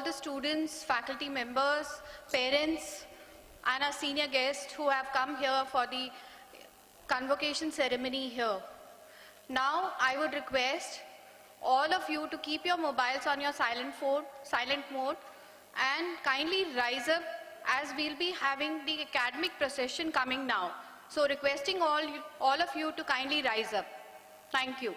the students, faculty members, parents, and our senior guests who have come here for the convocation ceremony here. Now, I would request all of you to keep your mobiles on your silent mode and kindly rise up as we'll be having the academic procession coming now. So requesting all of you to kindly rise up. Thank you.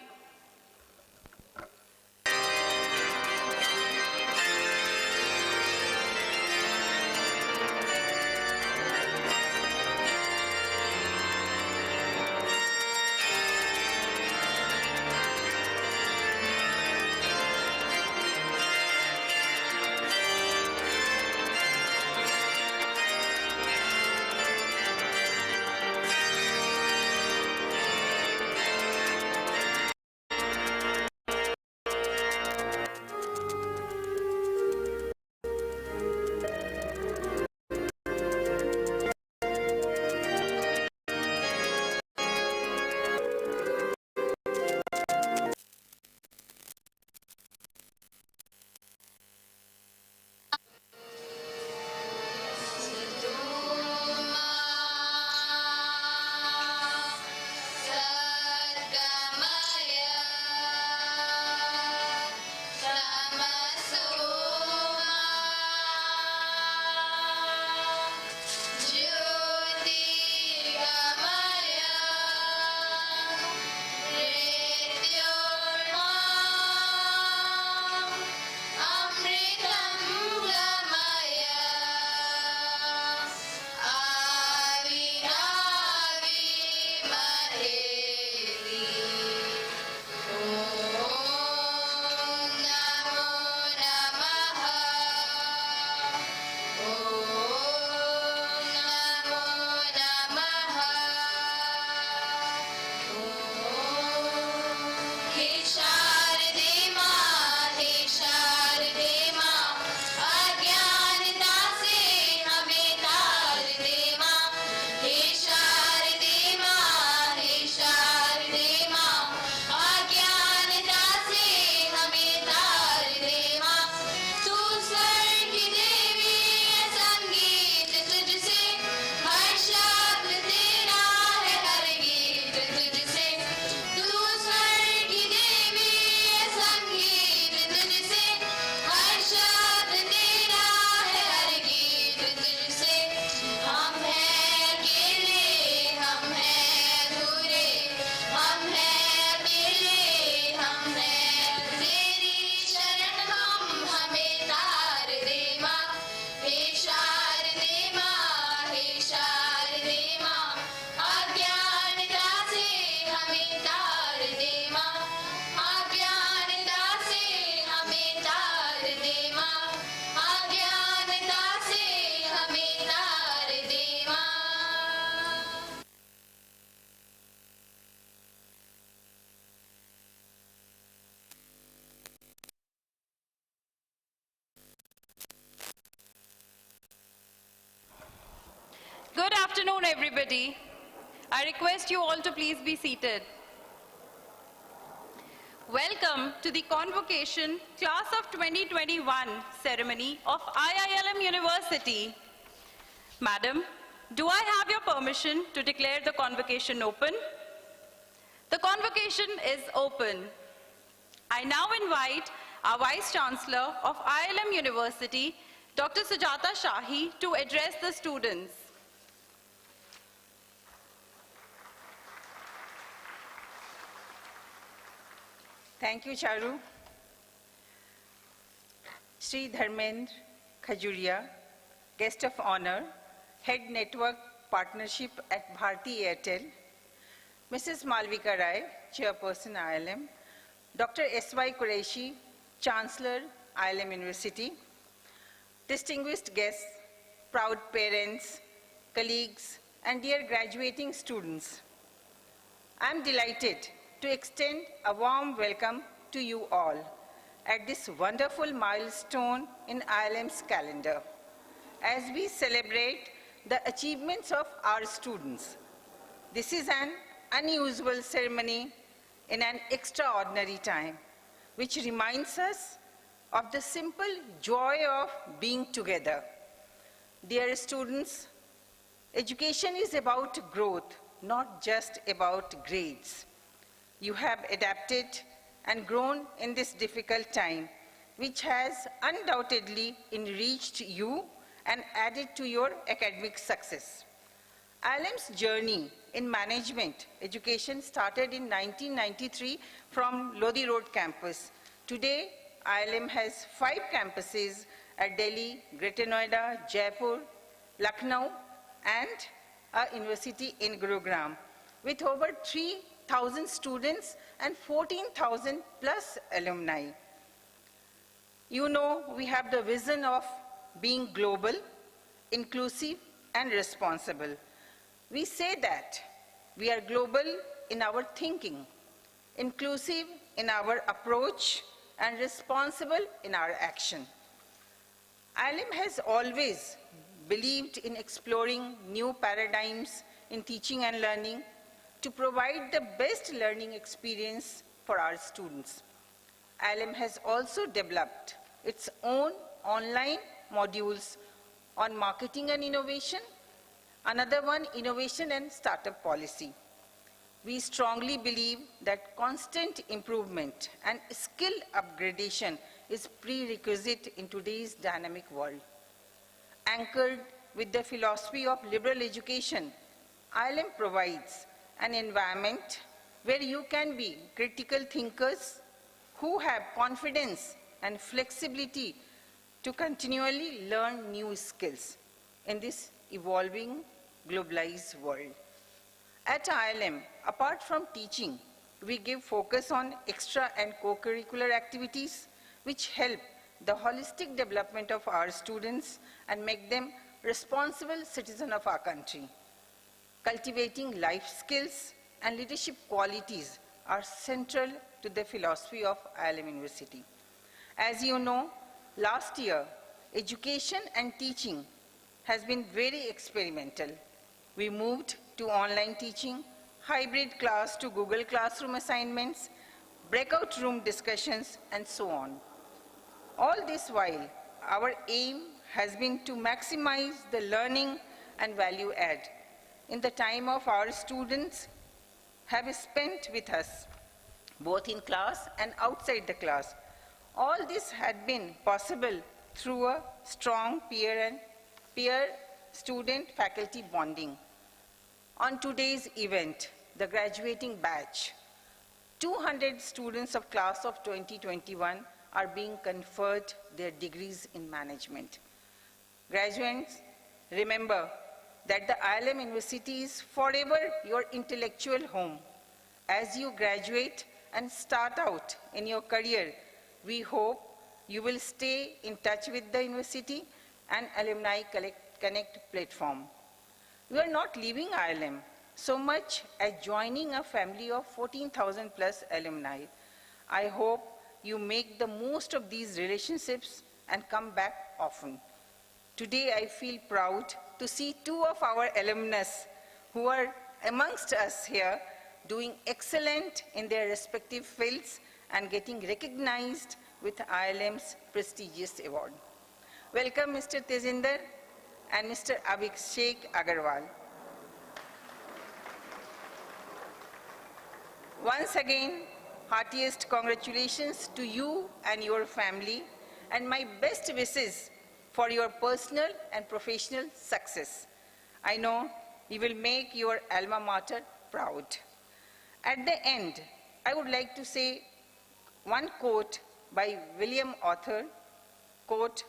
Good afternoon, everybody. I request you all to please be seated. Welcome to the Convocation Class of 2021 ceremony of IILM University. Madam, do I have your permission to declare the convocation open? The convocation is open. I now invite our Vice Chancellor of IILM University, Dr. Sujata Shahi, to address the students. Thank you, Charu. Sri Dharmendra Khajuria, Guest of Honor, Head Network Partnership at Bharti Airtel, Mrs. Malvika Rai, Chairperson IILM, Dr. S.Y. Qureshi, Chancellor IILM University, distinguished guests, proud parents, colleagues, and dear graduating students. I am delighted to extend a warm welcome to you all at this wonderful milestone in IILM's calendar as we celebrate the achievements of our students. This is an unusual ceremony in an extraordinary time, which reminds us of the simple joy of being together. Dear students, education is about growth, not just about grades. You have adapted and grown in this difficult time, which has undoubtedly enriched you and added to your academic success. IILM's journey in management education started in 1993 from Lodi Road campus. Today, IILM has 5 campuses at Delhi, Greater Noida, Jaipur, Lucknow, and a university in Gurugram, with over 3,000 students and 14,000 plus alumni. You know, we have the vision of being global, inclusive, and responsible. We say that we are global in our thinking, inclusive in our approach, and responsible in our action. IILM has always believed in exploring new paradigms in teaching and learning to provide the best learning experience for our students. IILM has also developed its own online modules on marketing and innovation, another one, innovation and startup policy. We strongly believe that constant improvement and skill upgradation is prerequisite in today's dynamic world. Anchored with the philosophy of liberal education, IILM provides an environment where you can be critical thinkers who have confidence and flexibility to continually learn new skills in this evolving, globalized world. At IILM, apart from teaching, we give focus on extra and co-curricular activities which help the holistic development of our students and make them responsible citizens of our country. Cultivating life skills and leadership qualities are central to the philosophy of IILM University. As you know, last year, education and teaching has been very experimental. We moved to online teaching, hybrid class to Google Classroom assignments, breakout room discussions, and so on. All this while, our aim has been to maximize the learning and value add in the time of our students have spent with us, both in class and outside the class. All this had been possible through a strong peer-student-faculty bonding. On today's event, the graduating batch, 200 students of class of 2021 are being conferred their degrees in management. Graduates, remember that the IILM University is forever your intellectual home. As you graduate and start out in your career, we hope you will stay in touch with the university and Alumni Connect platform. We are not leaving IILM so much as joining a family of 14,000 plus alumni. I hope you make the most of these relationships and come back often. Today I feel proud to see 2 of our alumnus who are amongst us here doing excellent in their respective fields and getting recognized with IILM's prestigious award. Welcome Mr. Tajinder and Mr. Abhishek Agarwal. Once again, heartiest congratulations to you and your family, and my best wishes for your personal and professional success. I know you will make your alma mater proud. At the end, I would like to say one quote by William Author, quote,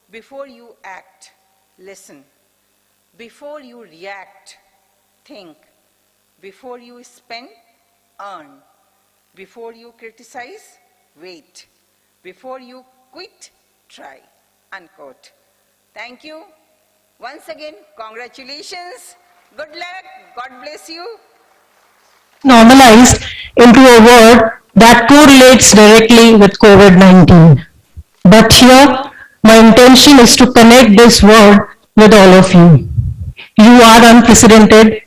"Before you act, listen. Before you react, think. Before you spend, earn. Before you criticize, wait. Before you quit, try." Unquote. Thank you. Once again, congratulations. Good luck. God bless you. Normalized into a word that correlates directly with COVID-19. But here, my intention is to connect this word with all of you. You are unprecedented.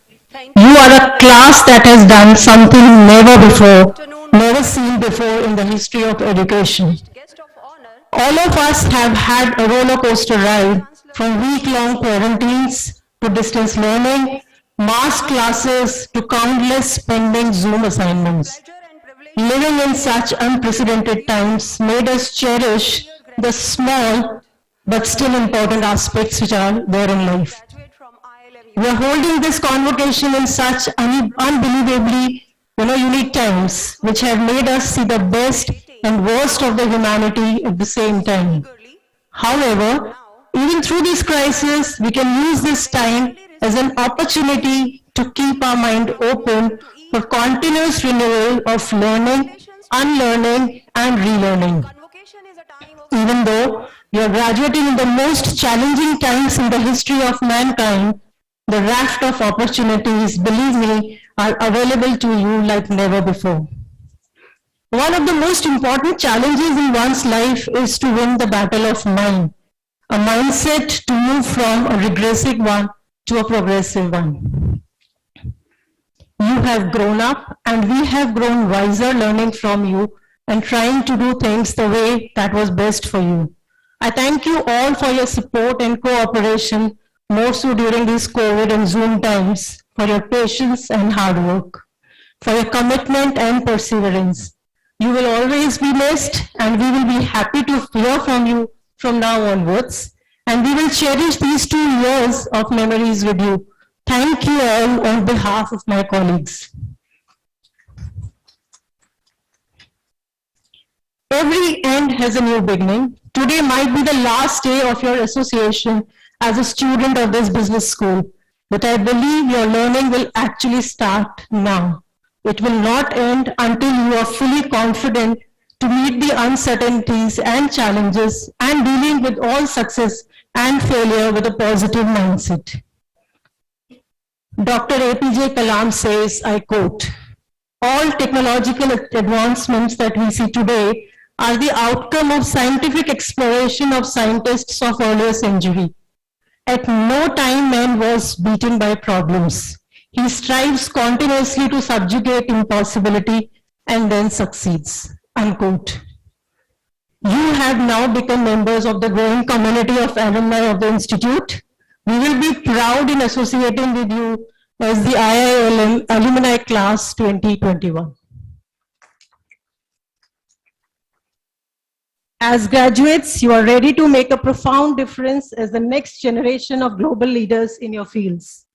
You are a class that has done something never seen before in the history of education. Guest of honor, All of us have had a roller coaster ride from week-long quarantines to distance learning, mass classes to countless pending Zoom assignments. Living in such unprecedented times made us cherish the small but still important aspects which are there in life. We are holding this convocation in such unbelievably unique times, which have made us see the best and worst of the humanity at the same time. However, even through this crisis, we can use this time as an opportunity to keep our mind open for continuous renewal of learning, unlearning, and relearning. Even though you are graduating in the most challenging times in the history of mankind, the raft of opportunities, believe me, are available to you like never before. One of the most important challenges in one's life is to win the battle of mind, a mindset to move from a regressive one to a progressive one. You have grown up and we have grown wiser learning from you and trying to do things the way that was best for you. I thank you all for your support and cooperation, more so during these COVID and Zoom times, for your patience and hard work, for your commitment and perseverance. You will always be missed and we will be happy to hear from you from now onwards. And we will cherish these 2 years of memories with you. Thank you all on behalf of my colleagues. Every end has a new beginning. Today might be the last day of your association as a student of this business school, but I believe your learning will actually start now. It will not end until you are fully confident to meet the uncertainties and challenges and dealing with all success and failure with a positive mindset. Dr. APJ Kalam says, I quote, all technological advancements that we see today are the outcome of scientific exploration of scientists of earlier century. At no time man was beaten by problems. He strives continuously to subjugate impossibility and then succeeds, unquote. You have now become members of the growing community of alumni of the Institute. We will be proud in associating with you as the IILM Alumni Class 2021. As graduates, you are ready to make a profound difference as the next generation of global leaders in your fields.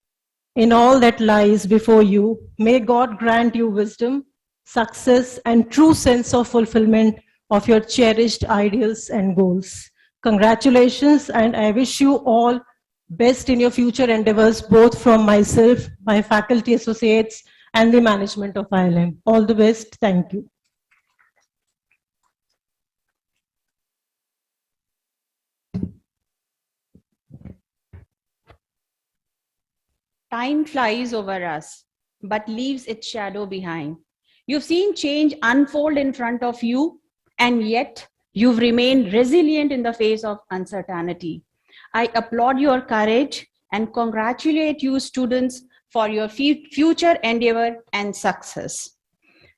In all that lies before you, may God grant you wisdom, success, and true sense of fulfillment of your cherished ideals and goals. Congratulations, and I wish you all best in your future endeavors, both from myself, my faculty associates, and the management of IILM. All the best. Thank you. Time flies over us, but leaves its shadow behind. You've seen change unfold in front of you, and yet you've remained resilient in the face of uncertainty. I applaud your courage and congratulate you, students, for your future endeavor and success.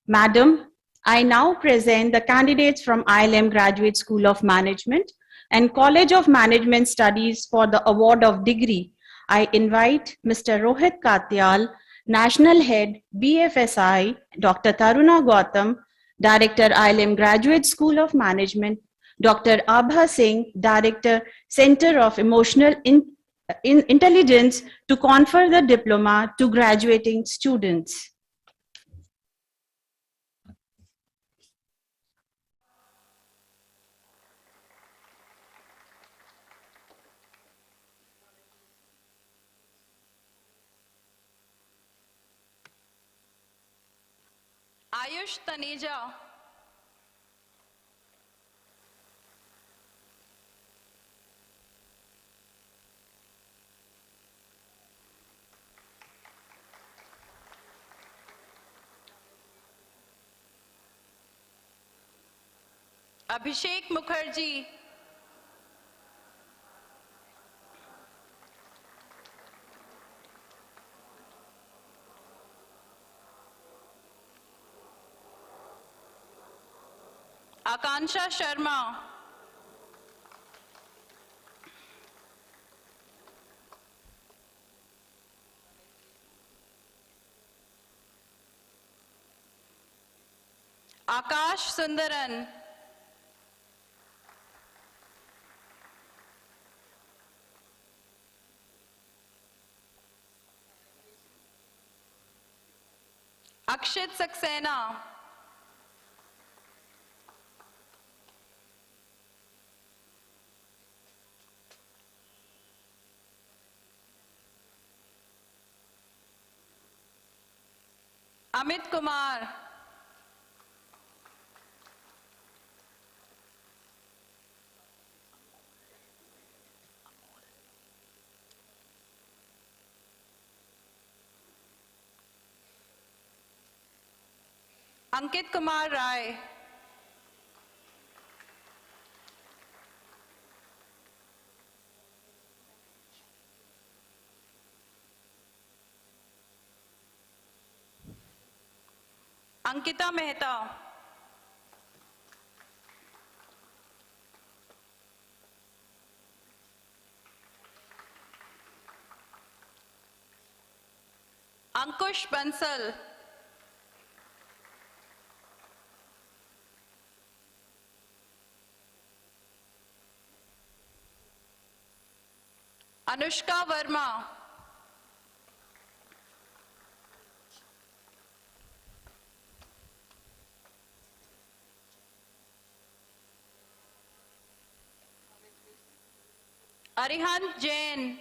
Madam, I now present the candidates from IILM Graduate School of Management and College of Management Studies for the award of degree. I invite Mr. Rohit Katyal, National Head, BFSI, Dr. Taruna Gautam, Director, IILM Graduate School of Management, Dr. Abha Singh, Director, Center of Emotional Intelligence, to confer the diploma to graduating students. Ayush Taneja. Abhishek Mukherjee. Akansha Sharma. Akash Sundaran. Akshit Saxena. Amit Kumar. Ankit Kumar Rai. Ankita Mehta. Ankush Bansal. Anushka Verma. Arihant Jain.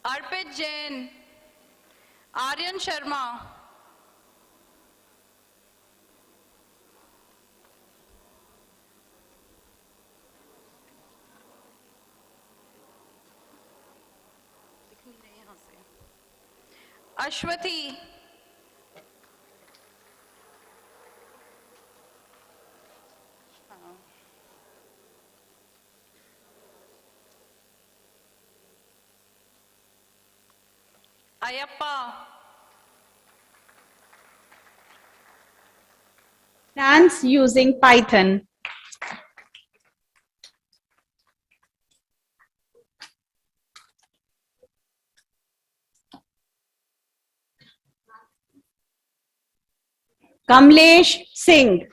Arpit Jain. Aryan Sharma. Ashwathi. Ayappa. Dance using Python. Kamlesh Singh.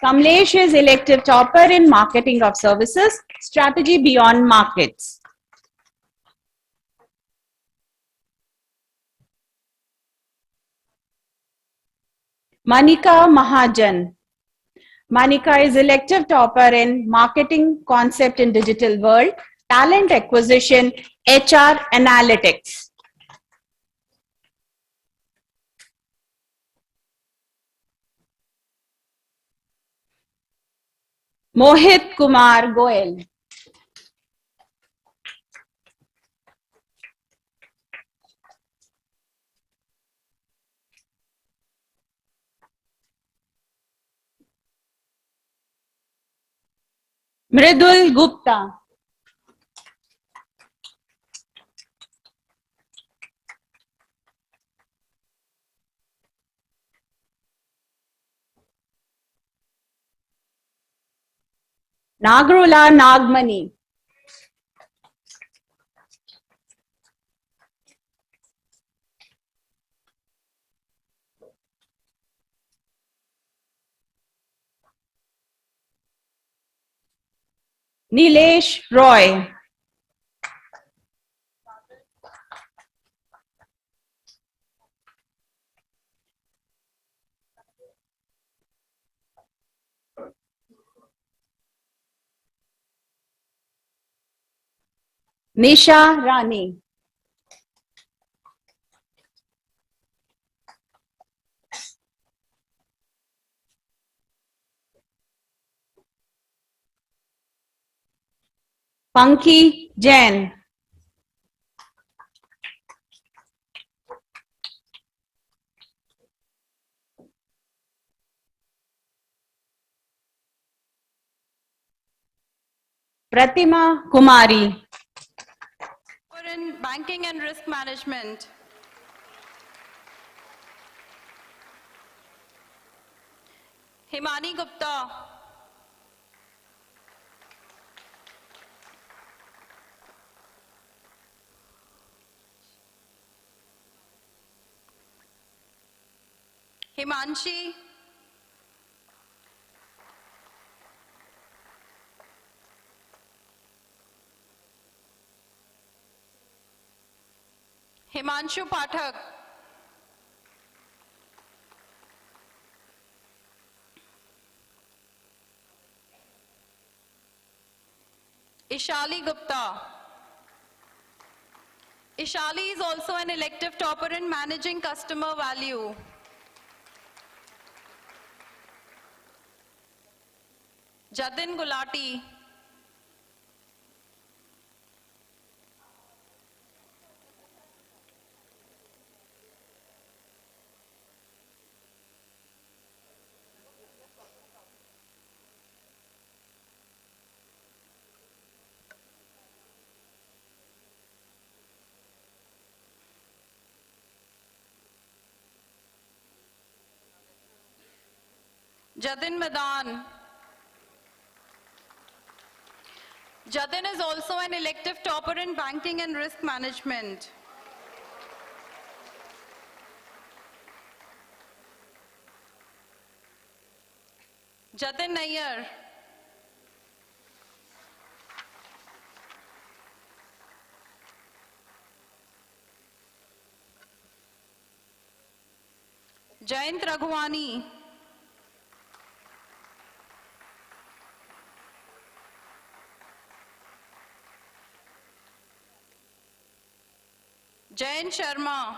Kamlesh is elective topper in Marketing of Services, Strategy Beyond Markets. Manika Mahajan. Manika is elective topper in Marketing Concept in Digital World, Talent Acquisition, HR Analytics. Mohit Kumar Goel. Mridul Gupta. Nagrula Nagmani. Nilesh Roy. Nisha Rani. Panki Jain. Pratima Kumari. In Banking and Risk Management. Himani Gupta. Himanshi, Himanshu Pathak, Ishali Gupta. Ishali is also an elective topper in managing customer value. Jatin Gulati. Jatin Madan. Jatin is also an elective topper in banking and risk management. Jatin Nayyar. Jayant Raghwani. Jayant Sharma.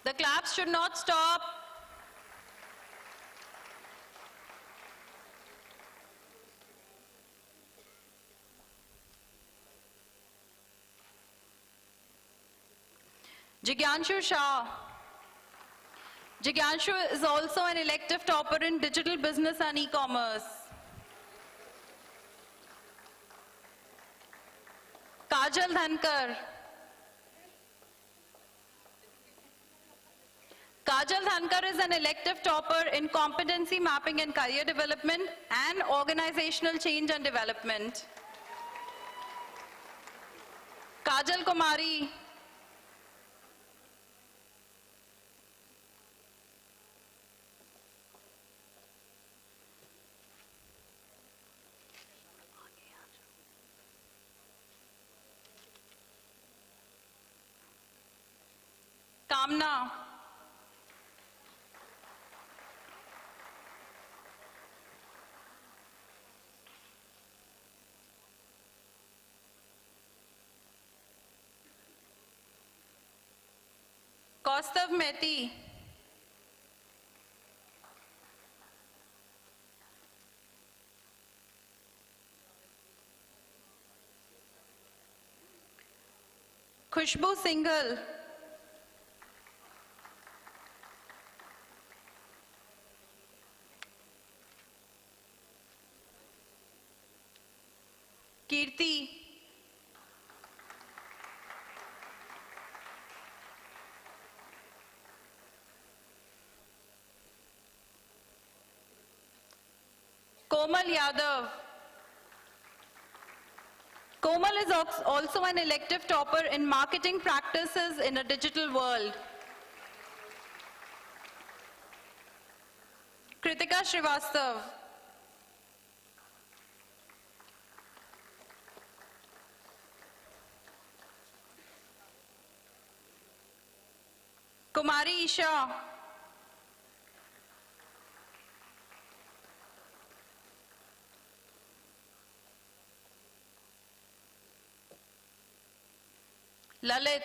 The claps should not stop. Jigyanshu Shah. Jigyanshu is also an elective topper in digital business and e-commerce. Kajal Dhankar. Kajal Dhankar is an elective topper in competency mapping and career development and organizational change and development. Kajal Kumari. Kamna. Kaustav Mehti. Khushbu Singhal. Kirti. Komal Yadav. Komal is also an elective topper in marketing practices in a digital world. Kritika Srivastav. Kumari Isha. Lalit.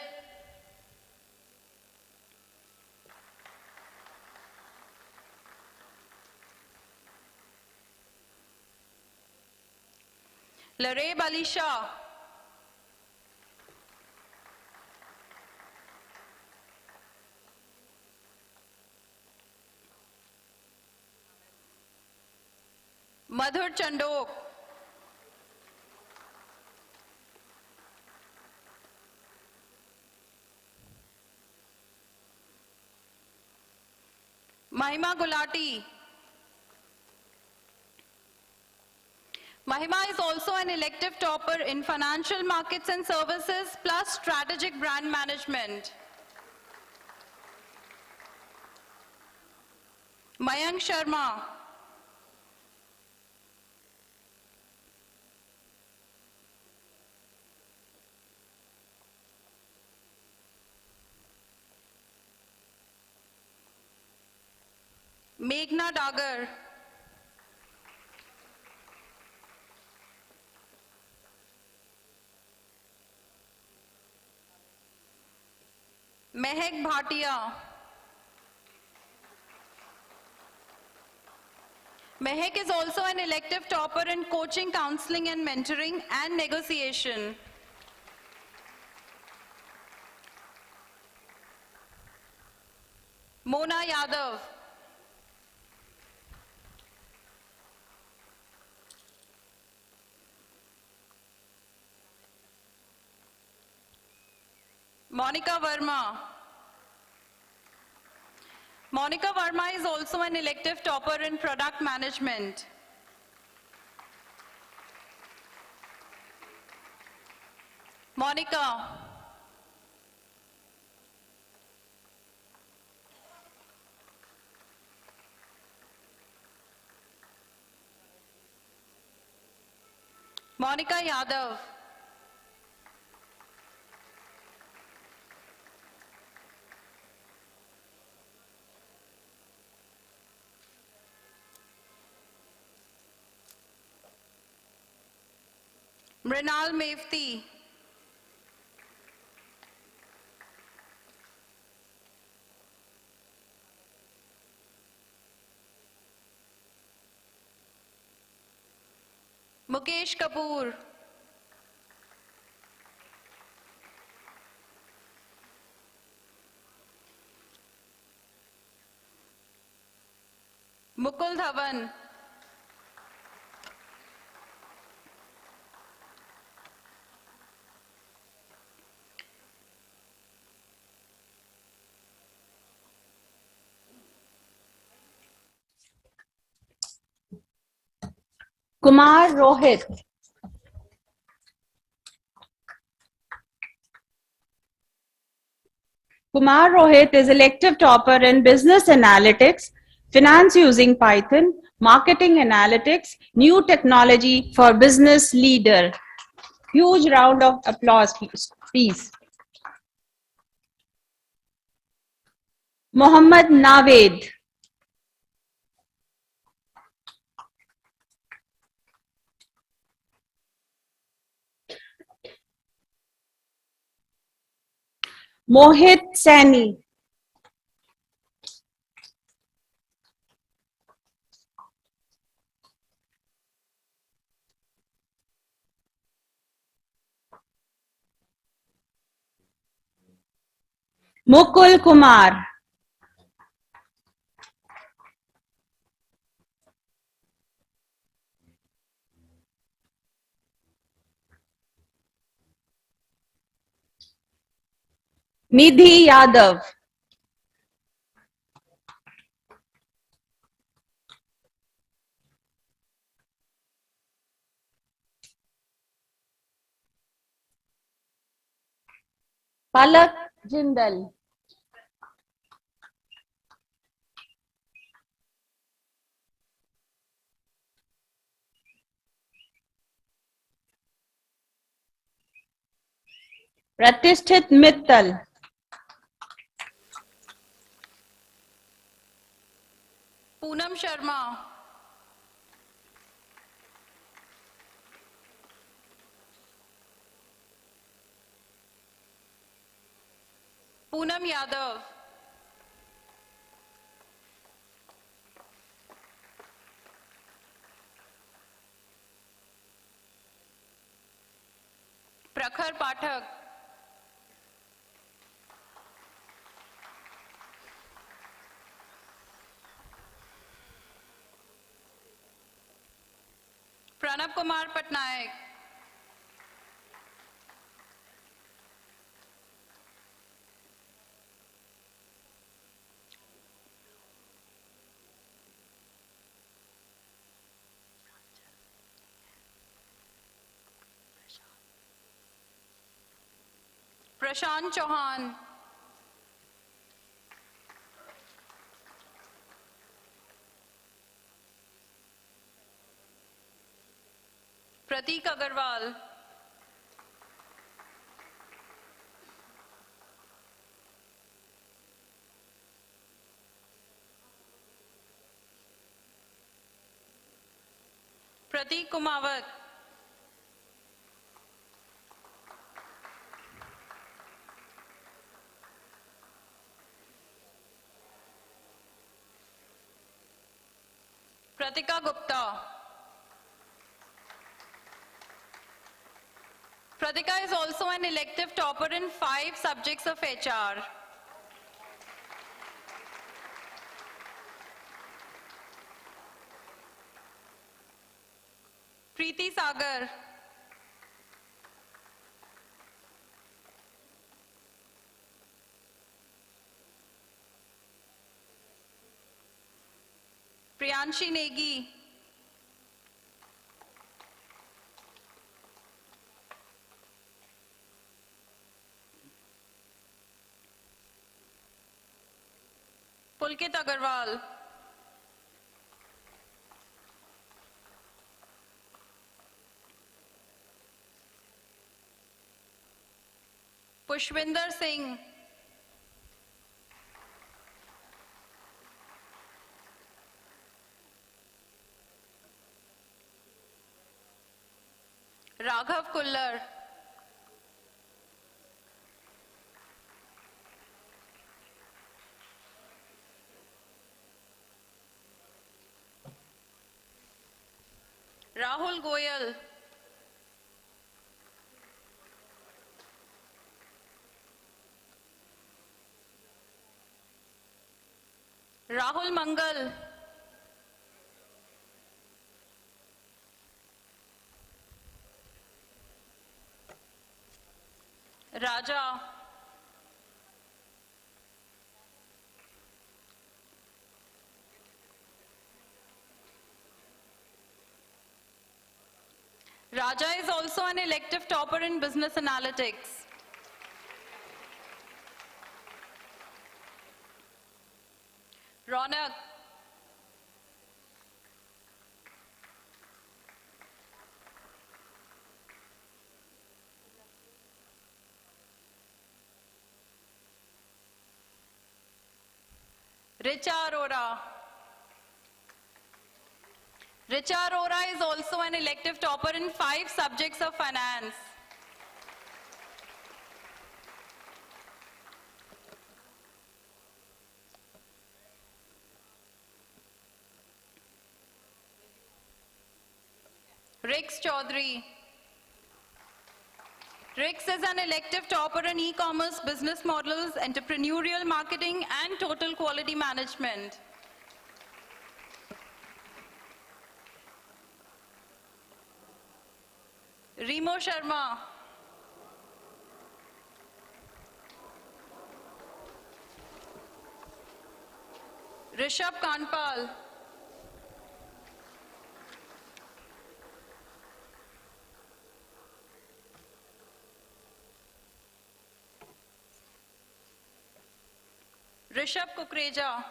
Lareb Ali Shah. Madhur Chandok. Mahima Gulati. Mahima is also an elective topper in financial markets and services plus strategic brand management. Mayank Sharma. Meghna Dagar. Mehak Bhatia. Mehak is also an elective topper in coaching, counseling and mentoring and negotiation. Mona Yadav. Monica Verma. Monica Verma is also an elective topper in product management. Monica. Monica Yadav. Mrinal Mevti. Mukesh Kapoor. Mukul Dhawan. Kumar Rohit. Kumar Rohit is elective topper in business analytics, finance using Python, marketing analytics, new technology for business leader. Huge round of applause, please. Mohammad Naved. Mohit Saini. Mukul Kumar. Nidhi Yadav. Palak Jindal. Pratisthit Mittal. Poonam Sharma. Poonam Yadav. Prakhar Pathak. Pranab Kumar Patnaik. Prashant Chauhan. Prateek Agarwal. Prateek Kumawat. Pratika Gupta. Pratika is also an elective topper in 5 subjects of HR. Preeti Sagar. Priyanshi Negi. Pulkit Agarwal. Pushwinder Singh. Raghav Kullar. Rahul Goyal. Rahul Mangal. Raja. Raja is also an elective topper in business analytics. Ronak. Richa Arora. Richa Arora is also an elective topper in 5 subjects of finance. Rix Chaudhary. Rix is an elective topper in e-commerce business models, entrepreneurial marketing, and total quality management. Remo Sharma. Rishabh Kanpal. Rishabh Kukreja.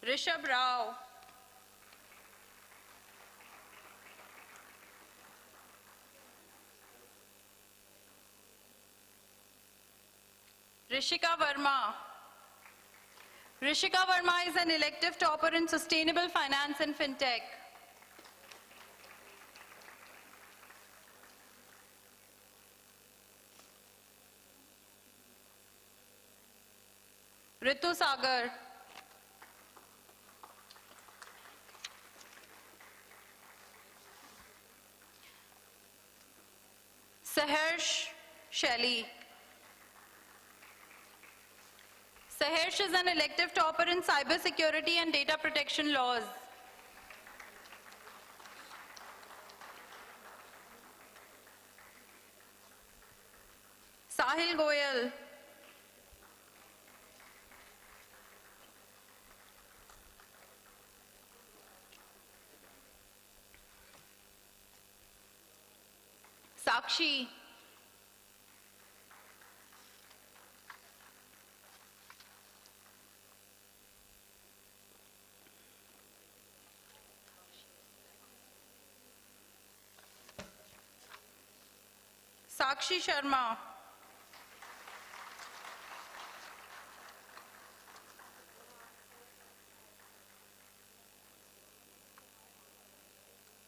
Rishabh Rao. Rishika Verma. Rishika Verma is an elective topper in sustainable finance and fintech. Ritu Sagar. Saharsh Shelley. Saharsh is an elective topper in cybersecurity and data protection laws. Sahil Goyal. Sakshi. Sakshi Sharma.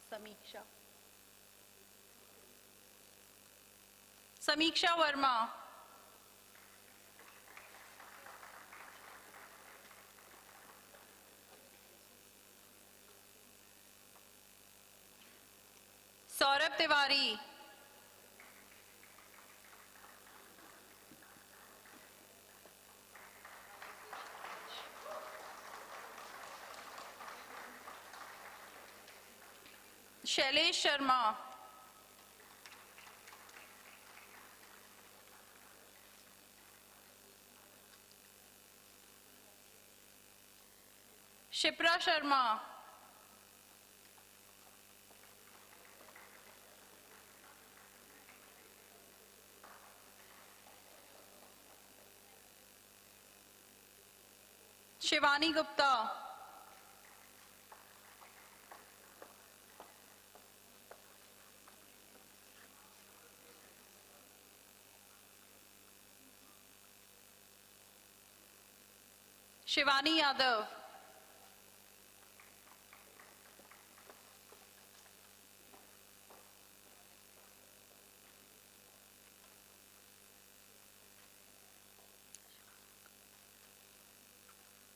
Samiksha. Samiksha Verma. Saurabh Tiwari. Shailesh Sharma. Shipra Sharma. Shivani Gupta. Shivani Yadav.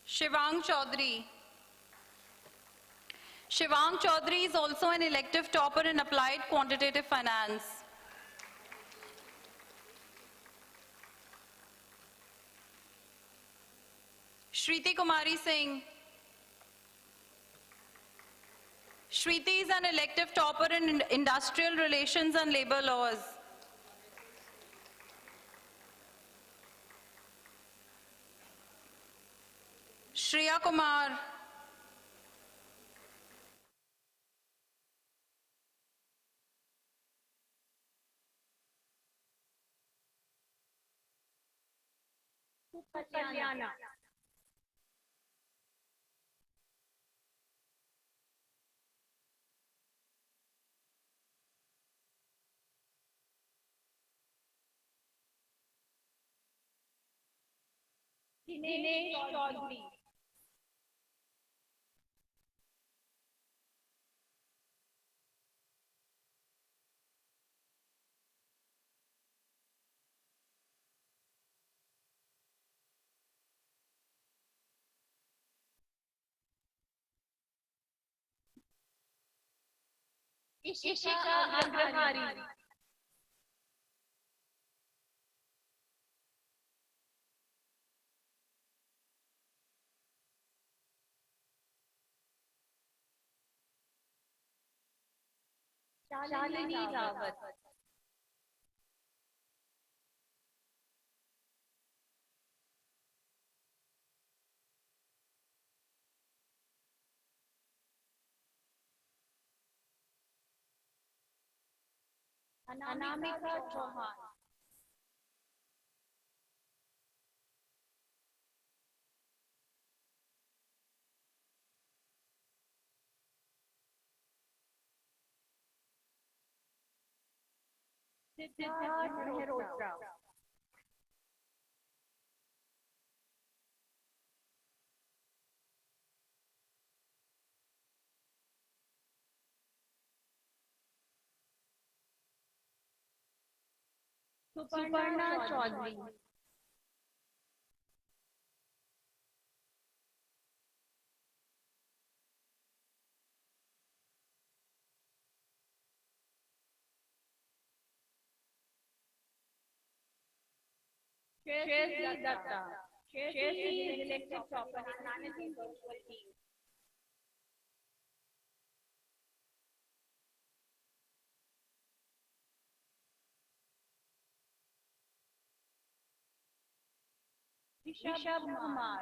Shivang Chaudhary. Shivang Chaudhary is also an elective topper in applied quantitative finance. Shriti Kumari Singh. Shriti is an elective topper in industrial relations and labor laws. Shreya Kumar. Kalyana. Dinesh Chaudhary. Ishika Agrahari. Shalini Rawat. Anamika Chauhan. Siddharth Mehrotra. Suparna Chaudhary. Shrezi Datta. Shrezi is elected topper in managing virtual team. Rishab Kumar.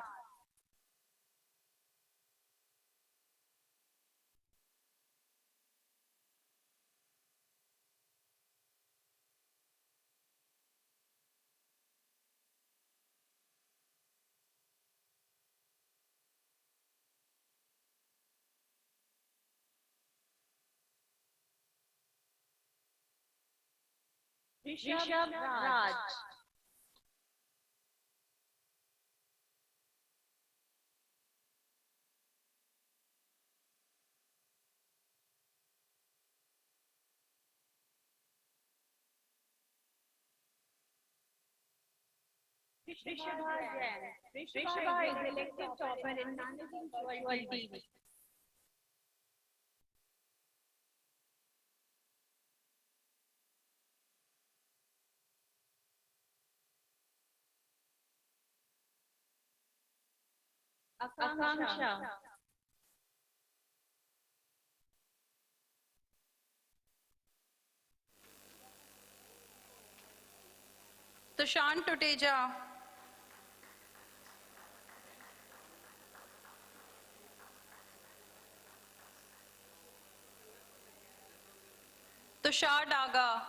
Rishabh Raj. Rishabh is elected topper in managing World TV. Akanksha. Tushant Tuteja. Tushar Daga.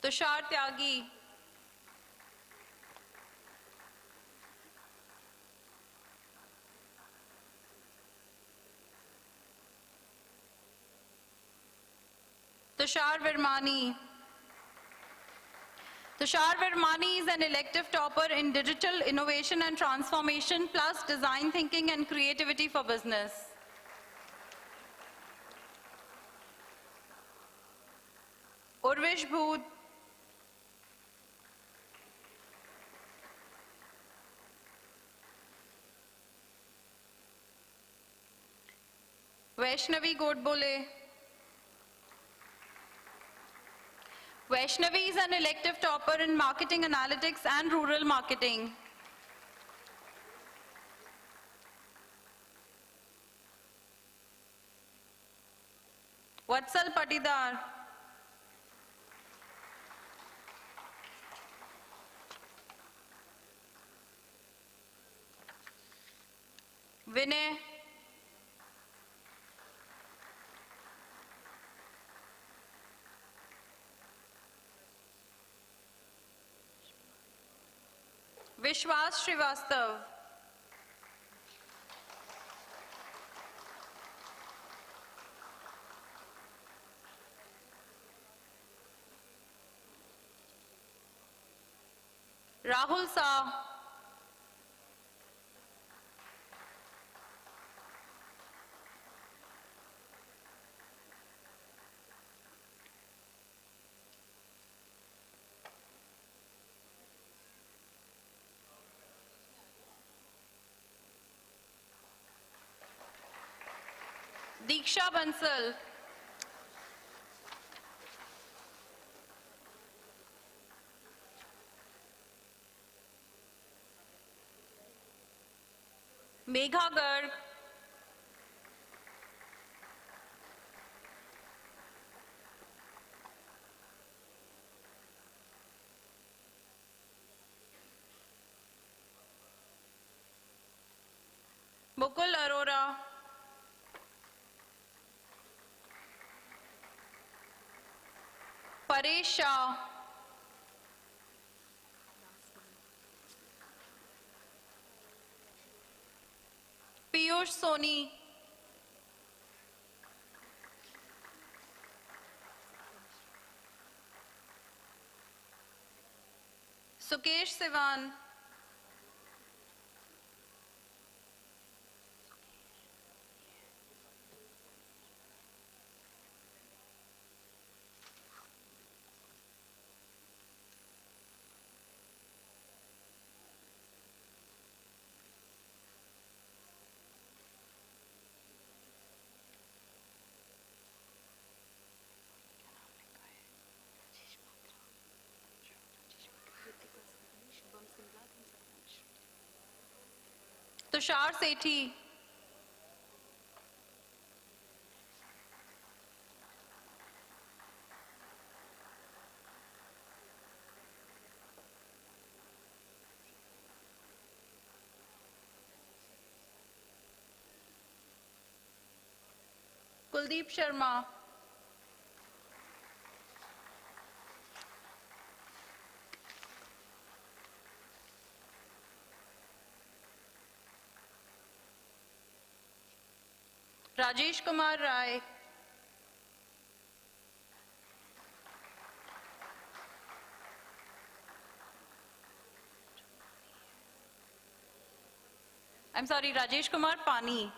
Tushar Tyagi. Tushar Virmani. Tushar Virmani is an elective topper in Digital Innovation and Transformation plus Design Thinking and Creativity for Business. Urvish Bhoot. Vaishnavi Godbole. Vaishnavi is an elective topper in Marketing Analytics and Rural Marketing. Vatsal Patidar. Vinay. Vishwas Srivastav. Rahul Saw. Diksha Bansal. Megha Garg. Mukul Arora. Paresh Shah. Piyush Soni. Sukesh Sivan. Tushar Sethi. Kuldeep Sharma. Rajesh Kumar Rai. I'm sorry, Rajesh Kumar Pani.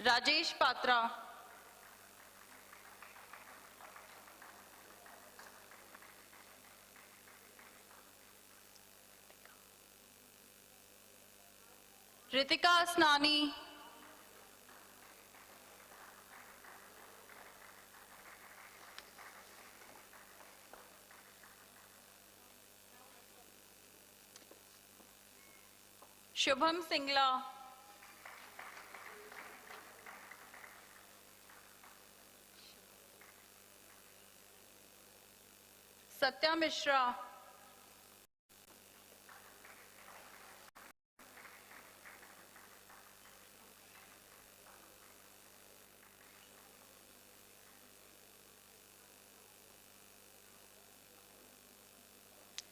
Rajesh Patra. Ritika Asnani. Shubham Singla. Satya Mishra.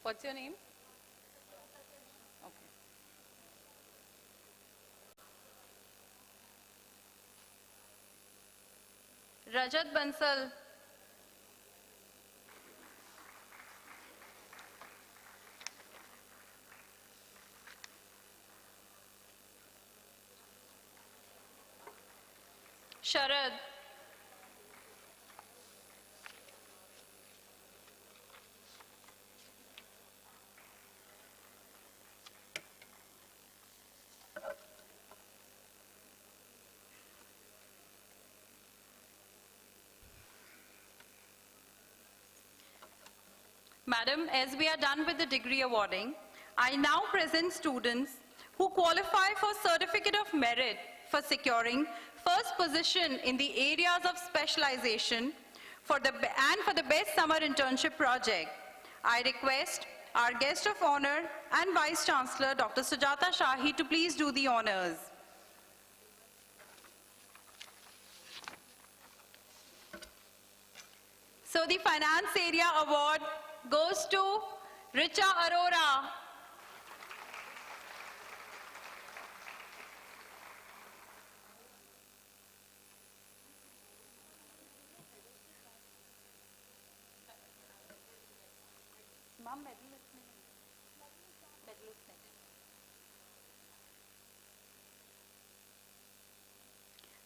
What's your name? Okay. Rajat Bansal. Sharad. Madam, as we are done with the degree awarding, I now present students who qualify for Certificate of Merit for securing first position in the areas of specialization for the Best Summer Internship Project. I request our Guest of Honor and Vice Chancellor, Dr. Sujata Shahi, to please do the honors. So the Finance Area Award goes to Richa Arora.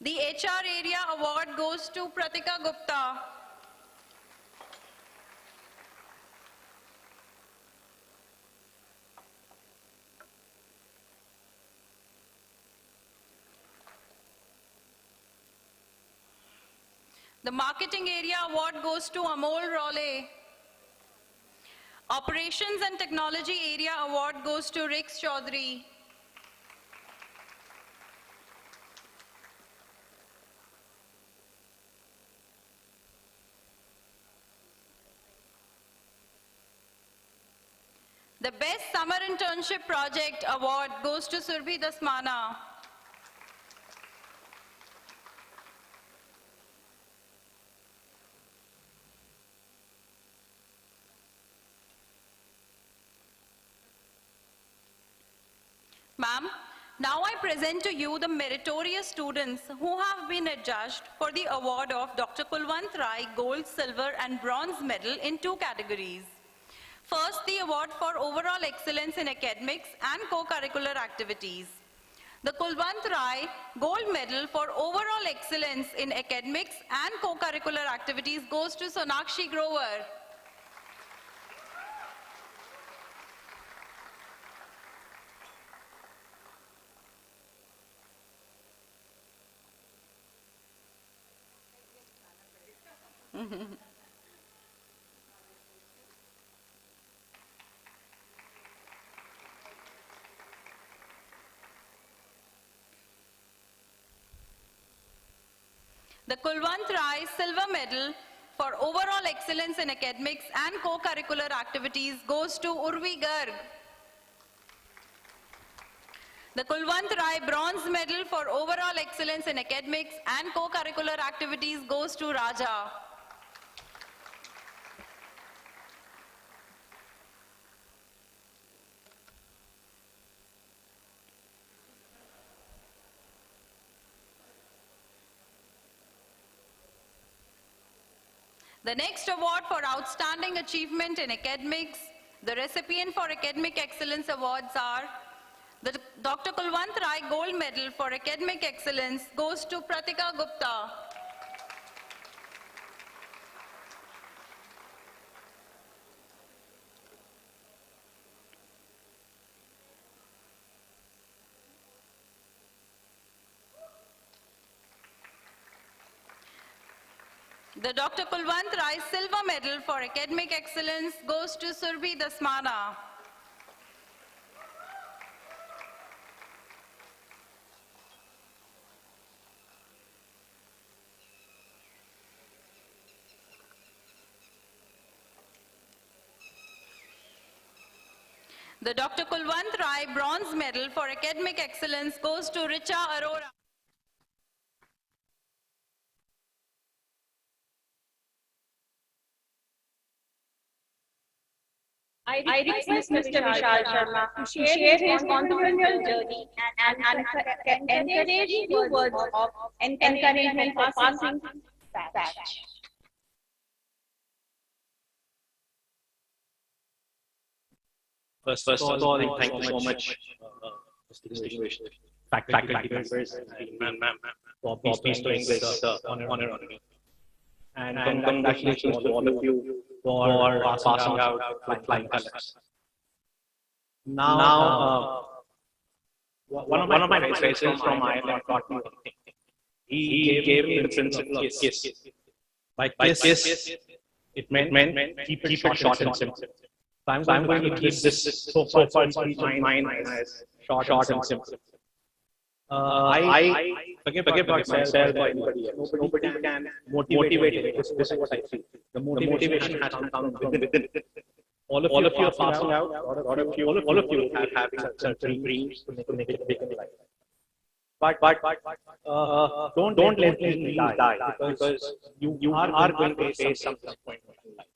The HR Area Award goes to Pratika Gupta. The Marketing Area Award goes to Amol Rowley. Operations and Technology Area Award goes to Rix Chaudhary. The Best Summer Internship Project Award goes to Surbhi Dasmana. Ma'am, now I present to you the meritorious students who have been adjudged for the award of Dr. Kulwant Rai Gold, Silver and Bronze Medal in 2 categories. First, the award for overall excellence in academics and co-curricular activities. The Kulwant Rai Gold Medal for overall excellence in academics and co-curricular activities goes to Sonakshi Grover. The Kulwant Rai Silver Medal for overall excellence in academics and co-curricular activities goes to Urvi Garg. The Kulwant Rai Bronze Medal for overall excellence in academics and co-curricular activities goes to Raja. The next award for Outstanding Achievement in Academics, the recipient for Academic Excellence Awards are the Dr. Kulwant Rai Gold Medal for Academic Excellence goes to Pratika Gupta. The Dr. Kulwant Rai Silver Medal for Academic Excellence goes to Surbhi Dasmana. The Dr. Kulwant Rai Bronze Medal for Academic Excellence goes to Richa Arora. I request Mr. Vishal Sharma to share his entrepreneurial journey and encourage few words of encouragement for passing batch. First of all, thank you so much, distinguished faculty members and for bestowing this honor on me. And congratulations to all of you for passing out with flying colors. Now, one of my professors from IILM taught me one thing. He gave me the principle of KISS. By KISS, it meant keep it short and simple. So I'm going to keep this so far speech mine as short and simple. I forget about myself or anybody else. Nobody can motivate me. This is what I feel. The motivation has to come within. All of you are passing out. All of you are having certain dreams to make it big in life. But don't let me die because you are going to face some disappointment in life.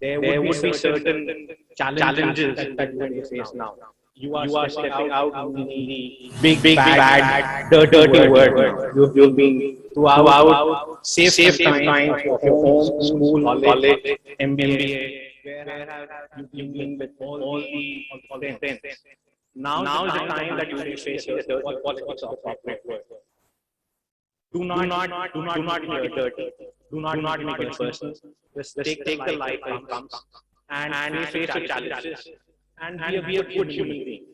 There would be certain challenges that you face now. You are stepping out in the big bad, dirty world. You've been throughout safe times of your home, school, college, MBA. Where have you been with all the friends? Now is the time that you will face the dirty politics of corporate world. Do not hear dirty. Do not make it personal. Just take the life that comes and face the challenges and be a good human being.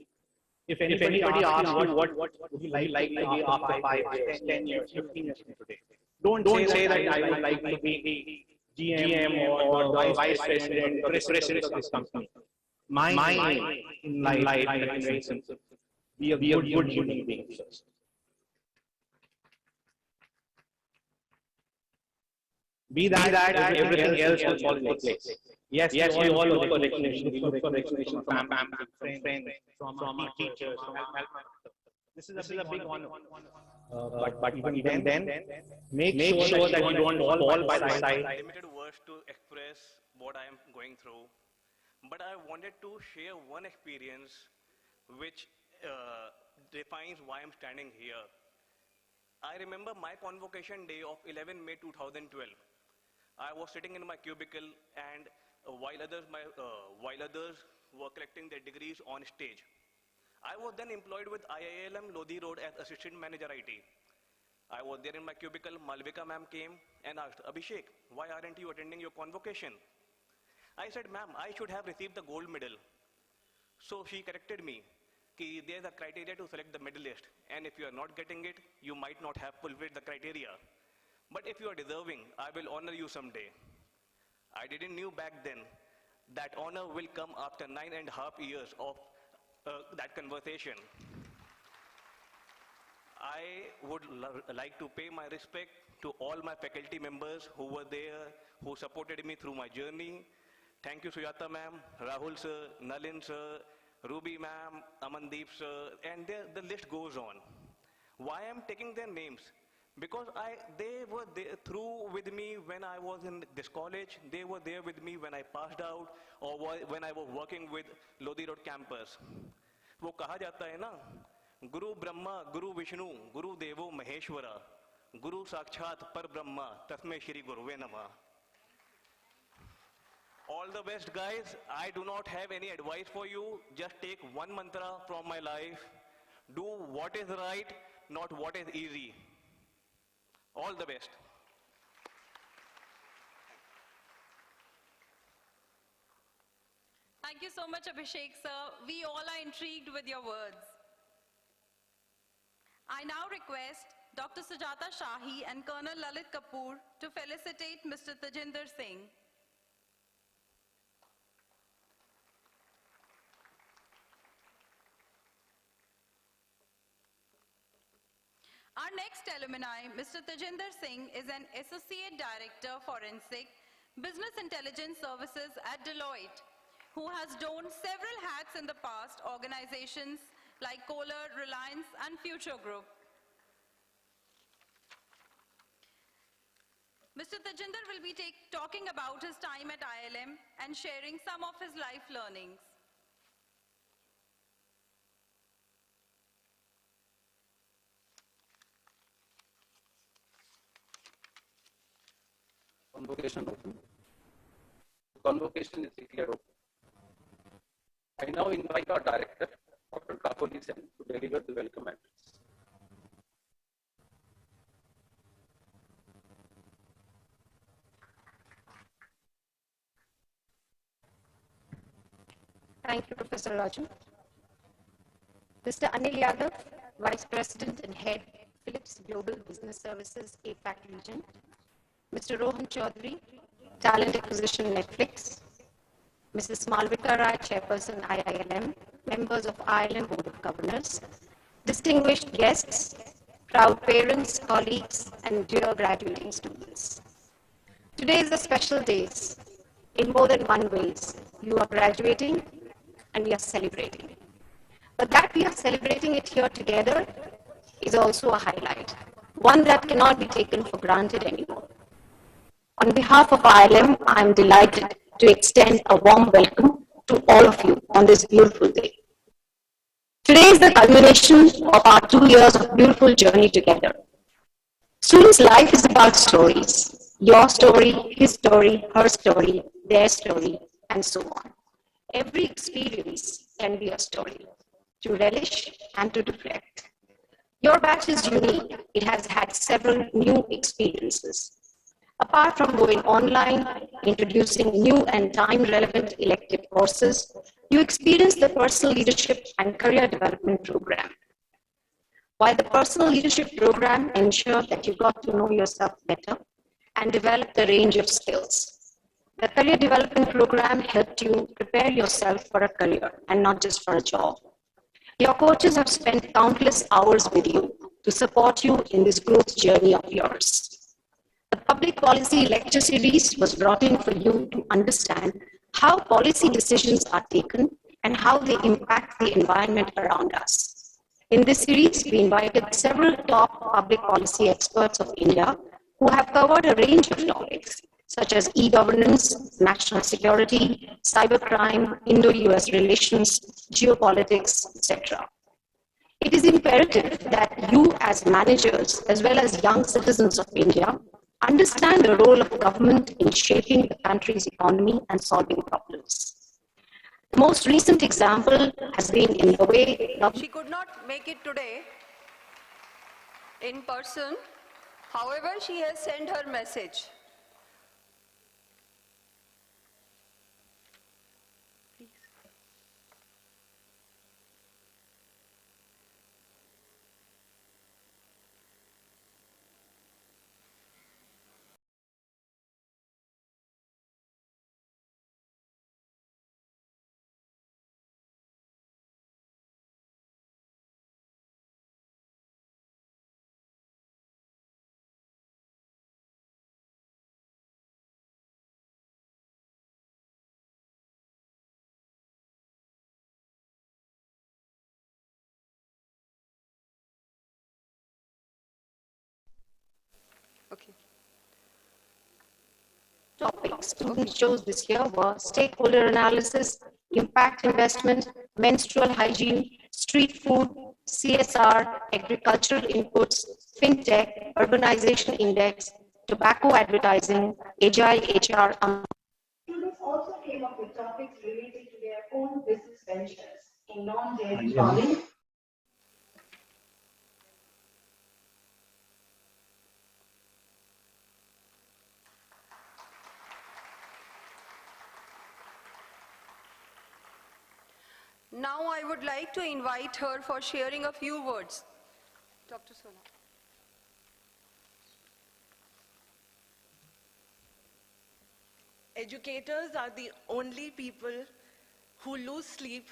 If anybody asks you what would you like to be after 5 years, 10 years, 15 years from today, don't say that I would like to be GM or vice president or president of this company. My aim in life is very simple. Be a good human being first. Be that everything else will fall into place. Yes, we all look for recognition. We look for recognition from family, friends, from our teachers, from our This is a big honor. But even then, make sure that you don't fall by the side. Limited words to express what I am going through, but I wanted to share one experience which defines why I'm standing here. I remember my convocation day of 11 May 2012. I was sitting in my cubicle and while others were collecting their degrees on stage. I was then employed with IILM Lodi Road as Assistant Manager IT. I was there in my cubicle. Malvika ma'am came and asked, Abhishek, why aren't you attending your convocation? I said, ma'am, I should have received the gold medal. So she corrected me. There's a criteria to select the medalist, and if you are not getting it, you might not have fulfilled the criteria. But if you are deserving, I will honor you someday. I didn't know back then that honor will come after 9.5 years of that conversation. I would like to pay my respect to all my faculty members who were there, who supported me through my journey. Thank you, Sujata ma'am, Rahul sir, Nalin sir, Ruby ma'am, Amandeep sir, and the list goes on. Why I'm taking their names? Because they were there through with me when I was in this college, they were there with me when I passed out, or when I was working with Lodi Road campus. वो कहा जाता है ना, गुरु ब्रह्मा, गुरु विष्णु, गुरु देवो महेश्वरा, गुरु साक्षात पर ब्रह्मा, तस्मै श्री गुरुवे नमः. All the best, guys. I do not have any advice for you. Just take one mantra from my life. Do what is right, not what is easy. All the best. Thank you so much, Abhishek, sir. We all are intrigued with your words. I now request Dr. Sujata Shahi and Colonel Lalit Kapoor to felicitate Mr. Tajinder Singh. Our next alumni, Mr. Tajinder Singh, is an Associate Director, Forensic Business Intelligence Services at Deloitte, who has donned several hats in the past, organizations like Kohler, Reliance, and Future Group. Mr. Tajinder will be talking about his time at IILM and sharing some of his life learnings. Convocation open. Convocation is declared open. I now invite our director, Dr. Kakoli Sen, to deliver the welcome address. Thank you, Professor Raju. Mr. Anil Yadav, Vice President and Head, Philips Global Business Services, APAC region. Mr. Rohan Chaudhary, Talent Acquisition, Netflix. Mrs. Malvika Rai, Chairperson, IILM, members of IILM Board of Governors, distinguished guests, proud parents, colleagues, and dear graduating students. Today is a special day. In more than one ways, you are graduating and we are celebrating. But that we are celebrating it here together is also a highlight, one that cannot be taken for granted anymore. On behalf of IILM, I am delighted to extend a warm welcome to all of you on this beautiful day. Today is the culmination of our 2 years of beautiful journey together. Students' life is about stories. Your story, his story, her story, their story, and so on. Every experience can be a story to relish and to reflect. Your batch is unique. It has had several new experiences. Apart from going online, introducing new and time-relevant elective courses, you experience the Personal Leadership and Career Development Program. While the Personal Leadership Program ensured that you got to know yourself better and develop a range of skills, the Career Development Program helped you prepare yourself for a career and not just for a job. Your coaches have spent countless hours with you to support you in this growth journey of yours. The Public Policy Lecture Series was brought in for you to understand how policy decisions are taken and how they impact the environment around us. In this series, we invited several top public policy experts of India who have covered a range of topics such as e-governance, national security, cybercrime, Indo-US relations, geopolitics, etc. It is imperative that you as managers, as well as young citizens of India, understand the role of government in shaping the country's economy and solving problems. The most recent example has been in the way she could not make it today in person. However, she has sent her message. Okay. Topics students chose this year were stakeholder analysis, impact investment, menstrual hygiene, street food, CSR, agricultural inputs, fintech, urbanization index, tobacco advertising, agile HR. Students also ventures in non-dairy farming. Now I would like to invite her for sharing a few words. Dr. Sona. Educators are the only people who lose sleep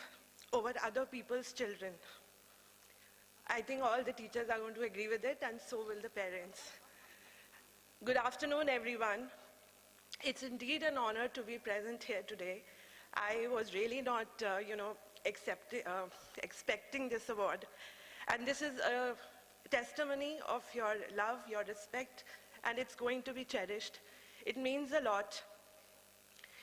over other people's children. I think all the teachers are going to agree with it, and so will the parents. Good afternoon, everyone. It's indeed an honor to be present here today. I was really not, expecting this award. And this is a testimony of your love, your respect, and it's going to be cherished. It means a lot.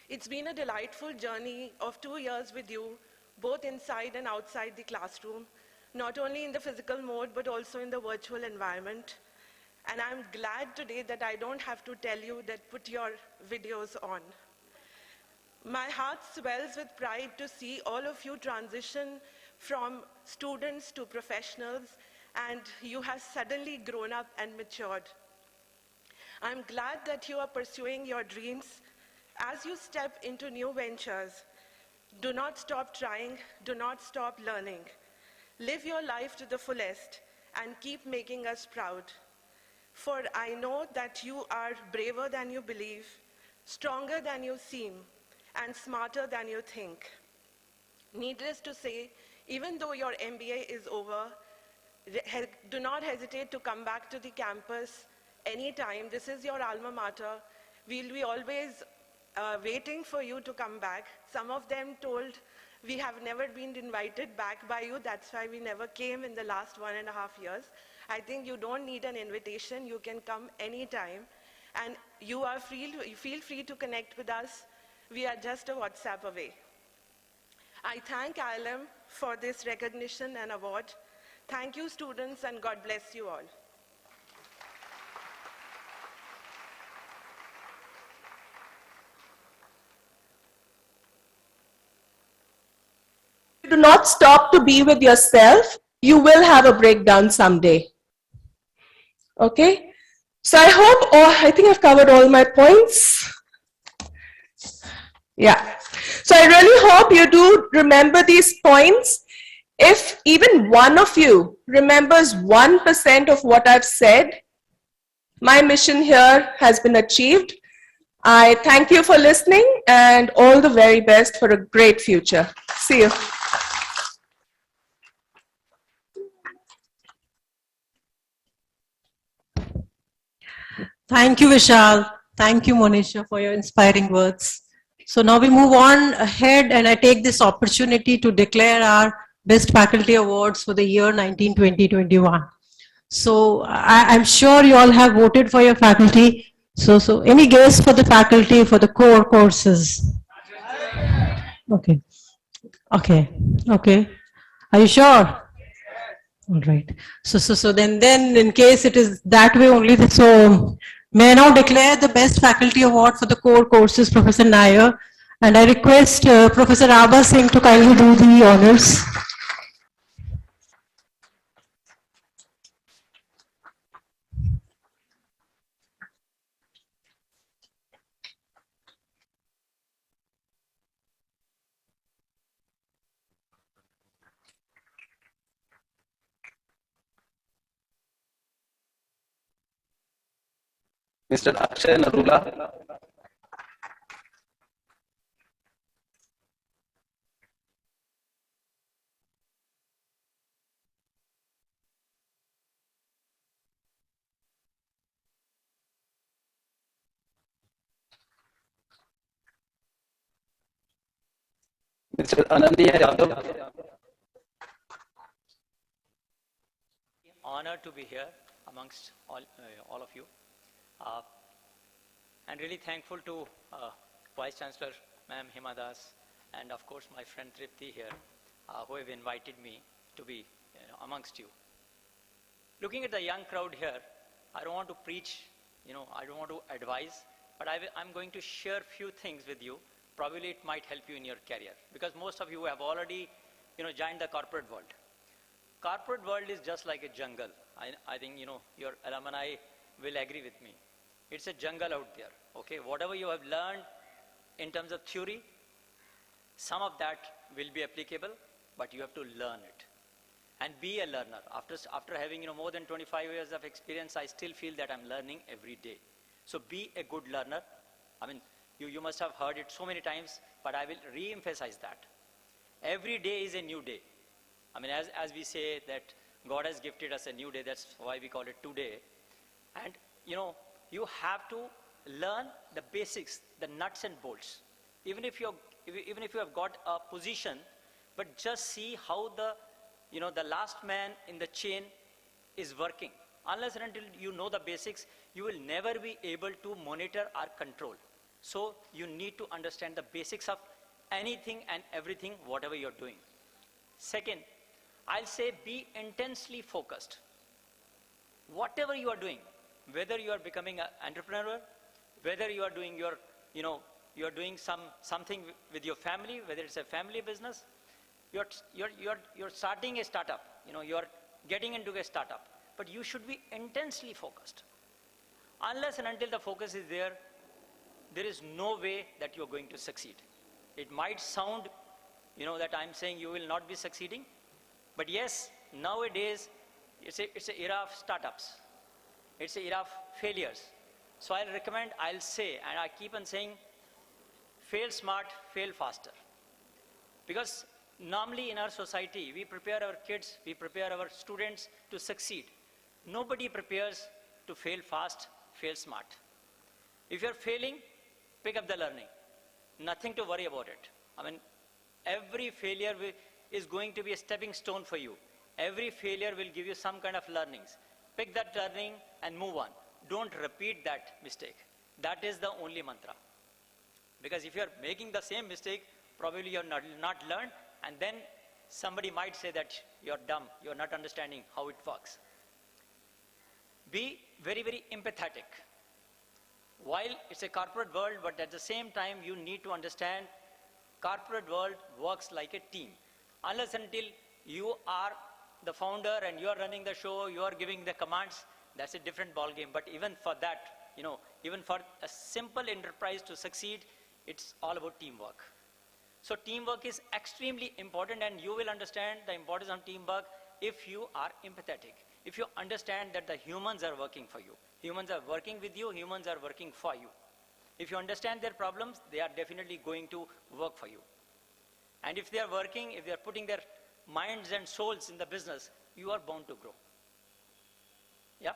It's been a delightful journey of 2 years with you, both inside and outside the classroom, not only in the physical mode, but also in the virtual environment. And I'm glad today that I don't have to tell you that put your videos on. My heart swells with pride to see all of you transition from students to professionals, and you have suddenly grown up and matured. I'm glad that you are pursuing your dreams. As you step into new ventures, do not stop trying, do not stop learning. Live your life to the fullest and keep making us proud. For I know that you are braver than you believe, stronger than you seem, and smarter than you think. Needless to say, even though your MBA is over, do not hesitate to come back to the campus anytime. This is your alma mater. We'll be always waiting for you to come back. Some of them told, we have never been invited back by you, that's why we never came in the last 1.5 years. I think you don't need an invitation, you can come anytime. And you are feel free to connect with us. We are just a WhatsApp away. I thank IILM for this recognition and award. Thank you, students, and God bless you all. Do not stop to be with yourself. You will have a breakdown someday. Okay? So I think I've covered all my points. Yeah. So I really hope you do remember these points. If even one of you remembers 1% of what I've said, my mission here has been achieved. I thank you for listening and all the very best for a great future. See you. Thank you, Vishal. Thank you, Monisha, for your inspiring words. So now we move on ahead, and I take this opportunity to declare our Best Faculty Awards for the year 1920-21. So I'm sure you all have voted for your faculty. So any guess for the faculty for the core courses? Okay. Okay. Okay. Are you sure? All right. So then in case it is that way only, so may I now declare the Best Faculty Award for the core courses, Professor Nair, and I request Professor Tajinder Singh to kindly do the honors. Mr. Akshay Narula. Mr. Ananya Yadav. Honored to be here amongst all of you. And really thankful to Vice Chancellor Ma'am Hima Das and of course my friend Tripti here who have invited me to be amongst you. Looking at the young crowd here, I don't want to preach, I don't want to advise, but I'm going to share few things with you probably it might help you in your career, because most of you have already, joined the corporate world. Corporate world is just like a jungle. I think, your alumni will agree with me. It's a jungle out there, okay? Whatever you have learned in terms of theory, some of that will be applicable, but you have to learn it. And be a learner. After having, more than 25 years of experience, I still feel that I'm learning every day. So be a good learner. I mean, you must have heard it so many times, but I will re-emphasize that. Every day is a new day. I mean, as we say that God has gifted us a new day, that's why we call it today. And, you have to learn the basics, the nuts and bolts. Even if you have got a position, but just see how the last man in the chain is working. Unless and until you know the basics, you will never be able to monitor or control. So you need to understand the basics of anything and everything, whatever you're doing. Second, I'll say be intensely focused. Whatever you are doing, whether you are becoming an entrepreneur, whether you are doing you're doing something with your family, whether it's a family business, you're starting a startup, you're getting into a startup, but you should be intensely focused. Unless and until the focus is there, there is no way that you're going to succeed. It might sound, that I'm saying you will not be succeeding, but yes, nowadays, it's an era of startups. It's an era of failures. So I'll say, and I keep on saying, fail smart, fail faster. Because normally in our society, we prepare our kids, we prepare our students to succeed. Nobody prepares to fail fast, fail smart. If you're failing, pick up the learning. Nothing to worry about it. I mean, every failure is going to be a stepping stone for you. Every failure will give you some kind of learnings. Pick that learning and move on. Don't repeat that mistake. That is the only mantra. Because if you're making the same mistake, probably you're not learned, and then somebody might say that you're dumb, you're not understanding how it works. Be very, very empathetic. While it's a corporate world, but at the same time, you need to understand corporate world works like a team. Unless until you are the founder and you are running the show, you are giving the commands, that's a different ballgame. But even for that, even for a simple enterprise to succeed, it's all about teamwork. So teamwork is extremely important, and you will understand the importance of teamwork if you are empathetic. If you understand that the humans are working for you, humans are working with you, humans are working for you. If you understand their problems, they are definitely going to work for you. And if they are working, if they are putting their minds and souls in the business, you are bound to grow. Yeah?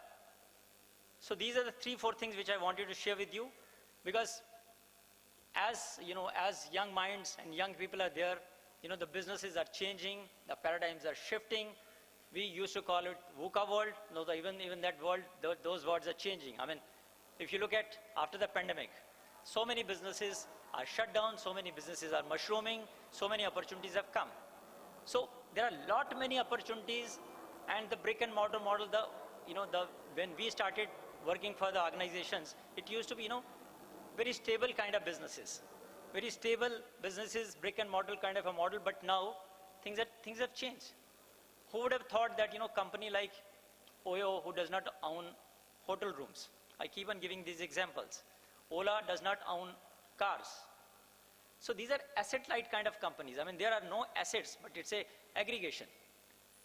So these are the 3-4 things which I wanted to share with you, because as young minds and young people are there, the businesses are changing, the paradigms are shifting. We used to call it VUCA world. No, even that world, those words are changing. I mean, if you look at after the pandemic, so many businesses are shut down, so many businesses are mushrooming, so many opportunities have come. So there are many opportunities, and the brick and mortar model, when we started working for the organizations, it used to be, very stable kind of businesses. Very stable businesses, brick and mortar kind of a model, but now things have changed. Who would have thought that, company like OYO, who does not own hotel rooms, I keep on giving these examples. Ola does not own cars. So these are asset-light kind of companies. I mean, there are no assets, but it's a aggregation.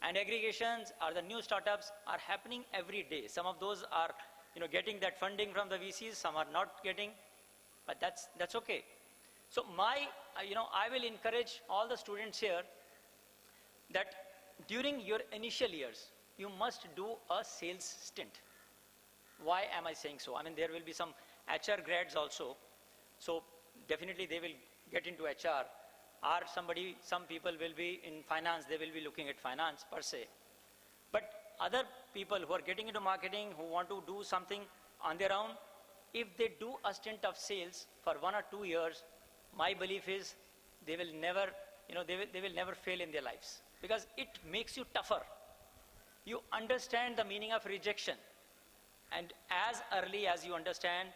And aggregations are the new startups are happening every day. Some of those are, getting that funding from the VCs, some are not getting, but that's okay. So I will encourage all the students here that during your initial years, you must do a sales stint. Why am I saying so? I mean, there will be some HR grads also. So definitely they will get into HR. Or some people will be in finance, they will be looking at finance per se. But other people who are getting into marketing, who want to do something on their own, if they do a stint of sales for 1 or 2 years, my belief is they will never, they will never fail in their lives, because it makes you tougher. You understand the meaning of rejection, and as early as you understand,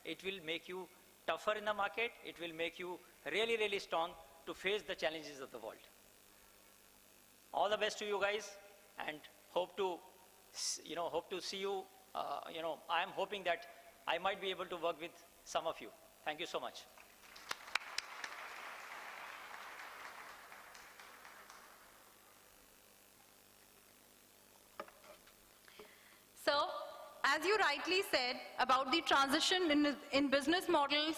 it will make you tougher in the market. It will make you really, really strong to face the challenges of the world. All the best to you guys, and hope to see you. I am hoping that I might be able to work with some of you. Thank you so much. So, as you rightly said about the transition in business models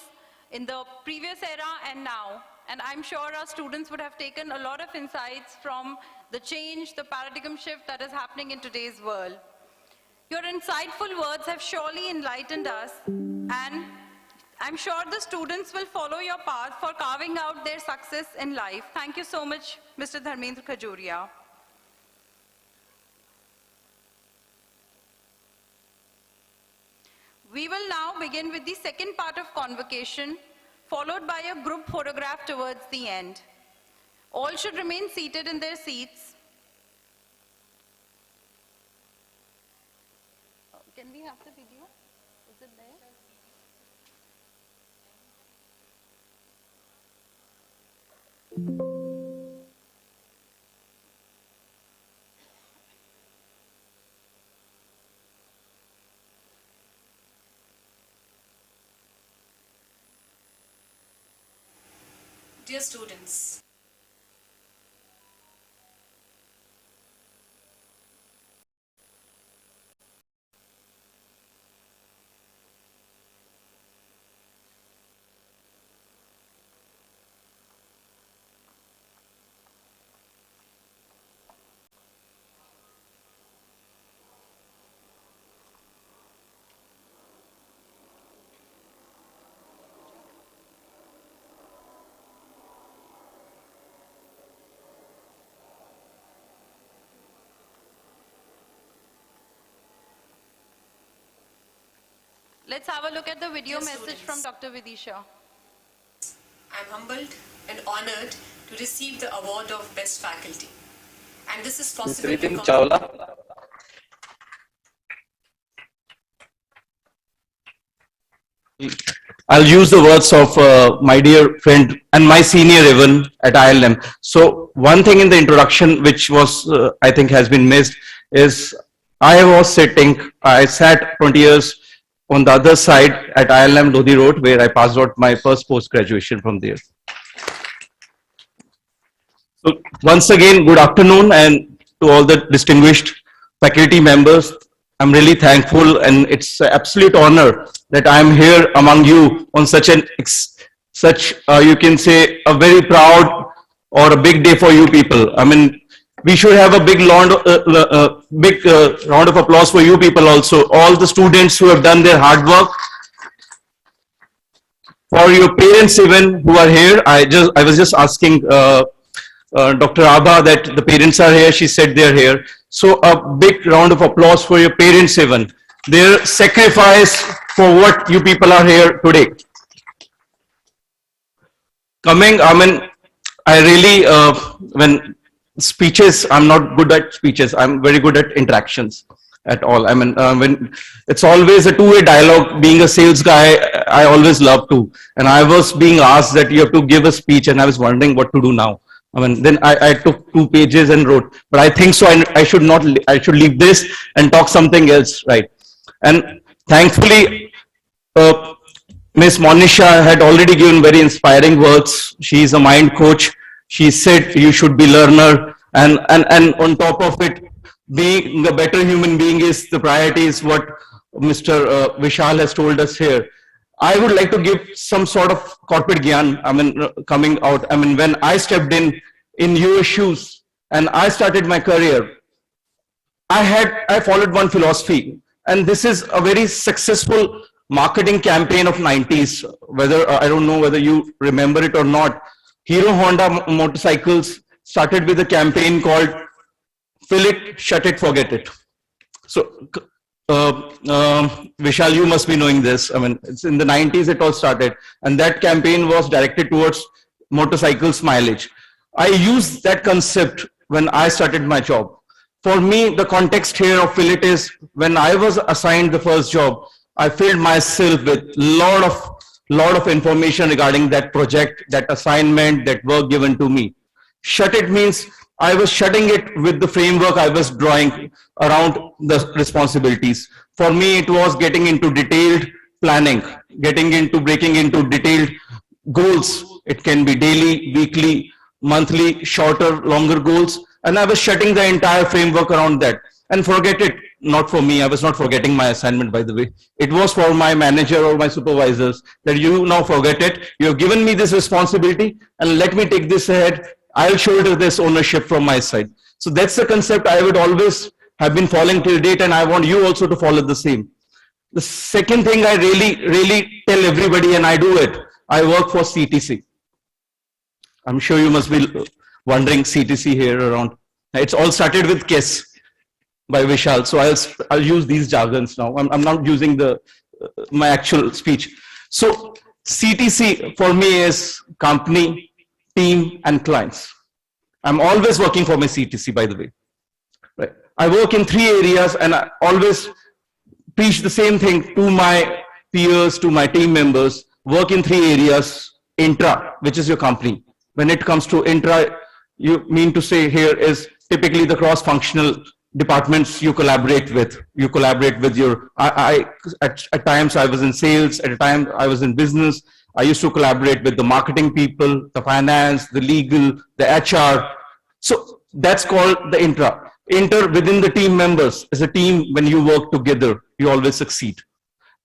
in the previous era and now, and I'm sure our students would have taken a lot of insights from the change, the paradigm shift that is happening in today's world. Your insightful words have surely enlightened us, and I'm sure the students will follow your path for carving out their success in life. Thank you so much, Mr. Dharmendra Khajuria. We will now begin with the second part of convocation, followed by a group photograph towards the end. All should remain seated in their seats. Can we have the video? Is it there? Dear students, Let's have a look at the video Dear message students, from Dr. Vidisha. I am humbled and honored to receive the award of Best Faculty. And this is possible because... Chawla. I'll use the words of my dear friend and my senior even at IILM. So one thing in the introduction which was, I think has been missed is I sat 20 years on the other side at IILM Lodi Road, where I passed out my first post-graduation from there. So once again, good afternoon, and to all the distinguished faculty members. I'm really thankful, and it's an absolute honor that I'm here among you on such you can say a very proud or a big day for you people. I mean, we should have a big round of applause for you people also, all the students who have done their hard work. For your parents even who are here, I was just asking Dr. Abha that the parents are here, she said they're here. So a big round of applause for your parents even. Their sacrifice for what you people are here today. I really, when speeches, I'm not good at speeches, I'm very good at interactions at all. I mean, when it's always a two-way dialogue. Being a sales guy, I always love to. And I was being asked that you have to give a speech, and I was wondering what to do now. I mean, then I took 2 pages and wrote, but I think so I should leave this and talk something else, right? And thankfully, Miss Monisha had already given very inspiring words. She is a mind coach. She said you should be learner, and on top of it, being a better human being is the priority, is what Mr. Vishal has told us here. I would like to give some sort of corporate gyan, I mean, coming out. I mean, when I stepped in your shoes and I started my career, I followed one philosophy, and this is a very successful marketing campaign of 90s, whether, I don't know whether you remember it or not. Hero Honda motorcycles started with a campaign called Fill It, Shut It, Forget It. So, Vishal, you must be knowing this. I mean, it's in the 90s it all started, and that campaign was directed towards motorcycles mileage. I used that concept when I started my job. For me, the context here of Fill It is when I was assigned the first job, I filled myself with lot lot of information regarding that project, that assignment, that work given to me. Shut it means I was shutting it with the framework I was drawing around the responsibilities. For me, it was getting into detailed planning, breaking into detailed goals. It can be daily, weekly, monthly, shorter, longer goals. And I was shutting the entire framework around that. And forget it, not for me. I was not forgetting my assignment, by the way. It was for my manager or my supervisors that you now forget it. You have given me this responsibility and let me take this ahead. I'll shoulder this ownership from my side. So that's the concept I would always have been following till date, and I want you also to follow the same. The second thing I really tell everybody, and I do it, I work for CTC. I'm sure you must be wondering CTC here around. It's all started with KISS by Vishal. So I'll use these jargons now. I'm not using my actual speech. So CTC for me is company, team, and clients. I'm always working for my CTC, by the way. Right. I work in 3 areas, and I always preach the same thing to my peers, to my team members. Work in 3 areas. Intra, which is your company. When it comes to intra, you mean to say here is typically the cross-functional departments you collaborate with. You collaborate with your, at times I was in sales, at a time I was in business. I used to collaborate with the marketing people, the finance, the legal, the HR. So that's called the intra. Inter within the team members. As a team, when you work together, you always succeed.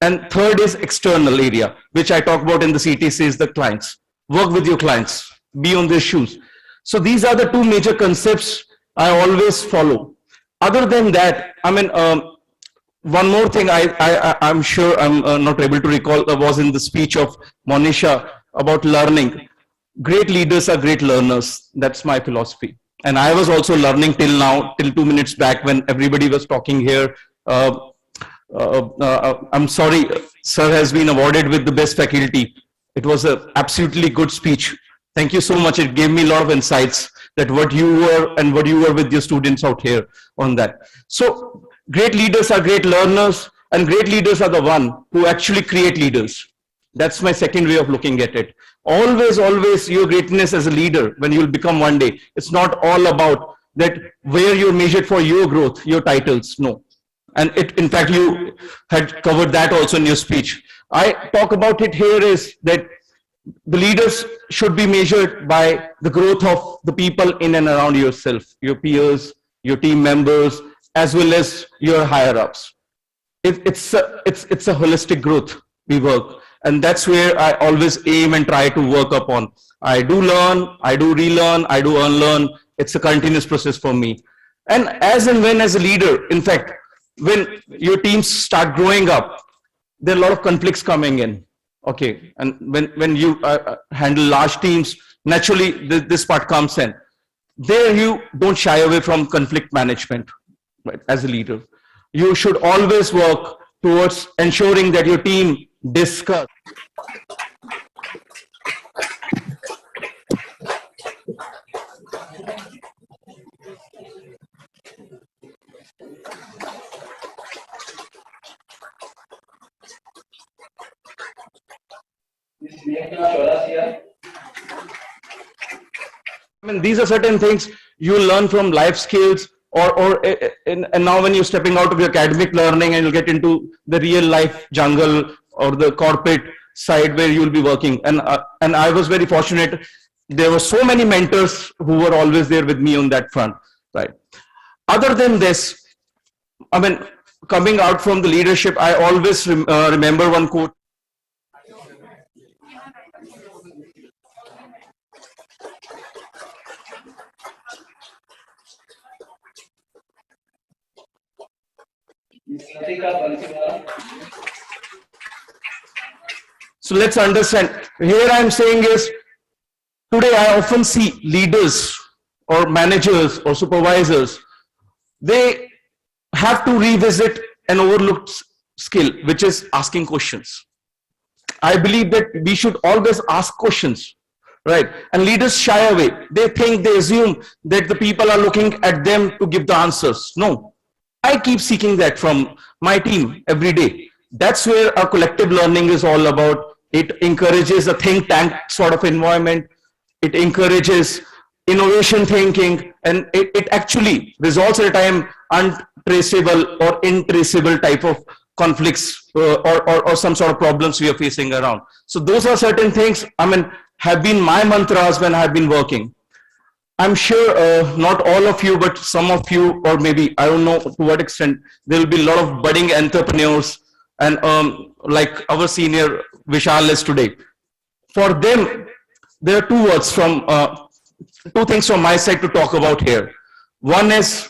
And third is external area, which I talk about in the CTC, is the clients. Work with your clients, be on their shoes. So these are the 2 major concepts I always follow. Other than that, I mean, one more thing I'm sure I'm not able to recall was in the speech of Monisha about learning. Great leaders are great learners. That's my philosophy. And I was also learning till now, till 2 minutes back when everybody was talking here. I'm sorry, sir has been awarded with the best faculty. It was an absolutely good speech. Thank you so much. It gave me a lot of insights that what you were and what you were with your students out here on that. So great leaders are great learners, and great leaders are the one who actually create leaders. That's my second way of looking at it. Always your greatness as a leader, when you'll become one day, it's not all about that where you're measured for your growth, your titles, no. And in fact, you had covered that also in your speech. I talk about it here is that the leaders should be measured by the growth of the people in and around yourself, your peers, your team members, as well as your higher ups. It's a holistic growth we work. And that's where I always aim and try to work upon. I do learn, I do relearn, I do unlearn. It's a continuous process for me. And as and when as a leader, in fact, when your teams start growing up, there are a lot of conflicts coming in. Okay, and when you handle large teams, naturally this part comes in. There you don't shy away from conflict management, right? As a leader, you should always work towards ensuring that your team discuss. I mean, these are certain things you learn from life skills, and now when you're stepping out of your academic learning and you'll get into the real life jungle or the corporate side where you'll be working. And I was very fortunate. There were so many mentors who were always there with me on that front, right? Other than this, I mean, coming out from the leadership, I always remember one quote. So let's understand. Here I'm saying is, today I often see leaders or managers or supervisors, they have to revisit an overlooked skill, which is asking questions. I believe that we should always ask questions, right? And leaders shy away. They think, they assume that the people are looking at them to give the answers. No, I keep seeking that from my team every day. That's where our collective learning is all about. It encourages a think tank sort of environment. It encourages innovation thinking, and it actually resolves at a time untraceable or intraceable type of conflicts or some sort of problems we are facing around. So those are certain things, I mean, have been my mantras when I've been working. I'm sure not all of you, but some of you, or maybe, I don't know to what extent, there will be a lot of budding entrepreneurs and like our senior Vishal is today. For them, there are two words from, two things from my side to talk about here. One is,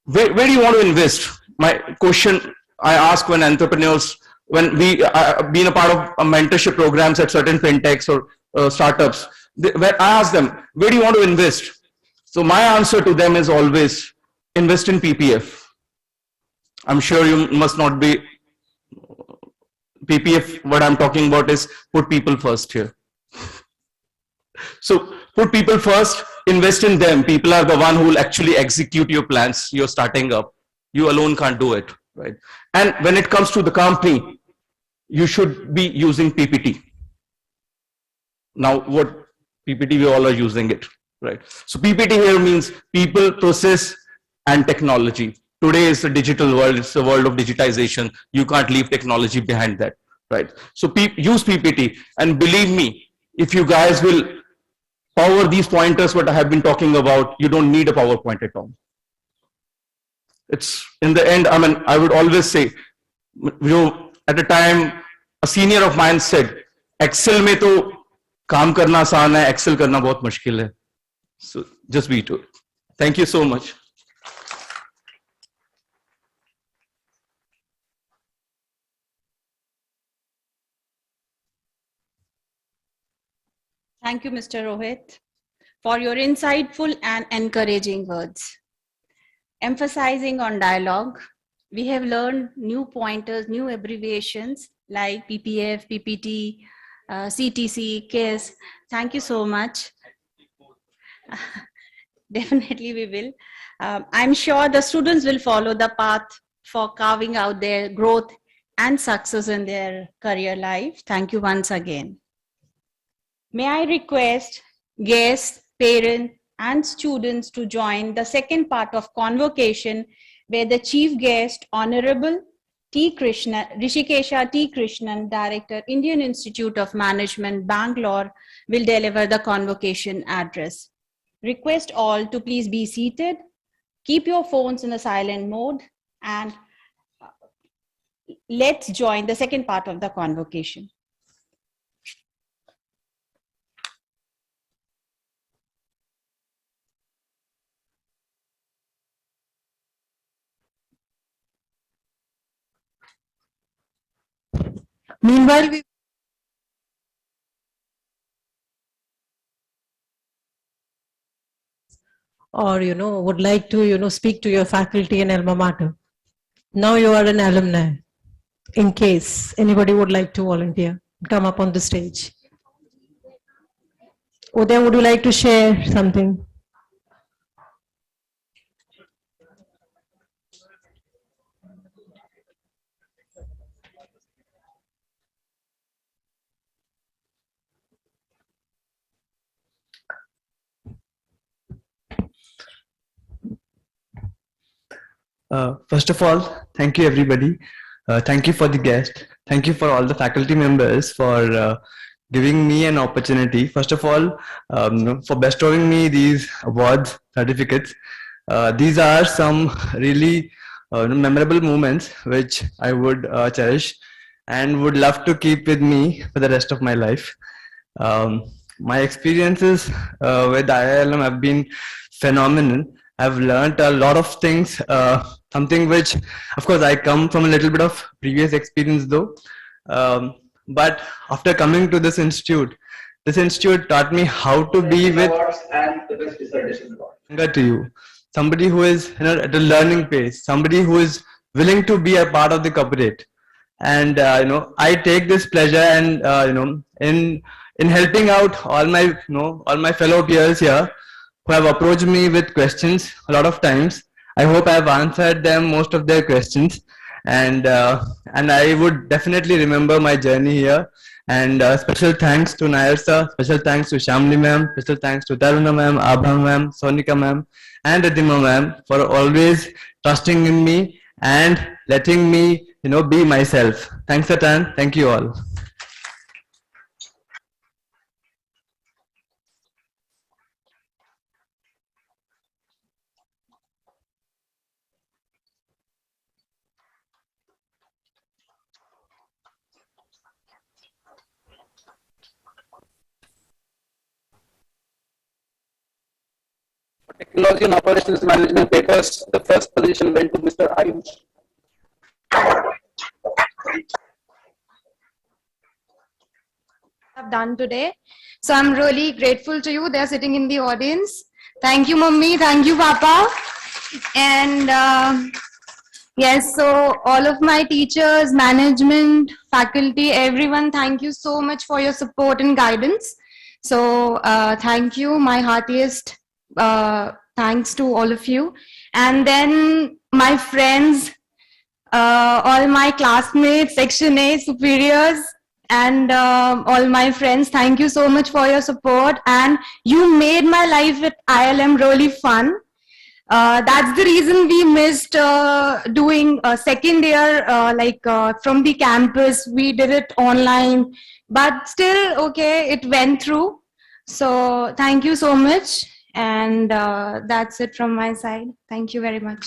where do you want to invest? My question I ask when entrepreneurs, when we been a part of mentorship programs at certain fintechs or startups, where I ask them, where do you want to invest? So my answer to them is always, invest in PPF. I'm sure you must not be, PPF, what I'm talking about is put people first here. So put people first, invest in them. People are the one who will actually execute your plans you're starting up. You alone can't do it, right? And when it comes to the company, you should be using PPT. Now, what PPT, we all are using it, right? So PPT here means people, process, and technology. Today is the digital world, it's the world of digitization. You can't leave technology behind that, right? So use PPT, and believe me, if you guys will power these pointers, what I have been talking about, you don't need a PowerPoint at all. It's in the end, I mean, I would always say, you know, at a time, a senior of mine said, Excel mein to kaam karna aasan hai, Excel karna bahut mushkil hai. So just be to it. Thank you so much. Thank you, Mr. Rohit, for your insightful and encouraging words. Emphasizing on dialogue, we have learned new pointers, new abbreviations like PPF, PPT, CTC, KISS. Thank you so much. Definitely we will. I'm sure the students will follow the path for carving out their growth and success in their career life. Thank you once again. May I request guests, parents, and students to join the second part of Convocation, where the chief guest, Honorable Rishikesha T. Krishnan, Director, Indian Institute of Management, Bangalore, will deliver the Convocation address. Request all to please be seated, keep your phones in a silent mode, and let's join the second part of the Convocation. Meanwhile, we or would like to speak to your faculty and alma mater. Now you are an alumni. In case anybody would like to volunteer, come up on the stage. Udaya, would you like to share something? First of all, thank you everybody. Thank you for the guest. Thank you for all the faculty members for giving me an opportunity. First of all, for bestowing me these awards, certificates. These are some really memorable moments which I would cherish and would love to keep with me for the rest of my life. My experiences with IILM have been phenomenal. I've learned a lot of things, something which, of course, I come from a little bit of previous experience though. But after coming to this institute taught me how to be with to you. Somebody who is at a learning pace, somebody who is willing to be a part of the corporate. And I take this pleasure and in helping out all my fellow peers here who have approached me with questions a lot of times. I hope I have answered them most of their questions. and I would definitely remember my journey here. And special thanks to Nair sir, special thanks to Shamli ma'am, special thanks to Taruna ma'am, Abha ma'am, Sonika ma'am, and Radhima ma'am for always trusting in me and letting me, be myself. Thanks, Atan. Thank you all. Technology and Operations Management papers, the first position went to Mr. Ayush. Have done today. So I'm really grateful to you. They're sitting in the audience. Thank you, Mummy. Thank you, Papa. And yes, so all of my teachers, management, faculty, everyone, thank you so much for your support and guidance. So thank you. My heartiest thanks to all of you. And then my friends, all my classmates, Section A, superiors, and all my friends, thank you so much for your support. And you made my life at IILM really fun. That's the reason we missed doing second year, from the campus. We did it online, but still, okay, it went through. So thank you so much. And that's it from my side. Thank you very much.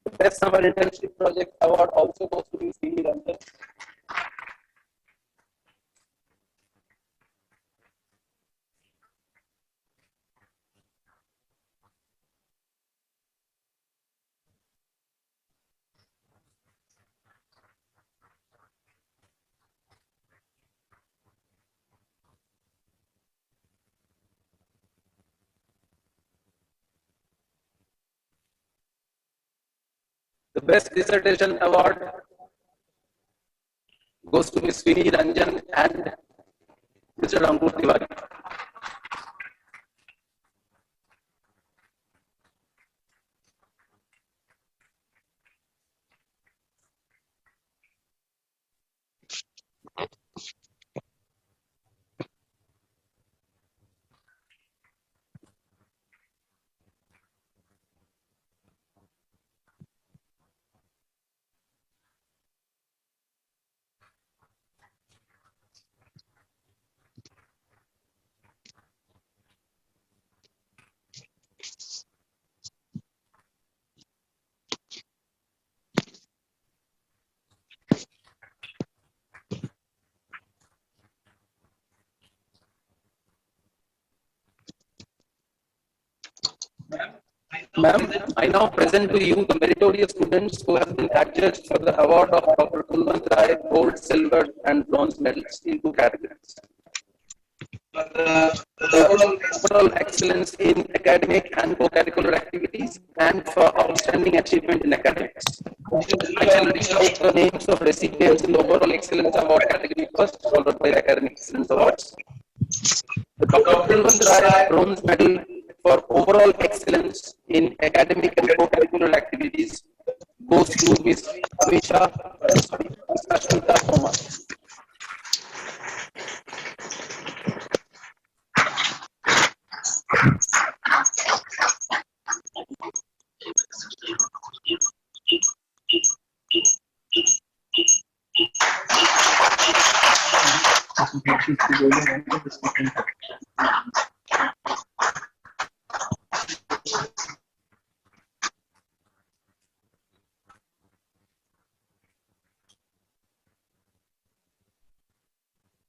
The Best Summer Internship Project Award also goes to Ms. Sri Ranjan. The Best Dissertation Award goes to Ms. Sri Ranjan and Mr. Ramkur Tiwari. Ma'am, I now present to you the meritorious students who have been adjudged for the award of Dr. Kulwant Rai, gold, silver, and bronze medals in 2 categories. Overall excellence in academic and co-curricular activities and for outstanding achievement in academics. I shall read out the names of recipients in the overall excellence award category first, followed by academic excellence awards. The Dr. Kulwant Rai bronze medal for overall excellence in academic and co-curricular activities goes to Ms. Amisha, Ms. Ashmita Kumar.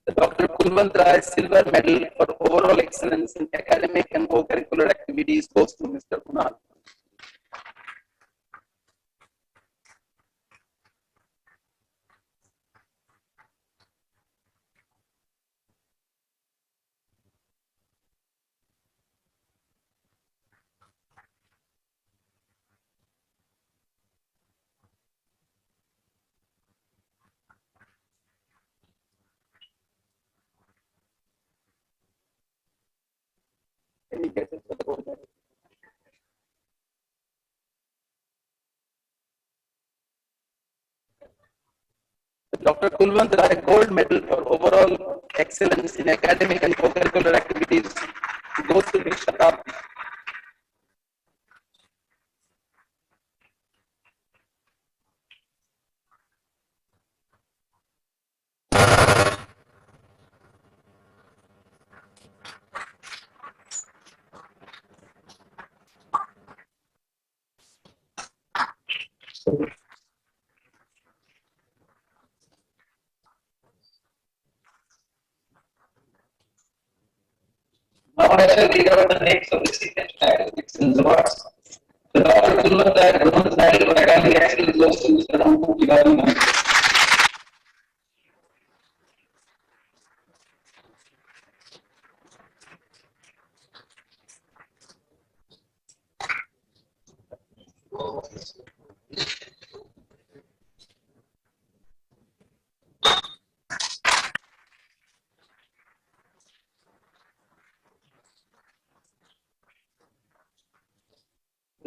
The Dr. Kulwant Rai Silver Medal for overall excellence in academic and co-curricular activities goes to Mr. Kunal. indicated for the gold medal. Dr. Kulwant Rai Gold Medal for overall excellence in academic and co-curricular activities goes to Ms. Shatabdi. Now I shall read out the names of recipients of excellence awards. The Dr. Kulwant Rai Bronze Medal for academic excellence goes to Mr. Rampu Tiwari.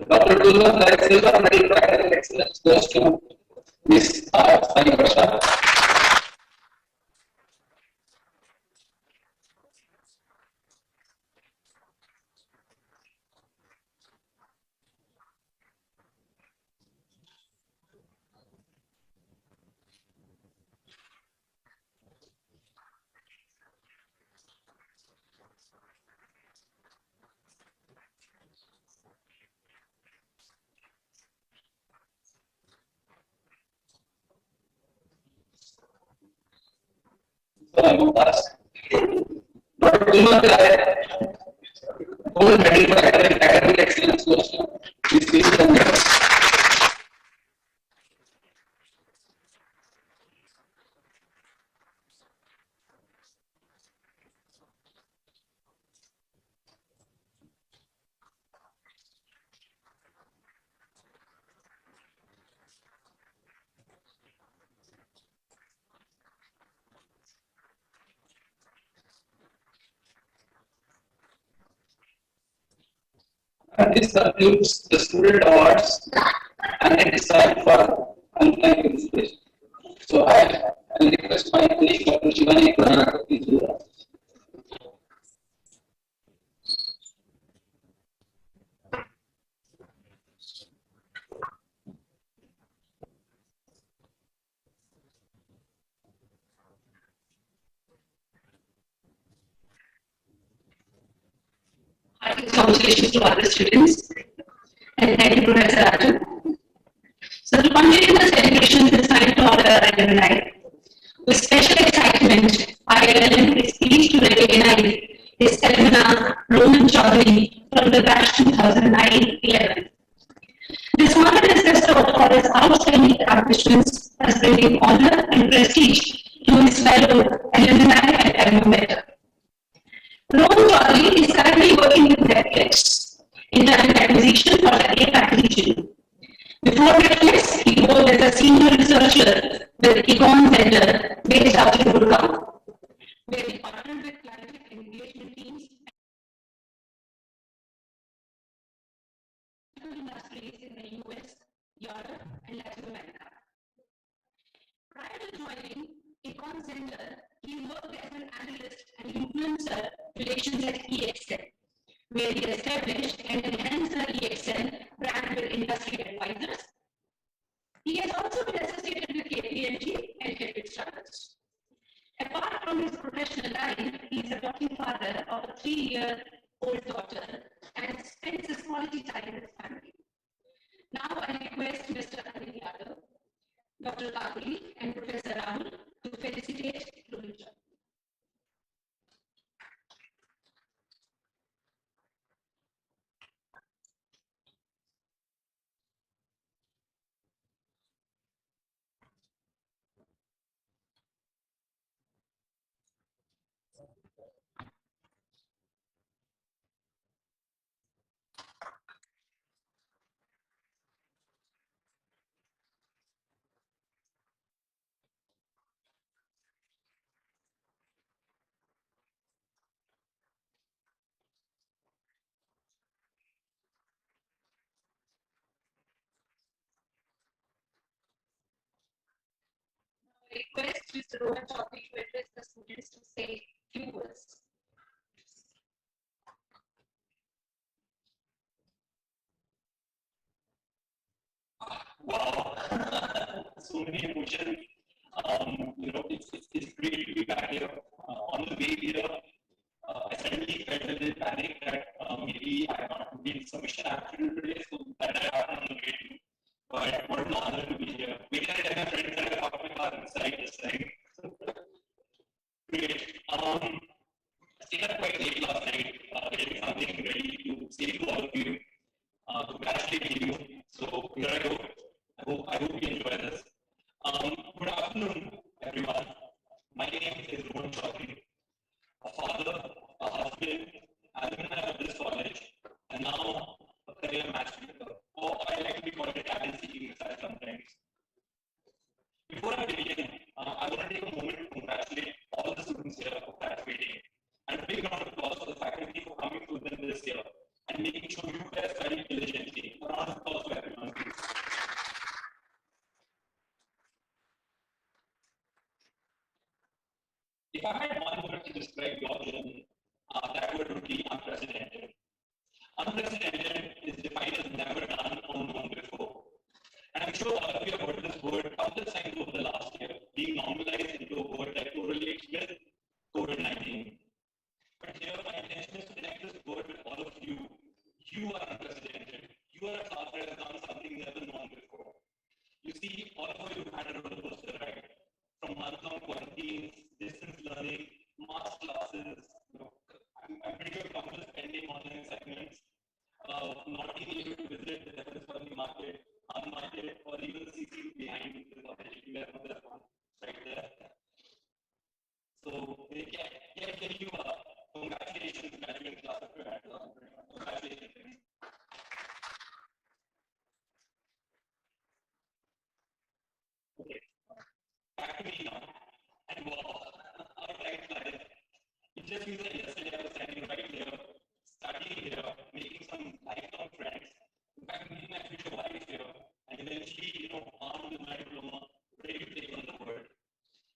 Dr. Kulwant Rai Silver Medal for academic excellence goes to Ms. Sani Prasad. So I would ask Dr. Kulwant Rai Gold Medal for academic excellence goes to Ms. P. And this concludes the student awards and it is time for unflying inspiration. So I request my colleague Dr. Shivani Kurana to do that. Congratulations to all the students and thank you, Professor Rajan. So to continue the celebration this night to honor alumni, with special excitement, IILM is pleased to recognize His Excellency Rohan Chaudhary from the batch 2009-11. This honor is bestowed for his outstanding accomplishments as bringing honor and prestige to his fellow alumni and alumni. Rohan Chaudhary is currently working with Netflix in talent acquisition for the APAC region. Before Netflix, he worked as a senior researcher with Econ Center based out in Gurgaon, where he partnered with client engagement teams and industries in the US, Europe, and Latin America. Prior to joining Econ Center, he worked as an analyst and influencer relations at EXL, where he established and enhanced the EXL brand with industry advisors. He has also been associated with KPMG and Epic Struggles. Apart from his professional life, he is a working father of a 3-year-old daughter and spends his quality time with his family. Now I request Mr. Anil Yadav, Dr. Kakuli, and Professor Rahul to felicitate Rohan. request Mr. Rohan Chaudhary to address the students to say few words. Wow, so many emotions. It's great to be back here. On the way here, I suddenly felt a little panic that maybe I have not been submission afternoon today, so that I happened on the way to. But what an honor to be here. Wait till I tell my friends that I parked my car inside this time. Great. I stayed up quite late last night, getting something ready to say to all of you, congratulate you. So here I go. I hope you enjoy this. Good afternoon, everyone. My name is Rohan Chaudhary, a father, a husband, alumni of this college, and now a career matchmaker, or I like to be called a talent seeking exercise sometimes. Before I begin, I want to take a moment to congratulate all the students here for graduating, and a big round of applause for the faculty for coming to them this year and making sure you guys study diligently. A round of applause for everyone, please. If I had one word to describe your journey, that word would be unprecedented. Unprecedented is defined as never done or known before. And I'm sure all of you have heard this word countless times over the last year, being normalized into a word that correlates with COVID-19. But here my intention is to connect this word with all of you. You are unprecedented. You are a class that has done something never known before. You see, all of you had a roller coaster ride. From month-long quarantines, distance learning, mass classes, I'm pretty sure countless pending online segments, not being able to visit the Devils Colony market, unmarket, or even the CC behind the college. You have that one right there. So, can you congratulations, graduating class of congratulations. Okay. Back to me now. And wow, our time flies. It just means that yesterday I was standing right here, studying here, making some lifelong friends. In fact, meeting my future wife here, and then she, armed with my diploma, ready to take on the world.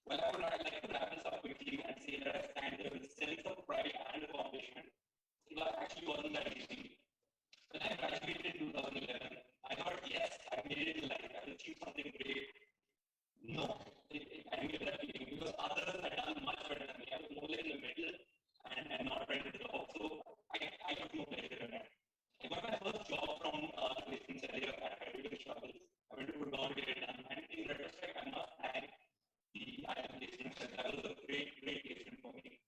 Well, I'd like to wrap this up quickly and say that I stand there with a sense of pride and accomplishment. It actually wasn't that easy. When I graduated in 2011, I thought, yes, I made it in life, I achieved something great. No, I didn't get that feeling because others had done much better than me. I was more like in the middle and not ready to job. So I took no pleasure in that. I got my first job from placement earlier. I had to struggle. I went to put down, get it done. And in retrospect, I must thank the IILM placement. That was a great placement for me.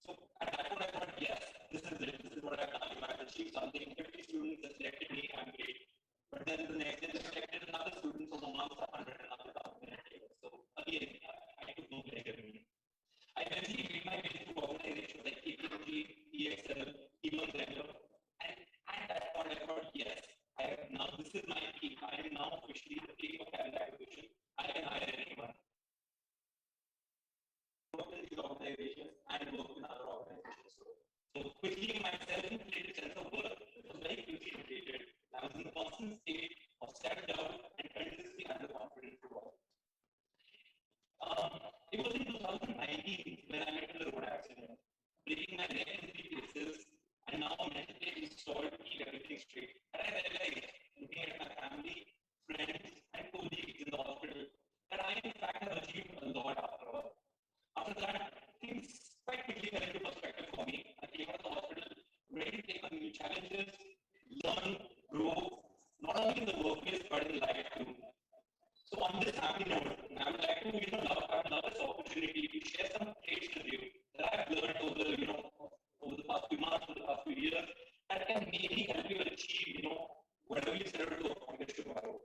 So at that point, I thought, yes, this is it. This is what I've done. If I've achieved something, 50 students have selected me, I'm great. But then the next day, they selected another student from amongst 100 and another 1,000. So again, I took no pleasure in it. I eventually made my way through organizations like KPMG, EXL, even Zenler. And at that point, I thought, yes, this is my peak. I am now officially the king of talent acquisition. I can hire anyone. Work in these organizations and work in other organizations. So quickly, my self-inflated sense of worth was very quickly inflated. I was in a constant state of self-doubt and continuously underconfident throughout. It was in 2019 when I met with a road accident, breaking my neck in 3 places, and now mentally installed to keep everything straight. And I realized, looking at my family, friends, and colleagues in the hospital, that I in fact have achieved a lot after all. After that, things quite quickly fell into perspective for me. I came out of the hospital ready to take on new challenges, learn, grow, not only in the workplace but in life too. So on this happy note, I would like to love this opportunity to share some traits with you that I've learned over the past few months, over the past few years, that can maybe help you achieve whatever you set out to accomplish tomorrow.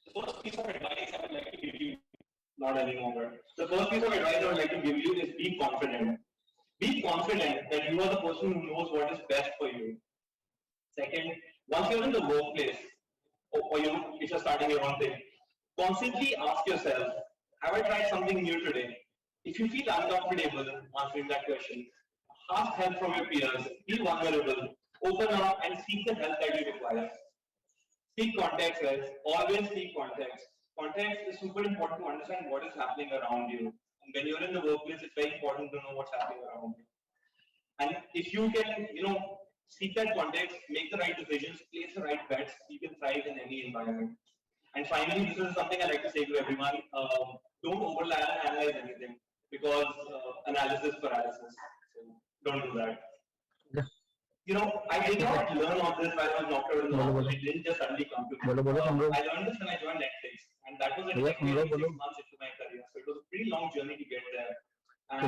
The first piece of advice I would like to give you, not anymore, the first piece of advice I would like to give you is be confident. Be confident that you are the person who knows what is best for you. Second, once you're in the workplace, or if you're starting your own thing, constantly ask yourself, have I tried something new today? If you feel uncomfortable answering that question, ask help from your peers, be vulnerable, open up and seek the help that you require. Seek context, guys. Always seek context. context is super important to understand what is happening around you. And when you're in the workplace, it's very important to know what's happening around you. And if you can, seek that context, make the right decisions, place the right bets, you can thrive in any environment. And finally, this is something I like to say to everyone: don't overanalyze anything, because analysis paralysis. So don't do that. I did not learn all this while I was knocked out in the hospital. It didn't just suddenly come to me. I learned this when I joined Netflix, and that was like 6 months into my career. So it was a pretty long journey to get there. And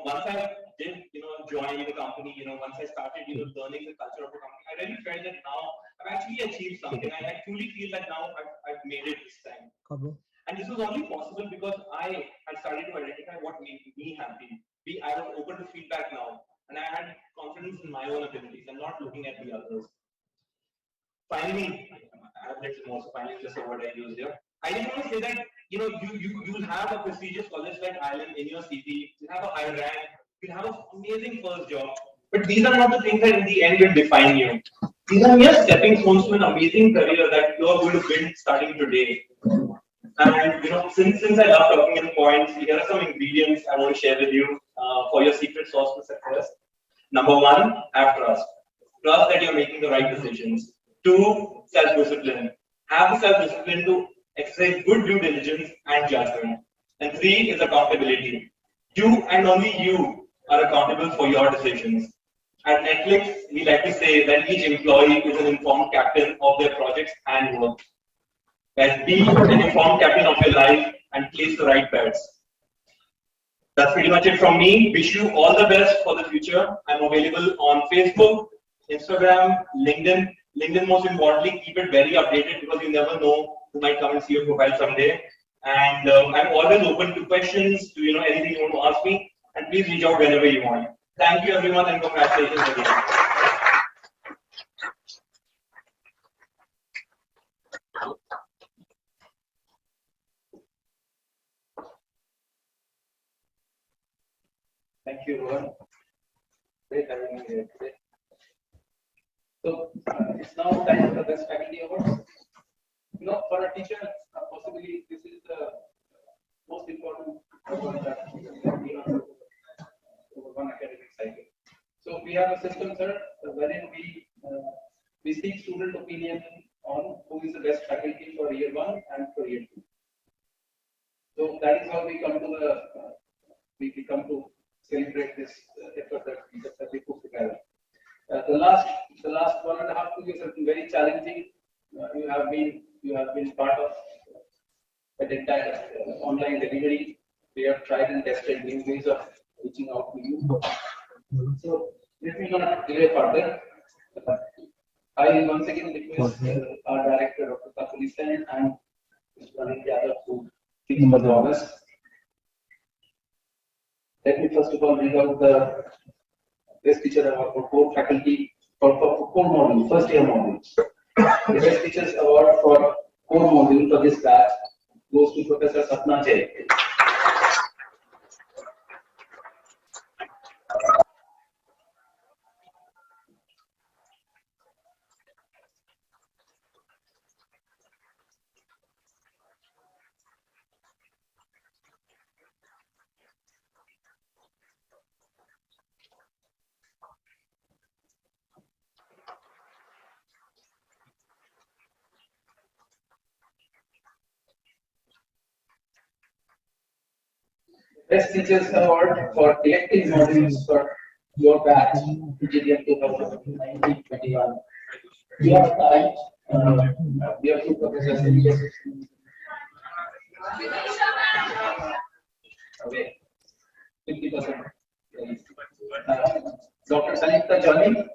once I did, join the company, once I started, learning the culture of the company, I really felt that now I've actually achieved something. I truly feel that now I've made it this time. And this was only possible because I had started to identify what made me happy. I was open to feedback now, and I had confidence in my own abilities and not looking at the others. Finally, I have little more, so finally just a word I used here. I just want to say that you'll have a prestigious college like IILM in your CV, you'll have a high rank, you'll have an amazing first job. But these are not the things that in the end will define you. These are mere stepping stones to an amazing career that you are going to build starting today. And since I love talking in points, here are some ingredients I want to share with you for your secret sauce to success. Number one, have trust. Trust that you're making the right decisions. 2, self-discipline. Have the self-discipline to exercise good due diligence and judgment. And 3 is accountability. You and only you are accountable for your decisions. At Netflix, we like to say that each employee is an informed captain of their projects and work. And be an informed captain of your life and place the right bets. That's pretty much it from me. Wish you all the best for the future. I'm available on Facebook, Instagram, LinkedIn. LinkedIn, most importantly, keep it very updated because you never know who might come and see your profile someday. And I'm always open to questions, to anything you want to ask me. And please reach out whenever you want. Thank you, everyone, and congratulations again. Thank you, Rohan. Great having you here today. So it's now time for the Best Faculty Awards. For a teacher, possibly this is the most important award that we have over one academic cycle. So we have a system, sir, wherein we seek student opinion on who is the best faculty for year 1 and for year 2. So that is how we come to celebrate this effort that we put together. The last 1.5 to 2 years have been very challenging. You have been part of that entire online delivery. We have tried and tested new ways of reaching out to you. So let me not delay further. I once again request our director, Dr. Tapuli Sen, and Mr. Anil Yadav to speak for the honors. Let me first of all read out the Best Teacher Award for core faculty for core module, first year module. The Best Teachers Award for core module for this batch goes to Professor Sapna Jay. Best Teachers Award for elective modules for your batch, PGDM 2019-21. We have time. We have 2 professors. Okay, 50%. Dr. Sanita Jani.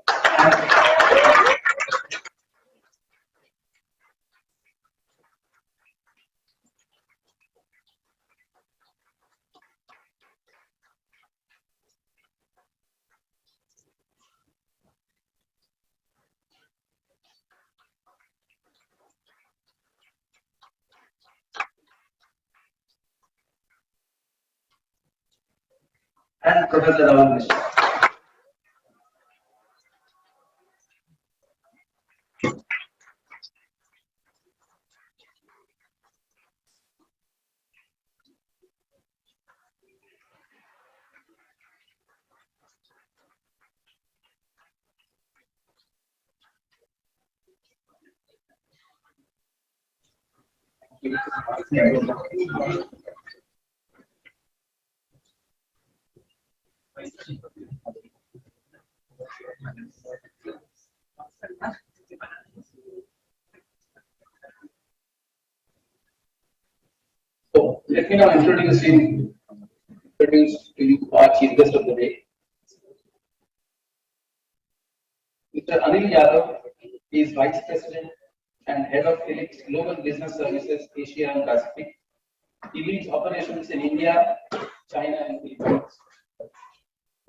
And Professor Rahul Mishra. So let me now introduce to you our chief guest of the day. Mr. Anil Yadav is Vice President and Head of Philips Global Business Services Asia and Pacific. He leads operations in India, China, and Philippines.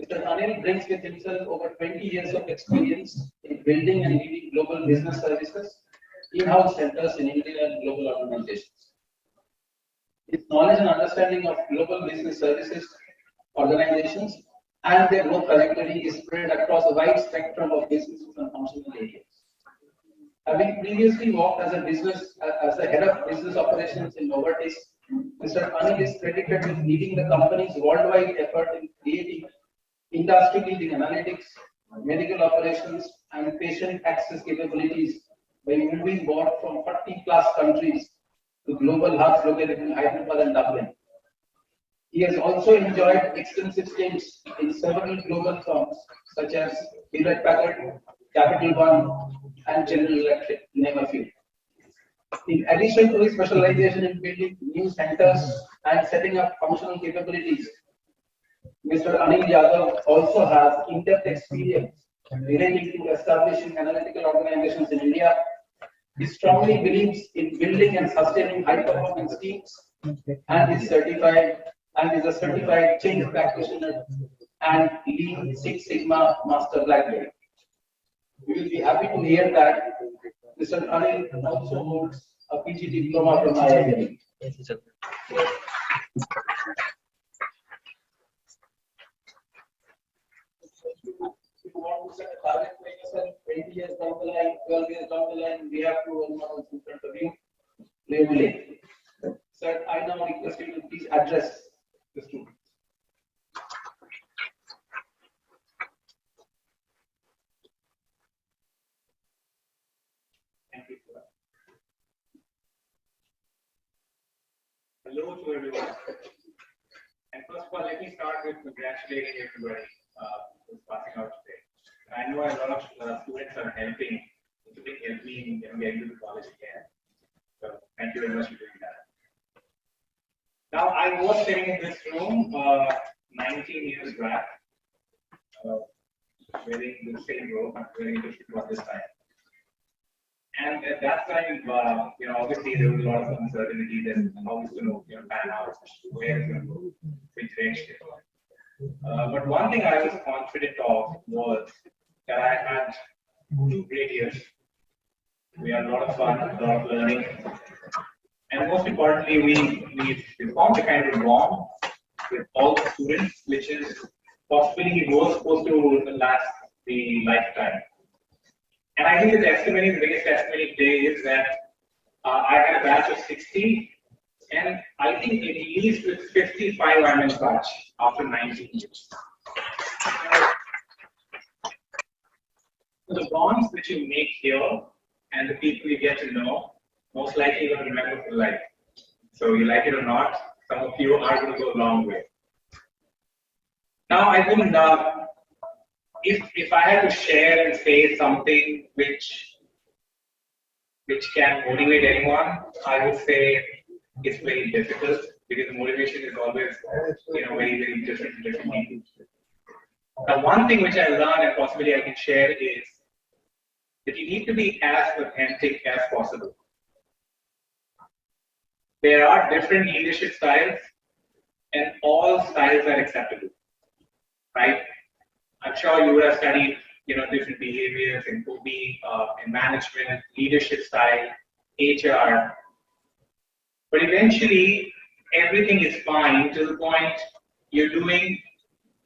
Mr. Anil brings with himself over 20 years of experience in building and leading global business services, in-house centers in India and global organizations. His knowledge and understanding of global business services organizations and their growth trajectory is spread across a wide spectrum of businesses and functional areas. Having previously worked as the head of business operations in Novartis, Mr. Anil is credited with leading the company's worldwide effort in creating industry-leading analytics, medical operations, and patient access capabilities by moving work from 40+ countries to global hubs located in Hyderabad and Dublin. He has also enjoyed extensive stints in several global firms such as Hewlett Packard, Capital One, and General Electric, to name a few. In addition to his specialization in building new centers and setting up functional capabilities, Mr. Anil Yadav also has in-depth experience relating to establishing analytical organizations in India. He strongly believes in building and sustaining high-performance teams and is a certified change practitioner and Lean Six Sigma Master Black Belt. We will be happy to hear that Mr. Anil also holds a PG diploma from IILM. If you want to set a target for yourself 20 years down the line, 12 years down the line, we have role models in front of you. Clearly. Sir, I now request you to please address the students. Thank you, sir. Hello to everyone. And first of all, let me start with congratulating everybody who's passing out today. I know a lot of students are helping, including helping me in getting to the college again. So thank you very much for doing that. Now, I was sitting in this room 19 years back, wearing the same robe, I'm wearing a different one this time. And at that time, obviously there was a lot of uncertainty that how it's going to pan out, where it's going to go, which direction. But one thing I was confident of was that I had 2 great years. We had a lot of fun, a lot of learning. And most importantly, we formed a kind of bond with all the students, which is possibly was supposed to last the lifetime. And I think the biggest testimony today is that I had a batch of 60, and I think at least with 55 I'm in touch after 19 years. So the bonds which you make here and the people you get to know, most likely you're going to remember for life. So you like it or not, some of you are going to go a long way. Now I wouldn't, if I had to share and say something which can motivate anyone, I would say it's very difficult because the motivation is always, very, very different to different people. Now, one thing which I learned and possibly I can share is that you need to be as authentic as possible. There are different leadership styles, and all styles are acceptable, right? I'm sure you would have studied, different behaviors in OB, in management, leadership style, HR. But eventually, everything is fine to the point you're doing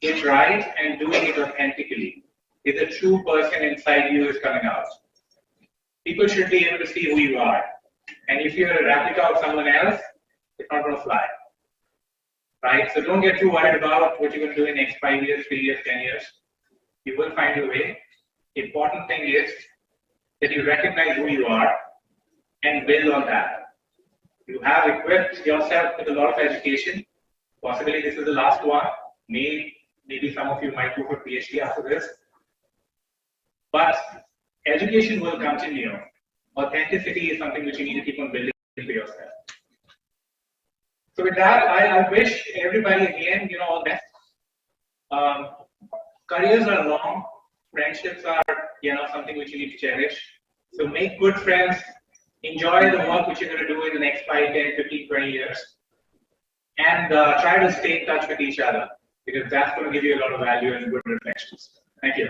it right and doing it authentically. If the true person inside you is coming out. People should be able to see who you are. And if you're a replica of someone else, it's not going to fly. Right? So don't get too worried about what you're going to do in the next 5 years, 3 years, 10 years. You will find a way. The important thing is that you recognize who you are and build on that. You have equipped yourself with a lot of education. Possibly this is the last one. Maybe some of you might go for PhD after this. But education will continue. Authenticity is something which you need to keep on building for yourself. So with that, I wish everybody again, all the best. Careers are long. Friendships are, something which you need to cherish. So make good friends. Enjoy the work which you're going to do in the next 5, 10, 15, 20 years. And try to stay in touch with each other, because that's going to give you a lot of value and good reflections. Thank you.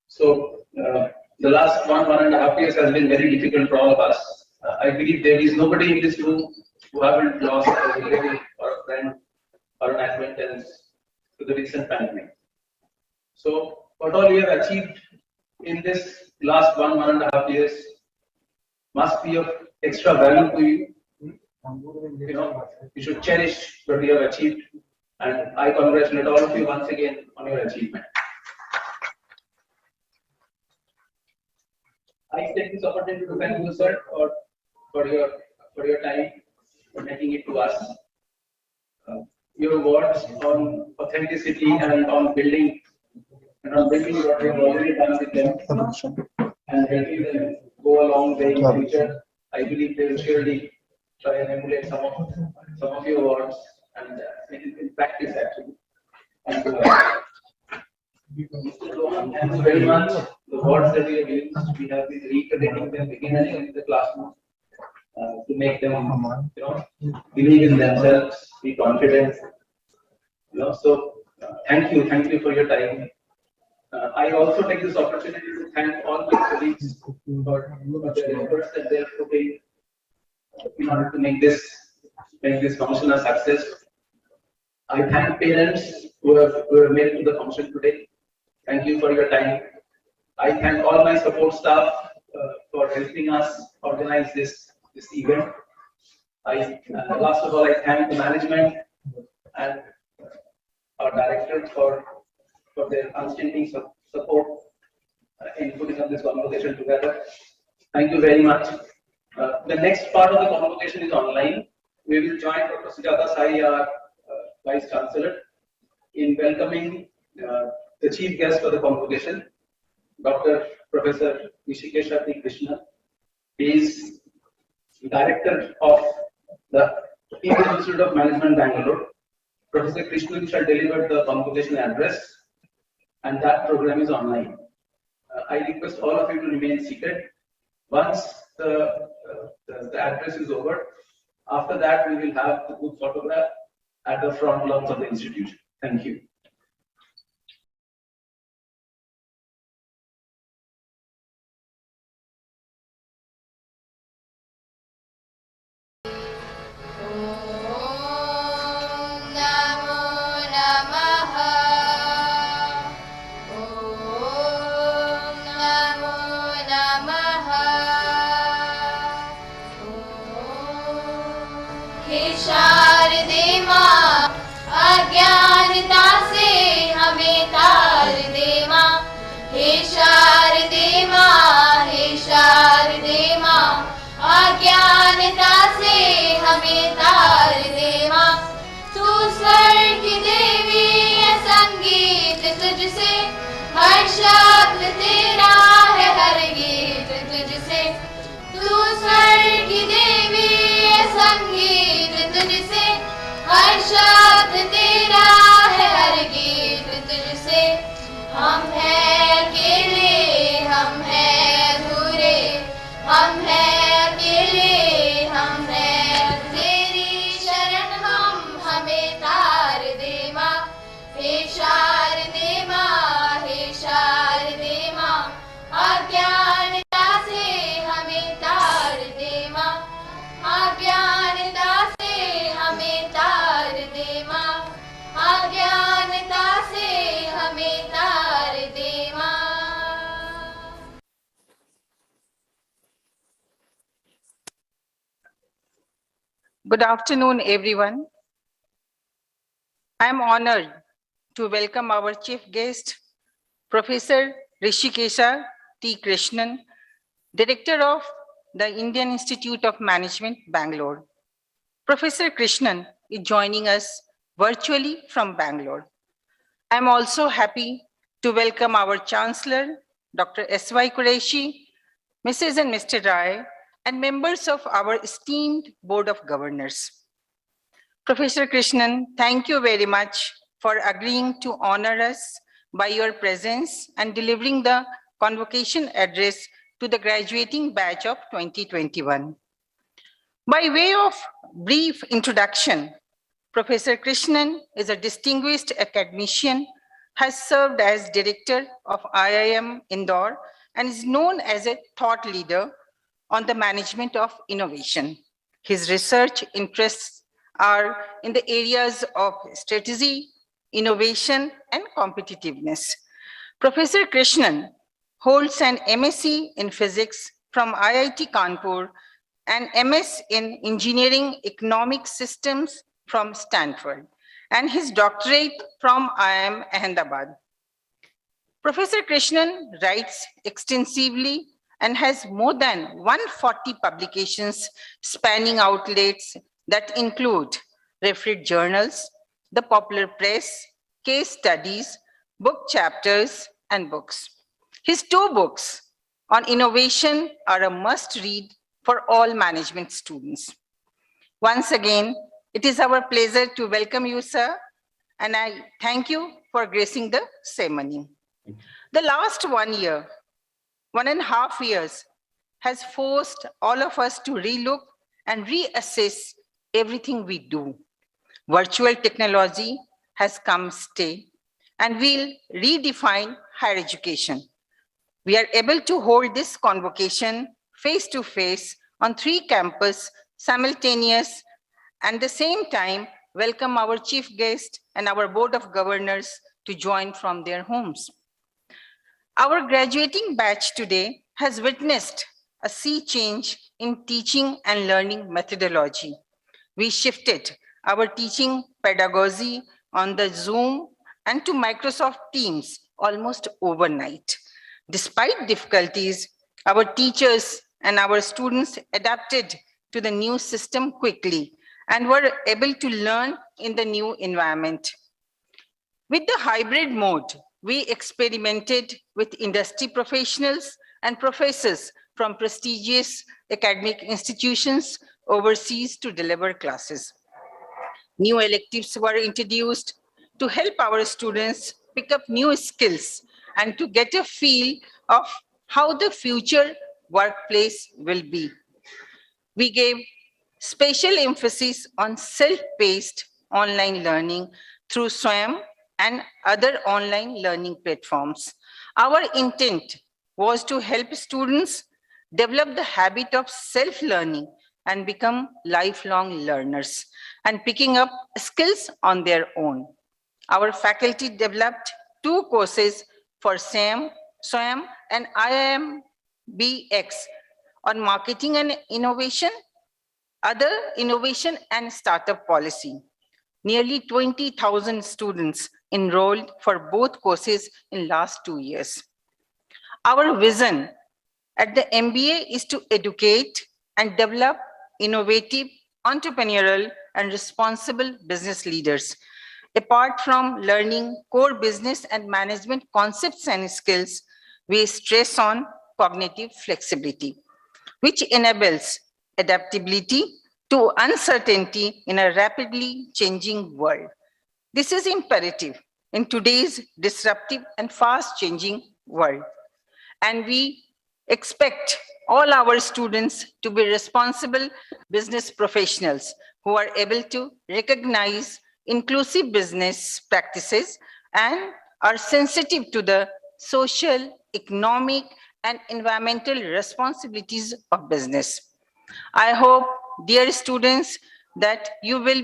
So the last 1.5 years has been very difficult for all of us. I believe there is nobody in this room who haven't lost a relative or a friend or an acquaintance to the recent pandemic. So what all you have achieved in this last 1.5 years must be of extra value to you. You should cherish what you have achieved, and I congratulate all of you once again on your achievement. I take this opportunity to thank you, sir, for your time, for making it to us. Your words on authenticity and on building what we have already done with them and helping them go a long way in the future. I believe they will surely try and emulate some of your words and in practice actually. And thank you very much. The words that we have used, we have been reiterating them again and again in the classroom to make them, believe in themselves, be confident. So thank you for your time. I also take this opportunity to thank all my colleagues for the efforts that they are putting in order to make this function a success. I thank parents who have made it to the function today. Thank you for your time. I thank all my support staff for helping us organize this event. Last of all, I thank the management and our directors for their unstinting support in putting up this convocation together. Thank you very much. The next part of the convocation is online. We will join Dr. Sujata Sai, our Vice Chancellor, in welcoming the chief guest for the convocation, Dr. Professor Nishikesha P. Krishna. He is Director of the Indian Institute of Management, Bangalore. Professor Krishnan shall deliver the convocation address, and that program is online. I request all of you to remain seated. Once the address is over, after that we will have the group photograph at the front lawns of the institution. Thank you. अज्ञानता से हमें तार दे माँ, हे शारदे माँ, हे शारदे माँ। अज्ञानता से हमें तार दे माँ, तू स्वर्ग की देवी है, संगीत तुझसे, हर शब्द तेरा है, हर गीत तुझसे। तू स्वर्ग की देवी है, संगीत तुझसे, हर शब्द तेरा है, हर गीत तुझसे। हम हैं अकेले, हम हैं अधूरे, हम हैं अकेले, हम हैं तेरी शरण हम, हमें तार दे माँ, हे शारदे माँ, हे शारदे माँ। अज्ञानता से हमें तार दे माँ, अज्ञानता से हमें तार दे माँ, अज्ञानता से हमें तार दे माँ। Good afternoon, everyone. I am honored to welcome our chief guest, Professor Rishikesha T. Krishnan, Director of the Indian Institute of Management, Bangalore. Professor Krishnan is joining us virtually from Bangalore. I am also happy to welcome our Chancellor, Dr. S.Y. Qureshi, Mrs. and Mr. Rai, and members of our esteemed Board of Governors. Professor Krishnan, thank you very much for agreeing to honor us by your presence and delivering the convocation address to the graduating batch of 2021. By way of brief introduction, Professor Krishnan is a distinguished academician, has served as director of IIM Indore, and is known as a thought leader on the management of innovation. His research interests are in the areas of strategy, innovation, and competitiveness. Professor Krishnan holds an MSc in physics from IIT Kanpur and MS in engineering economic systems from Stanford, and his doctorate from IIM Ahmedabad. Professor Krishnan writes extensively and has more than 140 publications spanning outlets that include referred journals, the popular press, case studies, book chapters, and books. His 2 books on innovation are a must-read for all management students. Once again, it is our pleasure to welcome you, sir, and I thank you for gracing the ceremony. The last 1.5 years, has forced all of us to relook and reassess everything we do. Virtual technology has come stay and will redefine higher education. We are able to hold this convocation face-to-face on 3 campuses simultaneous, and at the same time welcome our chief guest and our board of governors to join from their homes. Our graduating batch today has witnessed a sea change in teaching and learning methodology. We shifted our teaching pedagogy on the Zoom and to Microsoft Teams almost overnight. Despite difficulties, our teachers and our students adapted to the new system quickly and were able to learn in the new environment. With the hybrid mode, we experimented with industry professionals and professors from prestigious academic institutions overseas to deliver classes. New electives were introduced to help our students pick up new skills and to get a feel of how the future workplace will be. We gave special emphasis on self-paced online learning through SWAYAM and other online learning platforms. Our intent was to help students develop the habit of self-learning and become lifelong learners and picking up skills on their own. Our faculty developed 2 courses for SWAYAM and IIMBX on marketing and innovation, other innovation and startup policy. Nearly 20,000 students enrolled for both courses in last 2 years. Our vision at the MBA is to educate and develop innovative, entrepreneurial, and responsible business leaders. Apart from learning core business and management concepts and skills, we stress on cognitive flexibility, which enables adaptability to uncertainty in a rapidly changing world. This is imperative in today's disruptive and fast-changing world. And we expect all our students to be responsible business professionals who are able to recognize inclusive business practices and are sensitive to the social, economic, and environmental responsibilities of business. I hope, dear students, that you will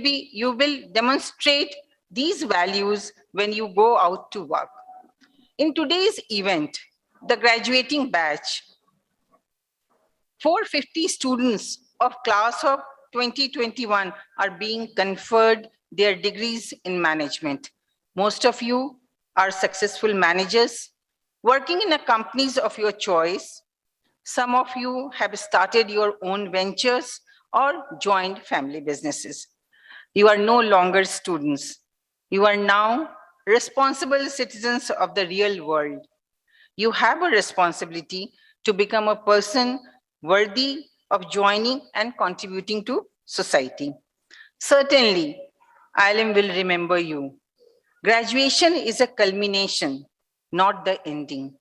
demonstrate these values when you go out to work. In today's event, the graduating batch, 450 students of Class of 2021 are being conferred their degrees in management. Most of you are successful managers working in a companies of your choice. Some of you have started your own ventures or joined family businesses. You are no longer students. You are now responsible citizens of the real world. You have a responsibility to become a person worthy of joining and contributing to society. Certainly, IILM will remember you. Graduation is a culmination, not the ending.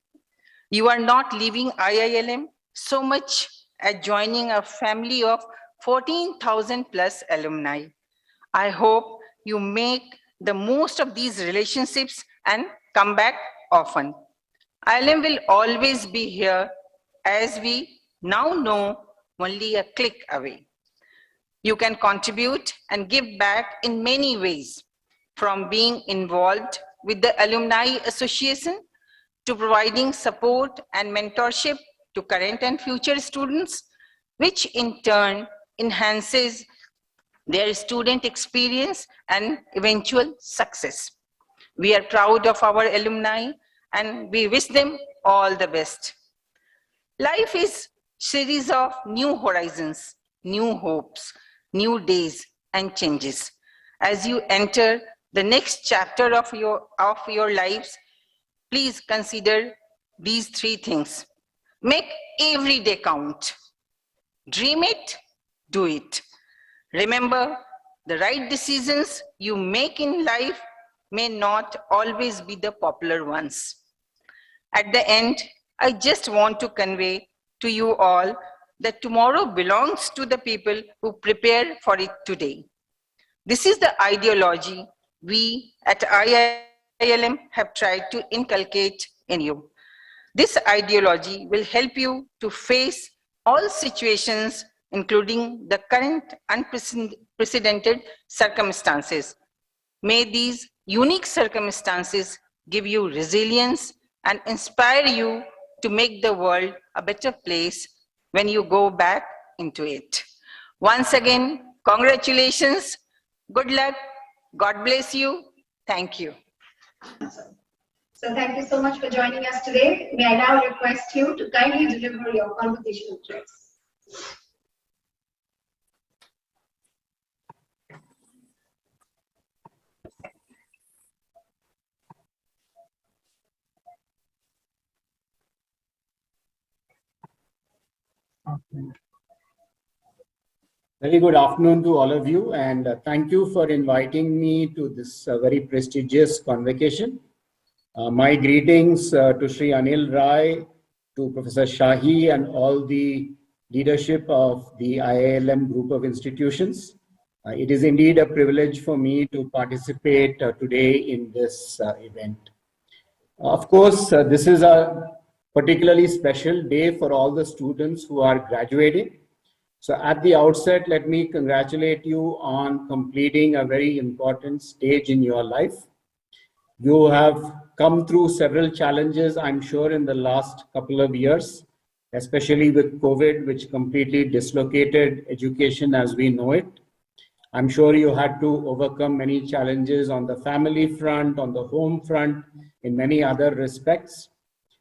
You are not leaving IILM so much as joining a family of 14,000 plus alumni. I hope you make the most of these relationships and come back often. IILM will always be here, as we now know, only a click away. You can contribute and give back in many ways, from being involved with the Alumni Association to providing support and mentorship to current and future students, which in turn enhances their student experience and eventual success. We are proud of our alumni and we wish them all the best. Life is a series of new horizons, new hopes, new days and changes. As you enter the next chapter of your lives, please consider these three things. Make every day count. Dream it, do it. Remember, the right decisions you make in life may not always be the popular ones. At the end, I just want to convey to you all that tomorrow belongs to the people who prepare for it today. This is the ideology we at IILM have tried to inculcate in you. This ideology will help you to face all situations, including the current unprecedented circumstances. May these unique circumstances give you resilience and inspire you to make the world a better place when you go back into it. Once again, congratulations, good luck, God bless you, thank you. So thank you so much for joining us today. May I now request you to kindly deliver your convocation address. Very good afternoon to all of you, and thank you for inviting me to this very prestigious convocation. My greetings to Shri Anil Rai, to Professor Shahi and all the leadership of the IILM group of institutions. It is indeed a privilege for me to participate today in this event. Of course, this is a particularly special day for all the students who are graduating. So at the outset, let me congratulate you on completing a very important stage in your life. You have come through several challenges, I'm sure, in the last couple of years, especially with COVID, which completely dislocated education as we know it. I'm sure you had to overcome many challenges on the family front, on the home front, in many other respects.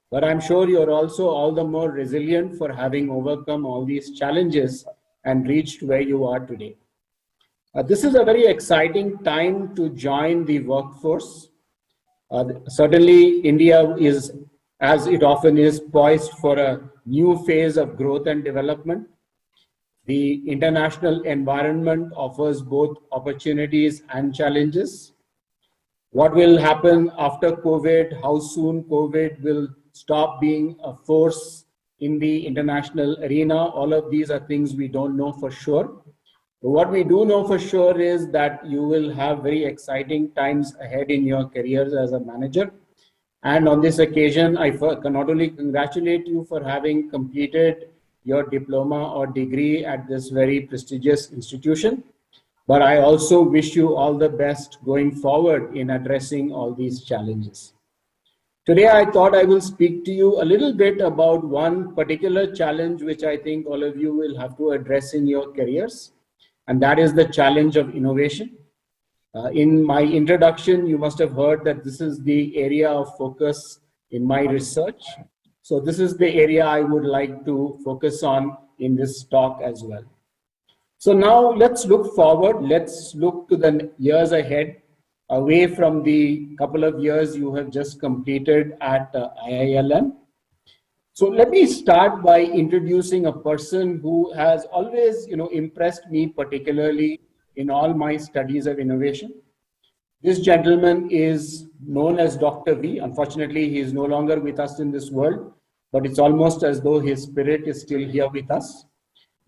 But I'm sure you're also all the more resilient for having overcome all these challenges and reached where you are today. This is a very exciting time to join the workforce. Certainly, India is, as it often is, poised for a new phase of growth and development. The international environment offers both opportunities and challenges. What will happen after COVID, how soon COVID will stop being a force in the international arena, all of these are things we don't know for sure. But what we do know for sure is that you will have very exciting times ahead in your careers as a manager. And on this occasion, I can not only congratulate you for having completed your diploma or degree at this very prestigious institution, but I also wish you all the best going forward in addressing all these challenges. Today, I thought I will speak to you a little bit about one particular challenge which I think all of you will have to address in your careers. and that is the challenge of innovation. In my introduction, you must have heard that this is the area of focus in my research. So this is the area I would like to focus on in this talk as well. So now let's look forward. Let's look to the years ahead, away from the couple of years you have just completed at IILM. So let me start by introducing a person who has always, impressed me particularly in all my studies of innovation. This gentleman is known as Dr. V. Unfortunately, he is no longer with us in this world, but it's almost as though his spirit is still here with us.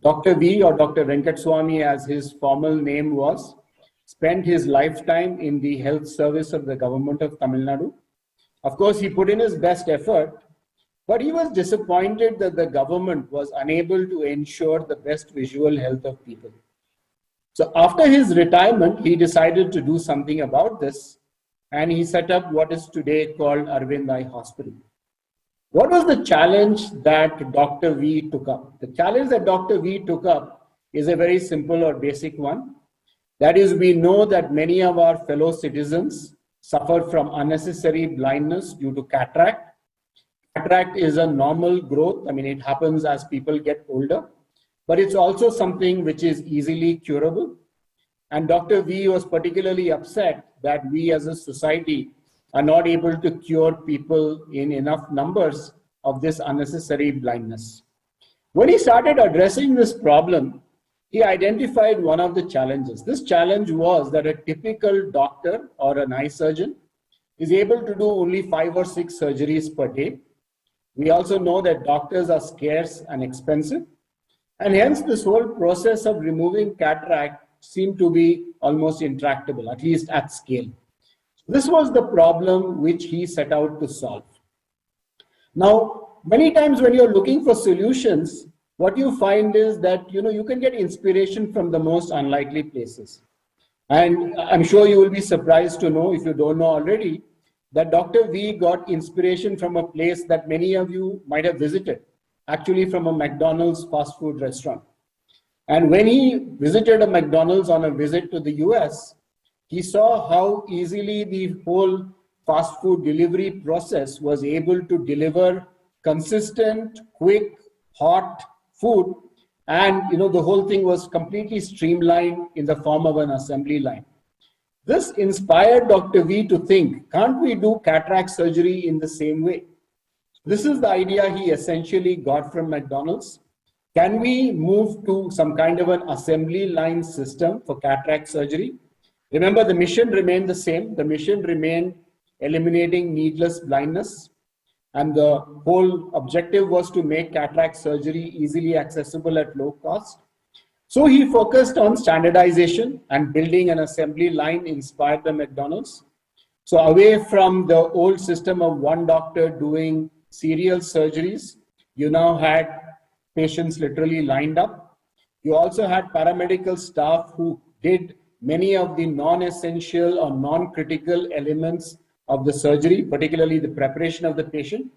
Dr. V, or Dr. Venkatswamy as his formal name was, spent his lifetime in the health service of the government of Tamil Nadu. Of course, he put in his best effort, but he was disappointed that the government was unable to ensure the best visual health of people. So after his retirement, he decided to do something about this, and he set up what is today called Arvind Eye Hospital. What was the challenge that Dr. V took up? The challenge that Dr. V took up is a very simple or basic one. That is, we know that many of our fellow citizens suffer from unnecessary blindness due to cataract. Cataract is a normal growth. I mean, it happens as people get older, but it's also something which is easily curable. And Dr. V was particularly upset that we as a society are not able to cure people in enough numbers of this unnecessary blindness. When he started addressing this problem, he identified one of the challenges. This challenge was that a typical doctor or an eye surgeon is able to do only 5 or 6 surgeries per day. We also know that doctors are scarce and expensive, and hence this whole process of removing cataract seemed to be almost intractable, at least at scale. This was the problem which he set out to solve. Now, many times when you're looking for solutions, what you find is that you can get inspiration from the most unlikely places. And I'm sure you will be surprised to know, if you don't know already, that Dr. V got inspiration from a place that many of you might have visited, actually from a McDonald's fast food restaurant. And when he visited a McDonald's on a visit to the US, he saw how easily the whole fast food delivery process was able to deliver consistent, quick, hot food. And the whole thing was completely streamlined in the form of an assembly line. This inspired Dr. V to think, can't we do cataract surgery in the same way? This is the idea he essentially got from McDonald's. Can we move to some kind of an assembly line system for cataract surgery? Remember, the mission remained the same. The mission remained eliminating needless blindness. And the whole objective was to make cataract surgery easily accessible at low cost. So he focused on standardization and building an assembly line inspired by McDonald's. So away from the old system of one doctor doing serial surgeries, you now had patients literally lined up. You also had paramedical staff who did many of the non-essential or non-critical elements of the surgery, particularly the preparation of the patient,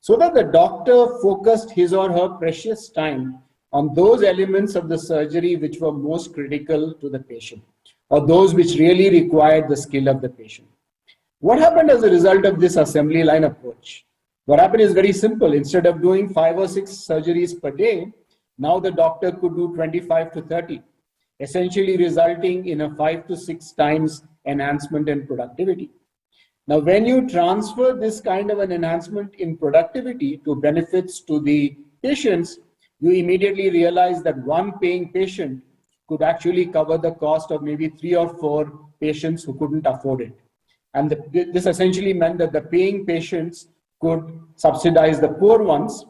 so that the doctor focused his or her precious time on those elements of the surgery which were most critical to the patient, or those which really required the skill of the patient. What happened as a result of this assembly line approach? What happened is very simple. Instead of doing 5 or 6 surgeries per day, now the doctor could do 25 to 30. Essentially resulting in a 5 to 6 times enhancement in productivity. Now, when you transfer this kind of an enhancement in productivity to benefits to the patients, you immediately realize that one paying patient could actually cover the cost of maybe 3 or 4 patients who couldn't afford it. And this essentially meant that the paying patients could subsidize the poor ones.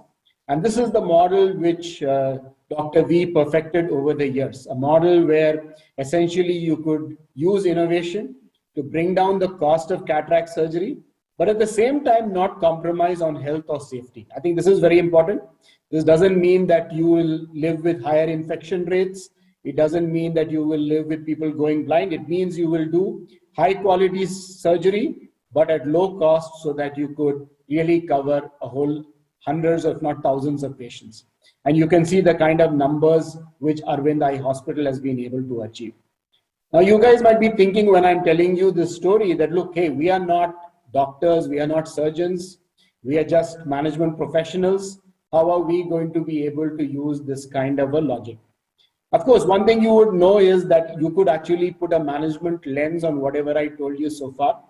And this is the model which Dr. V perfected over the years, a model where essentially you could use innovation to bring down the cost of cataract surgery, but at the same time not compromise on health or safety. I think this is very important. This doesn't mean that you will live with higher infection rates. It doesn't mean that you will live with people going blind. It means you will do high quality surgery, but at low cost, so that you could really cover a whole hundreds, if not thousands of patients. And you can see the kind of numbers which Arvind Eye Hospital has been able to achieve. Now, you guys might be thinking when I'm telling you this story that, look, hey, we are not doctors, we are not surgeons, we are just management professionals. How are we going to be able to use this kind of a logic? Of course, one thing you would know is that you could actually put a management lens on whatever I told you so far.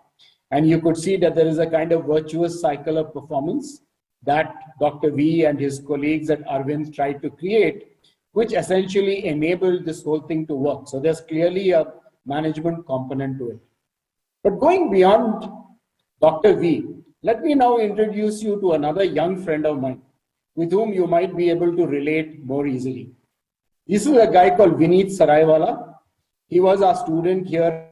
And you could see that there is a kind of virtuous cycle of performance that Dr. V and his colleagues at Arvind tried to create, which essentially enabled this whole thing to work. So there's clearly a management component to it. But going beyond Dr. V, let me now introduce you to another young friend of mine with whom you might be able to relate more easily. This is a guy called Vineet Saraiwala. He was our student here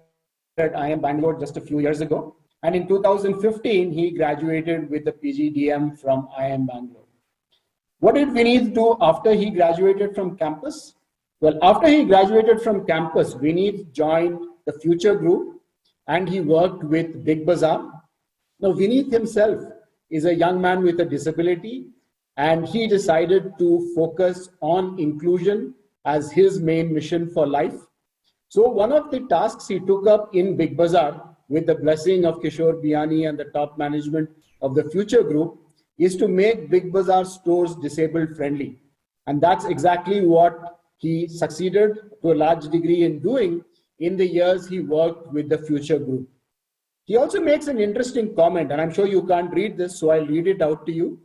at IIM Bangalore just a few years ago. And in 2015, he graduated with the PGDM from IIM Bangalore. What did Vineet do after he graduated from campus? Well, after he graduated from campus, Vineet joined the Future Group and he worked with Big Bazaar. Now, Vineet himself is a young man with a disability and he decided to focus on inclusion as his main mission for life. So one of the tasks he took up in Big Bazaar with the blessing of Kishore Biani and the top management of the Future Group is to make Big Bazaar stores disabled friendly. And that's exactly what he succeeded to a large degree in doing in the years he worked with the Future Group. He also makes an interesting comment, and I'm sure you can't read this, so I'll read it out to you.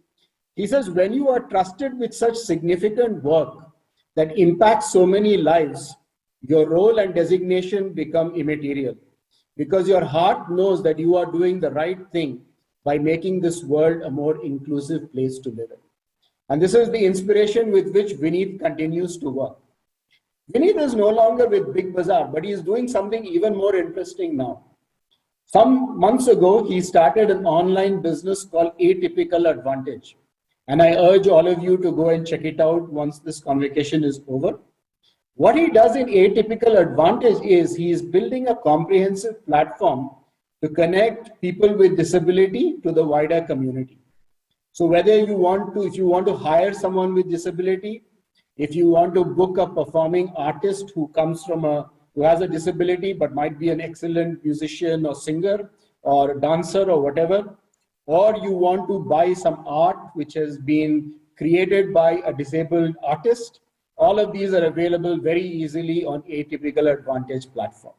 He says, when you are trusted with such significant work that impacts so many lives, your role and designation become immaterial because your heart knows that you are doing the right thing by making this world a more inclusive place to live in. And this is the inspiration with which Vineet continues to work. Vineet is no longer with Big Bazaar, but he is doing something even more interesting now. Some months ago, he started an online business called Atypical Advantage. And I urge all of you to go and check it out once this convocation is over. What he does in Atypical Advantage is he is building a comprehensive platform to connect people with disability to the wider community. So whether you want to, if you want to hire someone with disability, if you want to book a performing artist who comes from who has a disability but might be an excellent musician or singer or dancer or whatever, or you want to buy some art which has been created by a disabled artist, all of these are available very easily on Atypical Advantage platform.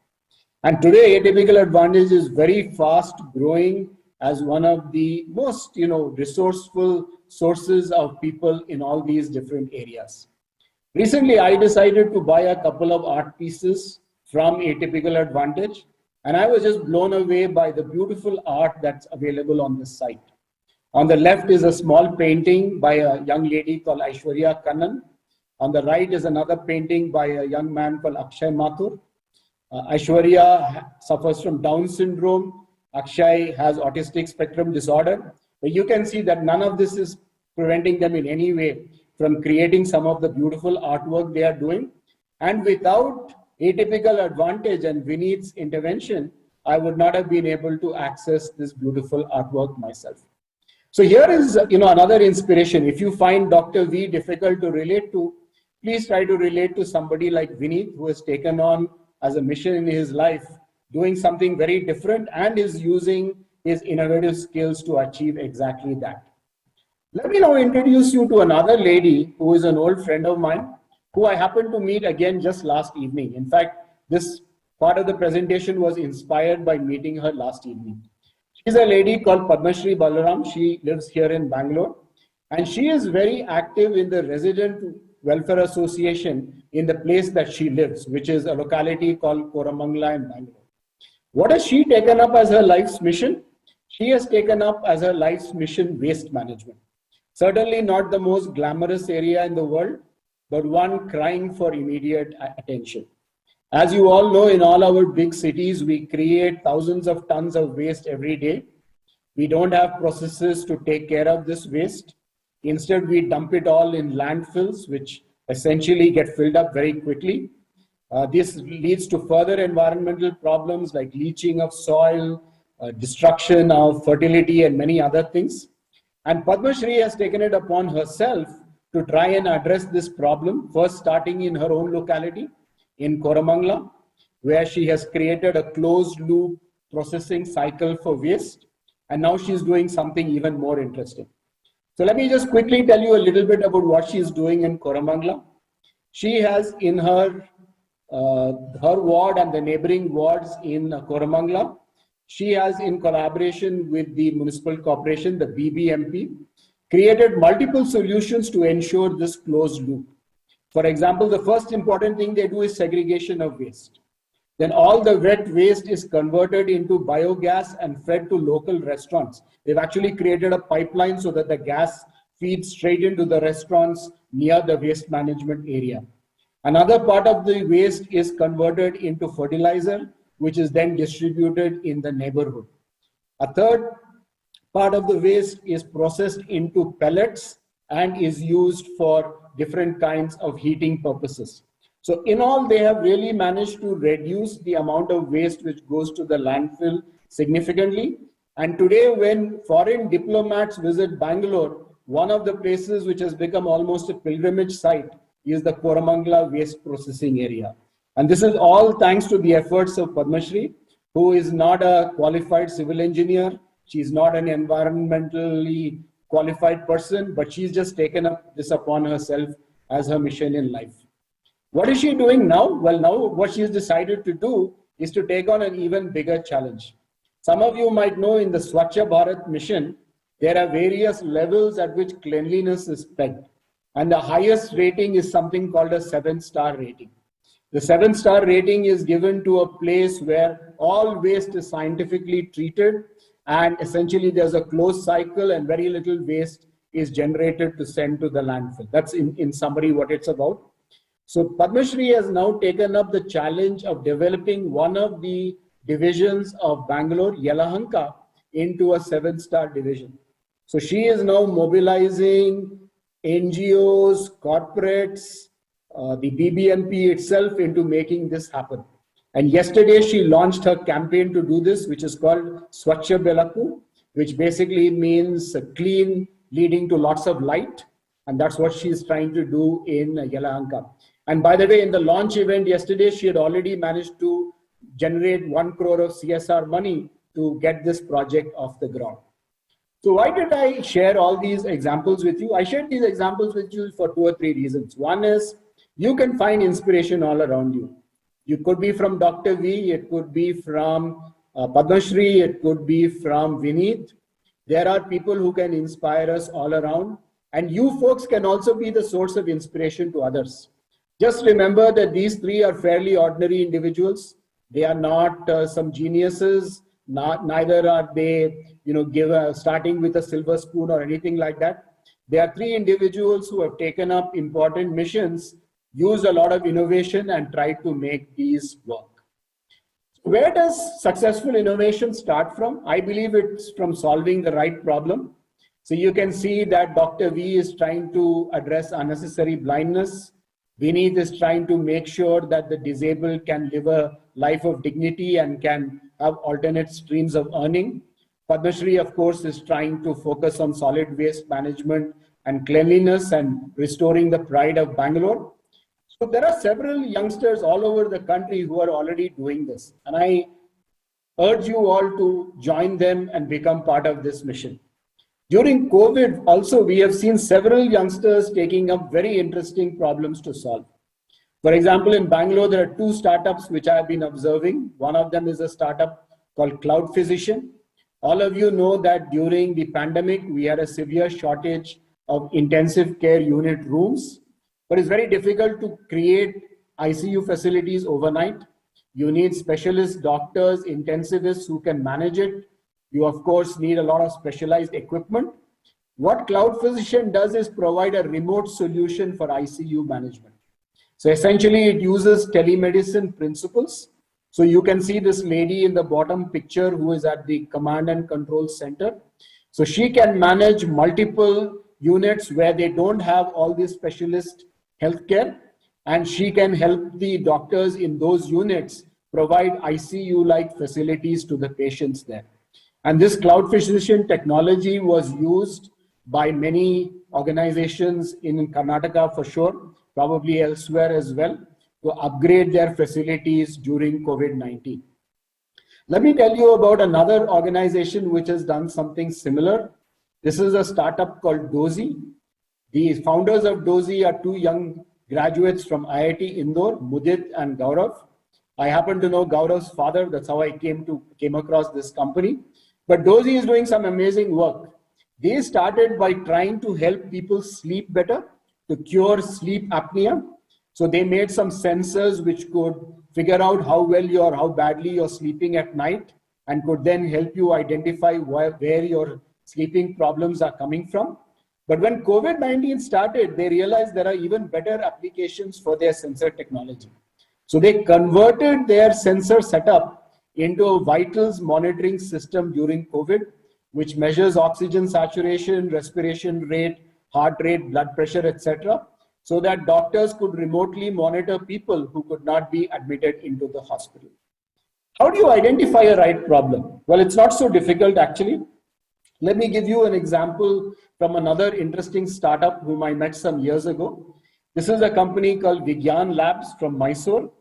And today, Atypical Advantage is very fast growing as one of the most, resourceful sources of people in all these different areas. Recently, I decided to buy a couple of art pieces from Atypical Advantage, and I was just blown away by the beautiful art that's available on this site. On the left is a small painting by a young lady called Aishwarya Kannan. On the right is another painting by a young man called Akshay Mathur. Aishwarya suffers from Down syndrome. Akshay has autistic spectrum disorder. But you can see that none of this is preventing them in any way from creating some of the beautiful artwork they are doing. And without Atypical Advantage and Vineet's intervention, I would not have been able to access this beautiful artwork myself. So here is another inspiration. If you find Dr. V difficult to relate to, please try to relate to somebody like Vineet, who has taken on as a mission in his life, doing something very different and is using his innovative skills to achieve exactly that. Let me now introduce you to another lady who is an old friend of mine, who I happened to meet again just last evening. In fact, this part of the presentation was inspired by meeting her last evening. She's a lady called Padmashree Balaram. She lives here in Bangalore, and she is very active in the Resident Welfare Association in the place that she lives, which is a locality called Koramangala in Bangalore. What has she taken up as her life's mission? She has taken up as her life's mission waste management. Certainly not the most glamorous area in the world, but one crying for immediate attention. As you all know, in all our big cities, we create thousands of tons of waste every day. We don't have processes to take care of this waste. Instead, we dump it all in landfills, which essentially get filled up very quickly. This leads to further environmental problems like leaching of soil, destruction of fertility, and many other things. And Padmashree has taken it upon herself to try and address this problem, first starting in her own locality in Koramangala, where she has created a closed loop processing cycle for waste. And now she's doing something even more interesting. So let me just quickly tell you a little bit about what she's doing in Koramangala. She has in her ward and the neighboring wards in Koramangala, she has, in collaboration with the municipal corporation, the BBMP, created multiple solutions to ensure this closed loop. For example, the first important thing they do is segregation of waste. Then all the wet waste is converted into biogas and fed to local restaurants. They've actually created a pipeline so that the gas feeds straight into the restaurants near the waste management area. Another part of the waste is converted into fertilizer, which is then distributed in the neighborhood. A third part of the waste is processed into pellets and is used for different kinds of heating purposes. So in all, they have really managed to reduce the amount of waste which goes to the landfill significantly. And today, when foreign diplomats visit Bangalore, one of the places which has become almost a pilgrimage site is the Koramangala waste processing area. And this is all thanks to the efforts of Padmashree, who is not a qualified civil engineer. She's not an environmentally qualified person, but she's just taken up this upon herself as her mission in life. What is she doing now? Well, now what she's decided to do is to take on an even bigger challenge. Some of you might know in the Swachha Bharat mission, there are various levels at which cleanliness is pegged. And the highest rating is something called a 7-star rating. The 7-star rating is given to a place where all waste is scientifically treated and essentially there's a closed cycle and very little waste is generated to send to the landfill. That's in summary what it's about. So Padmashree has now taken up the challenge of developing one of the divisions of Bangalore, Yelahanka, into a 7-star division. So she is now mobilizing NGOs, corporates, the BBMP itself into making this happen. And yesterday she launched her campaign to do this, which is called Swachha Belaku, which basically means clean leading to lots of light. And that's what she's trying to do in Yelahanka. And by the way, in the launch event yesterday, she had already managed to generate 1 crore of CSR money to get this project off the ground. So why did I share all these examples with you? I shared these examples with you for 2 or 3 reasons. One is you can find inspiration all around you. You could be from Dr. V, it could be from Padmashree, it could be from Vineet. There are people who can inspire us all around. And you folks can also be the source of inspiration to others. Just remember that these 3 are fairly ordinary individuals. They are not some geniuses. Neither are they, starting with a silver spoon or anything like that. They are 3 individuals who have taken up important missions, used a lot of innovation and tried to make these work. Where does successful innovation start from? I believe it's from solving the right problem. So you can see that Dr. V is trying to address unnecessary blindness. Vineet is trying to make sure that the disabled can live a life of dignity and can have alternate streams of earning. Padmashree, of course, is trying to focus on solid waste management and cleanliness and restoring the pride of Bangalore. So there are several youngsters all over the country who are already doing this. And I urge you all to join them and become part of this mission. During COVID, also, we have seen several youngsters taking up very interesting problems to solve. For example, in Bangalore, there are 2 startups which I have been observing. One of them is a startup called Cloud Physician. All of you know that during the pandemic, we had a severe shortage of intensive care unit rooms. But it's very difficult to create ICU facilities overnight. You need specialist doctors, intensivists who can manage it. You, of course, need a lot of specialized equipment. What Cloud Physician does is provide a remote solution for ICU management. So essentially, it uses telemedicine principles. So you can see this lady in the bottom picture who is at the command and control center. So she can manage multiple units where they don't have all these specialist healthcare, and she can help the doctors in those units provide ICU-like facilities to the patients there. And this Cloud Physician technology was used by many organizations in Karnataka for sure, probably elsewhere as well, to upgrade their facilities during COVID-19. Let me tell you about another organization which has done something similar. This is a startup called Dozy. The founders of Dozy are two young graduates from IIT Indore, Mudit and Gaurav. I happen to know Gaurav's father. That's how I came across this company. But Dozy is doing some amazing work. They started by trying to help people sleep better, to cure sleep apnea. So they made some sensors which could figure out how well how badly you're sleeping at night, and could then help you identify where your sleeping problems are coming from. But when COVID-19 started, they realized there are even better applications for their sensor technology. So they converted their sensor setup into a vitals monitoring system during COVID, which measures oxygen saturation, respiration rate, heart rate, blood pressure, etc., so that doctors could remotely monitor people who could not be admitted into the hospital. How do you identify a right problem? Well, it's not so difficult actually. Let me give you an example from another interesting startup whom I met some years ago. This is a company called Vigyan Labs from Mysore.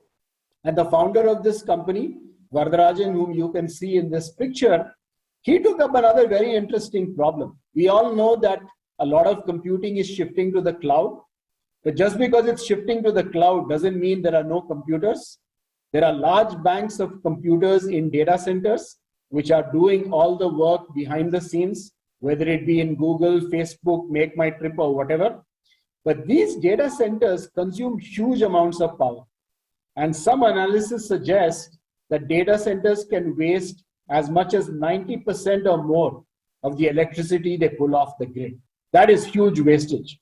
And the founder of this company, Varadarajan, whom you can see in this picture, he took up another very interesting problem. We all know that a lot of computing is shifting to the cloud. But just because it's shifting to the cloud doesn't mean there are no computers. There are large banks of computers in data centers which are doing all the work behind the scenes, whether it be in Google, Facebook, Make My Trip, or whatever. But these data centers consume huge amounts of power. And some analysis suggests that data centers can waste as much as 90% or more of the electricity they pull off the grid. That is huge wastage.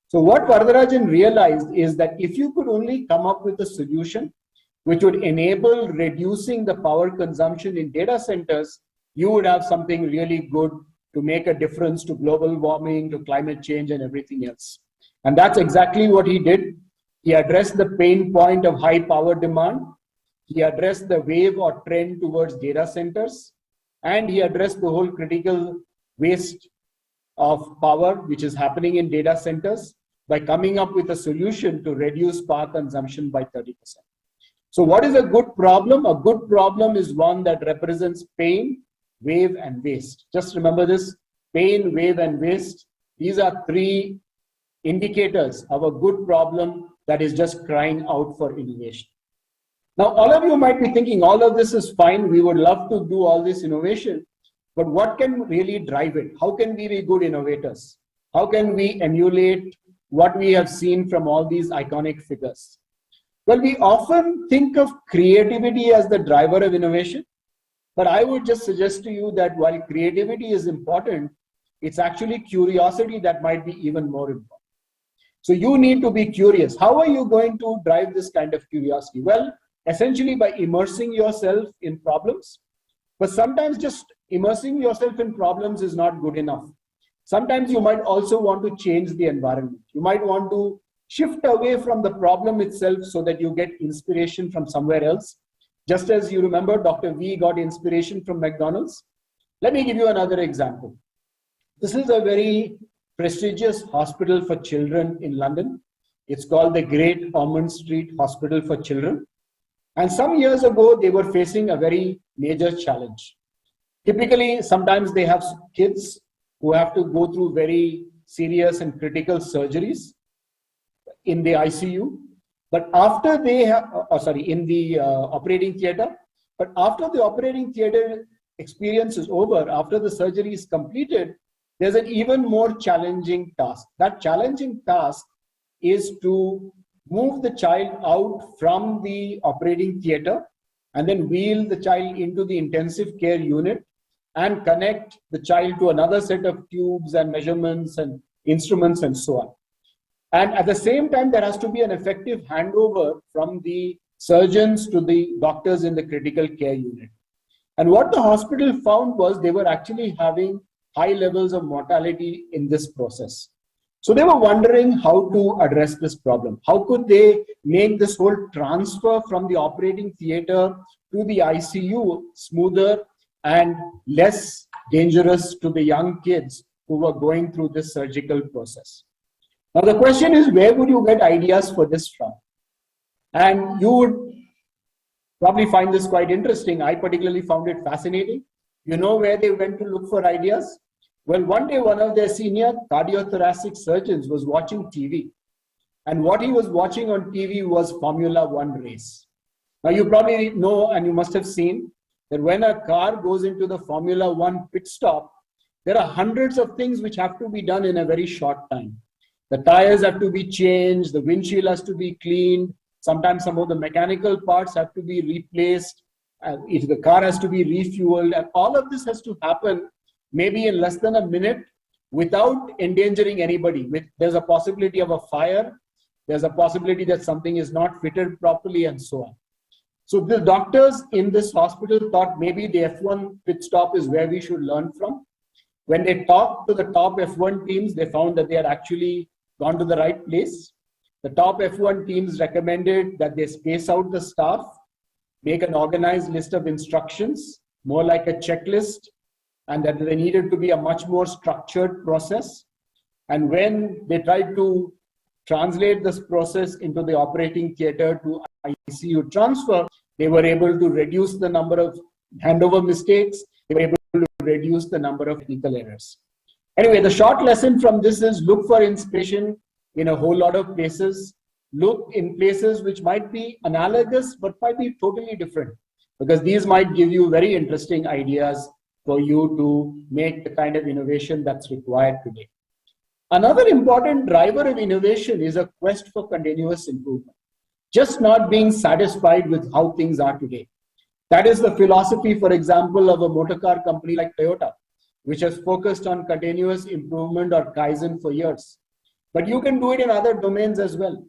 So what Varadarajan realized is that if you could only come up with a solution which would enable reducing the power consumption in data centers, you would have something really good to make a difference to global warming, to climate change, and everything else. And that's exactly what he did. He addressed the pain point of high power demand. He addressed the wave or trend towards data centers. And he addressed the whole critical waste of power which is happening in data centers by coming up with a solution to reduce power consumption by 30%. So what is a good problem? A good problem is one that represents pain, wave, and waste. Just remember this: pain, wave, and waste. These are three indicators of a good problem that is just crying out for innovation. Now, all of you might be thinking, all of this is fine. We would love to do all this innovation, but what can really drive it? How can we be good innovators? How can we emulate what we have seen from all these iconic figures? Well, we often think of creativity as the driver of innovation, but I would just suggest to you that while creativity is important, it's actually curiosity that might be even more important. So you need to be curious. How are you going to drive this kind of curiosity? Well, essentially by immersing yourself in problems, but sometimes just immersing yourself in problems is not good enough. Sometimes you might also want to change the environment. You might want to shift away from the problem itself so that you get inspiration from somewhere else. Just as you remember, Dr. V got inspiration from McDonald's. Let me give you another example. This is a very prestigious hospital for children in London. It's called the Great Ormond Street Hospital for Children. And some years ago, they were facing a very major challenge. Typically, sometimes they have kids who have to go through very serious and critical surgeries in the ICU. But after they have, in the operating theater. But after the operating theater experience is over, after the surgery is completed, there's an even more challenging task. That challenging task is to move the child out from the operating theater and then wheel the child into the intensive care unit and connect the child to another set of tubes and measurements and instruments and so on. And at the same time, there has to be an effective handover from the surgeons to the doctors in the critical care unit. And what the hospital found was they were actually having high levels of mortality in this process. So they were wondering how to address this problem. How could they make this whole transfer from the operating theater to the ICU smoother and less dangerous to the young kids who were going through this surgical process. Now the question is, where would you get ideas for this from? And you would probably find this quite interesting. I particularly found it fascinating. You know where they went to look for ideas? Well, one day one of their senior cardiothoracic surgeons was watching TV. And what he was watching on TV was Formula One race. Now you probably know, and you must have seen, that when a car goes into the Formula One pit stop, there are hundreds of things which have to be done in a very short time. The tires have to be changed, the windshield has to be cleaned, sometimes some of the mechanical parts have to be replaced, if the car has to be refueled, and all of this has to happen maybe in less than a minute without endangering anybody. There's a possibility of a fire, there's a possibility that something is not fitted properly, and so on. So the doctors in this hospital thought maybe the F1 pit stop is where we should learn from. When they talked to the top F1 teams, they found that they had actually gone to the right place. The top F1 teams recommended that they space out the staff, make an organized list of instructions, more like a checklist, and that there needed to be a much more structured process. And when they tried to translate this process into the operating theater to ICU transfer, they were able to reduce the number of handover mistakes, they were able to reduce the number of technical errors. Anyway, the short lesson from this is look for inspiration in a whole lot of places. Look in places which might be analogous but might be totally different, because these might give you very interesting ideas for you to make the kind of innovation that's required today. Another important driver of innovation is a quest for continuous improvement, just not being satisfied with how things are today. That is the philosophy, for example, of a motor car company like Toyota, which has focused on continuous improvement or Kaizen for years. But you can do it in other domains as well.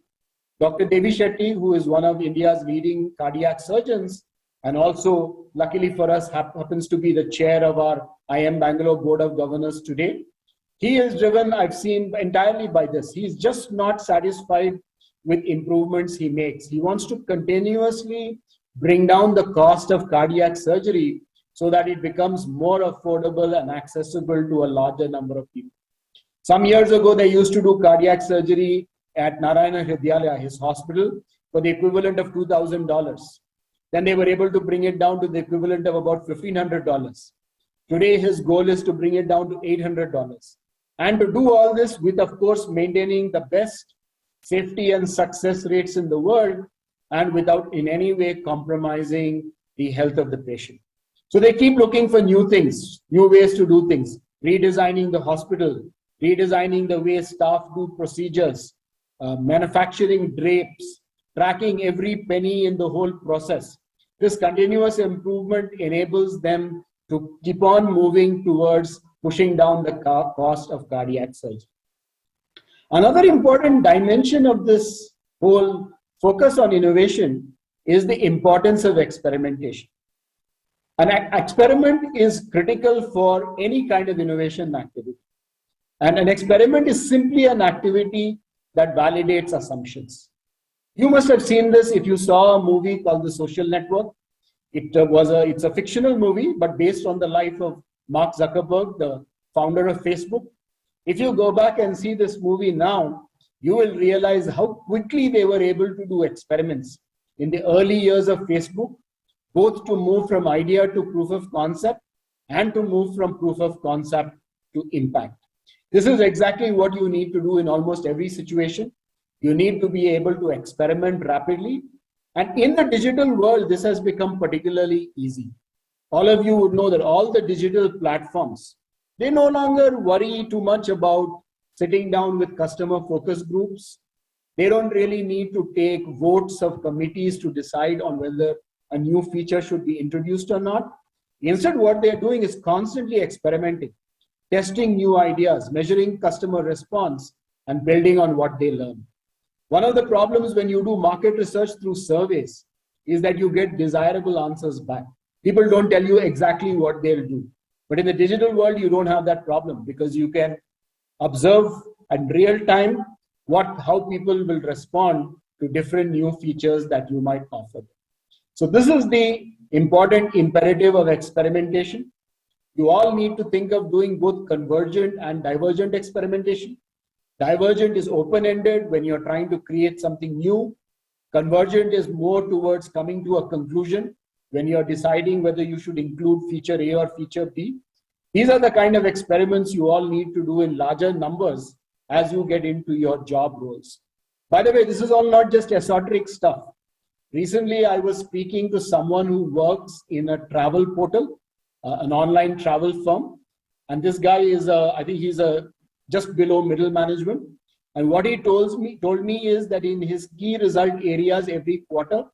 Dr. Devi Shetty, who is one of India's leading cardiac surgeons, and also, luckily for us, happens to be the chair of our IIM Bangalore Board of Governors today. He is driven, I've seen, entirely by this. He's just not satisfied with improvements he makes. He wants to continuously bring down the cost of cardiac surgery so that it becomes more affordable and accessible to a larger number of people. Some years ago, they used to do cardiac surgery at Narayana Hridyalaya, his hospital, for the equivalent of $2,000. Then they were able to bring it down to the equivalent of about $1,500. Today, his goal is to bring it down to $800. And to do all this with, of course, maintaining the best safety and success rates in the world, and without in any way compromising the health of the patient. So they keep looking for new things, new ways to do things, redesigning the hospital, redesigning the way staff do procedures, manufacturing drapes, tracking every penny in the whole process. This continuous improvement enables them to keep on moving towards pushing down the cost of cardiac surgery. Another important dimension of this whole focus on innovation is the importance of experimentation. An experiment is critical for any kind of innovation activity. And an experiment is simply an activity that validates assumptions. You must have seen this if you saw a movie called The Social Network. It's a fictional movie, but based on the life of Mark Zuckerberg, the founder of Facebook. If you go back and see this movie now, you will realize how quickly they were able to do experiments in the early years of Facebook, both to move from idea to proof of concept and to move from proof of concept to impact. This is exactly what you need to do in almost every situation. You need to be able to experiment rapidly. And in the digital world, this has become particularly easy. All of you would know that all the digital platforms, they no longer worry too much about sitting down with customer focus groups. They don't really need to take votes of committees to decide on whether a new feature should be introduced or not. Instead, what they're doing is constantly experimenting, testing new ideas, measuring customer response, and building on what they learn. One of the problems when you do market research through surveys is that you get desirable answers back. People don't tell you exactly what they'll do. But in the digital world, you don't have that problem because you can observe in real time how people will respond to different new features that you might offer. So this is the important imperative of experimentation. You all need to think of doing both convergent and divergent experimentation. Divergent is open-ended when you're trying to create something new. Convergent is more towards coming to a conclusion when you're deciding whether you should include feature A or feature B. These are the kind of experiments you all need to do in larger numbers as you get into your job roles. By the way, this is all not just esoteric stuff. Recently, I was speaking to someone who works in a travel portal, an online travel firm. And this guy is, I think he's just below middle management. And what he told me is that in his key result areas every quarter,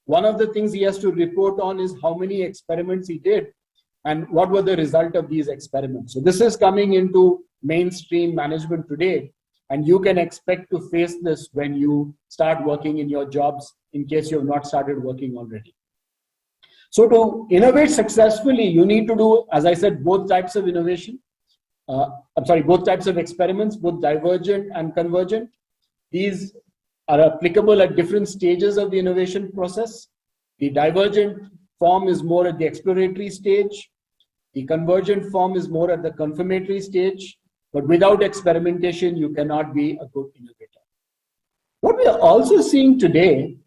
one of the things he has to report on is how many experiments he did and what were the result of these experiments. So this is coming into mainstream management today. And you can expect to face this when you start working in your jobs, in case you have not started working already. So to innovate successfully, you need to do, as I said, both types of innovation. Both types of experiments, both divergent and convergent. These are applicable at different stages of the innovation process. The divergent form is more at the exploratory stage. The convergent form is more at the confirmatory stage. But without experimentation, you cannot be a good innovator. What we are also seeing today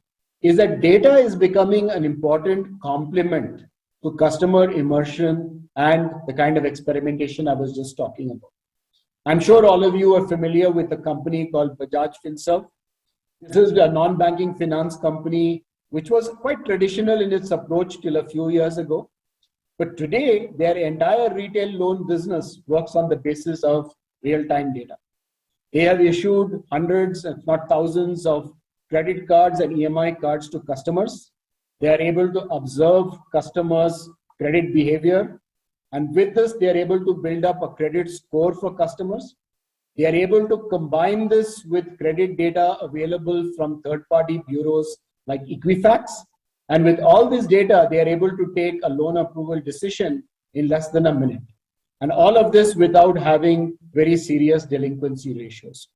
is that data is becoming an important complement to customer immersion and the kind of experimentation I was just talking about. I'm sure all of you are familiar with a company called Bajaj Finserv. This is a non-banking finance company which was quite traditional in its approach till a few years ago. But today, their entire retail loan business works on the basis of real-time data. They have issued hundreds, if not thousands, of credit cards and EMI cards to customers. They are able to observe customers' credit behavior. And with this, they are able to build up a credit score for customers. They are able to combine this with credit data available from third-party bureaus like Equifax. And with all this data, they are able to take a loan approval decision in less than a minute. And all of this without having very serious delinquency ratios.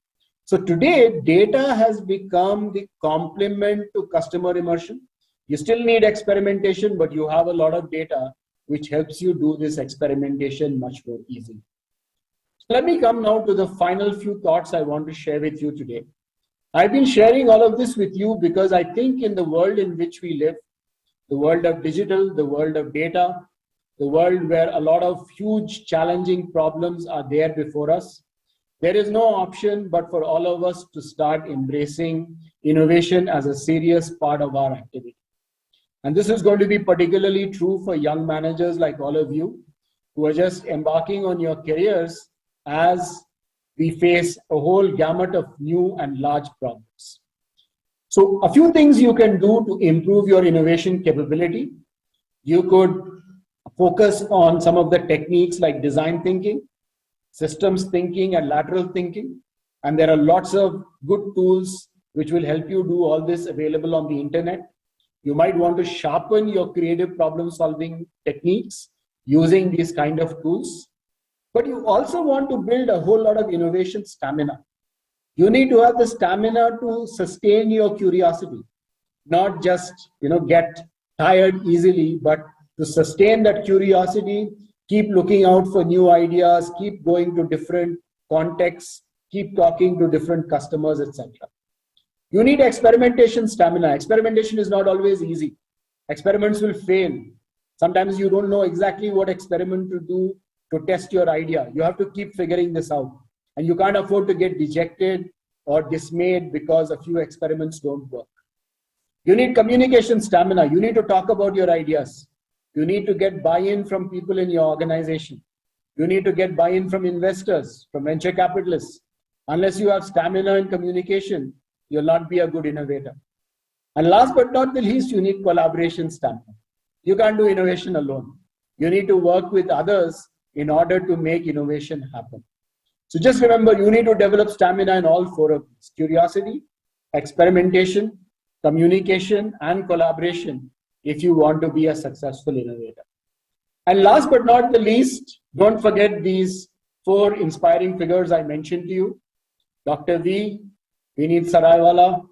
So today, data has become the complement to customer immersion. You still need experimentation, but you have a lot of data which helps you do this experimentation much more easily. So let me come now to the final few thoughts I want to share with you today. I've been sharing all of this with you because I think in the world in which we live, the world of digital, the world of data, the world where a lot of huge challenging problems are there before us, there is no option but for all of us to start embracing innovation as a serious part of our activity. And this is going to be particularly true for young managers like all of you who are just embarking on your careers as we face a whole gamut of new and large problems. So a few things you can do to improve your innovation capability. You could focus on some of the techniques like design thinking, systems thinking, and lateral thinking. And there are lots of good tools which will help you do all this available on the internet. You might want to sharpen your creative problem-solving techniques using these kind of tools. But you also want to build a whole lot of innovation stamina. You need to have the stamina to sustain your curiosity, not just get tired easily, but to sustain that curiosity, keep looking out for new ideas, keep going to different contexts, keep talking to different customers, etc. You need experimentation stamina. Experimentation is not always easy. Experiments will fail. Sometimes you don't know exactly what experiment to do to test your idea. You have to keep figuring this out. And you can't afford to get dejected or dismayed because a few experiments don't work. You need communication stamina. You need to talk about your ideas. You need to get buy-in from people in your organization. You need to get buy-in from investors, from venture capitalists. Unless you have stamina in communication, you'll not be a good innovator. And last but not the least, you need collaboration stamina. You can't do innovation alone. You need to work with others in order to make innovation happen. So just remember, you need to develop stamina in all four of these: curiosity, experimentation, communication, and collaboration if you want to be a successful innovator. And last but not the least, don't forget these four inspiring figures I mentioned to you: Dr. V, Vineet Saraiwala,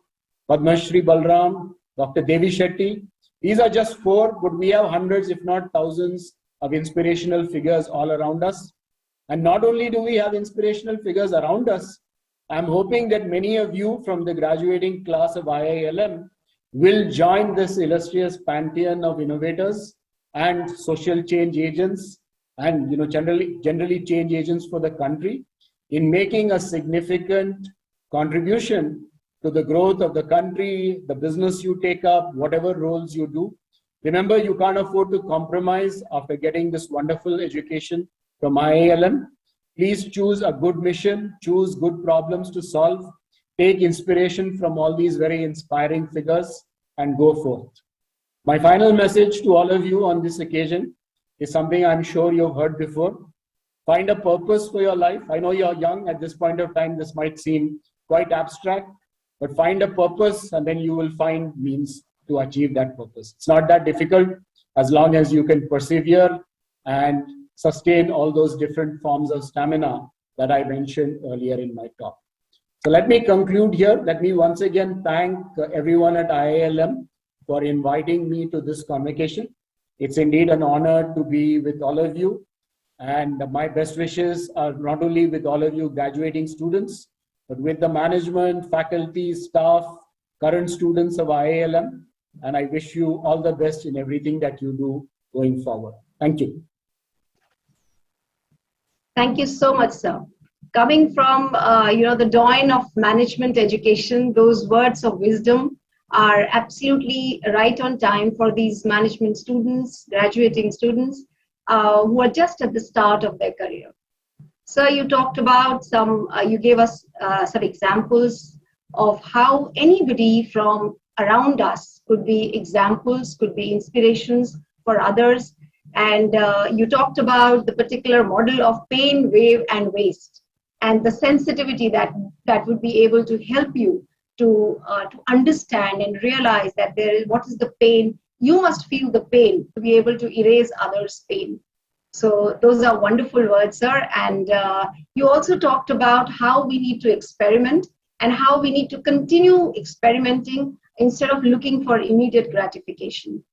Padmashree Balaram, Dr. Devi Shetty. These are just four, but we have hundreds, if not thousands, of inspirational figures all around us. And not only do we have inspirational figures around us, I'm hoping that many of you from the graduating class of IILM will join this illustrious pantheon of innovators and social change agents and generally change agents for the country in making a significant contribution to the growth of the country, the business you take up, whatever roles you do. Remember, you can't afford to compromise after getting this wonderful education from IILM. Please choose a good mission, choose good problems to solve, take inspiration from all these very inspiring figures and go forth. My final message to all of you on this occasion is something I'm sure you've heard before. Find a purpose for your life. I know you're young at this point of time. This might seem quite abstract, but find a purpose and then you will find means to achieve that purpose. It's not that difficult as long as you can persevere and sustain all those different forms of stamina that I mentioned earlier in my talk. So let me conclude here. Let me once again thank everyone at IILM for inviting me to this convocation. It's indeed an honor to be with all of you. And my best wishes are not only with all of you graduating students, but with the management, faculty, staff, current students of IILM. And I wish you all the best in everything that you do going forward. Thank you. Thank you so much, sir. Coming from, the domain of management education, those words of wisdom are absolutely right on time for these management students, graduating students, who are just at the start of their career. Sir, you talked about you gave us some examples of how anybody from around us could be examples, could be inspirations for others. And you talked about the particular model of pain, wave, and waste, and the sensitivity that would be able to help you to understand and realize that what is the pain. You must feel the pain to be able to erase others' pain. So those are wonderful words, sir. And you also talked about how we need to experiment and how we need to continue experimenting instead of looking for immediate gratification,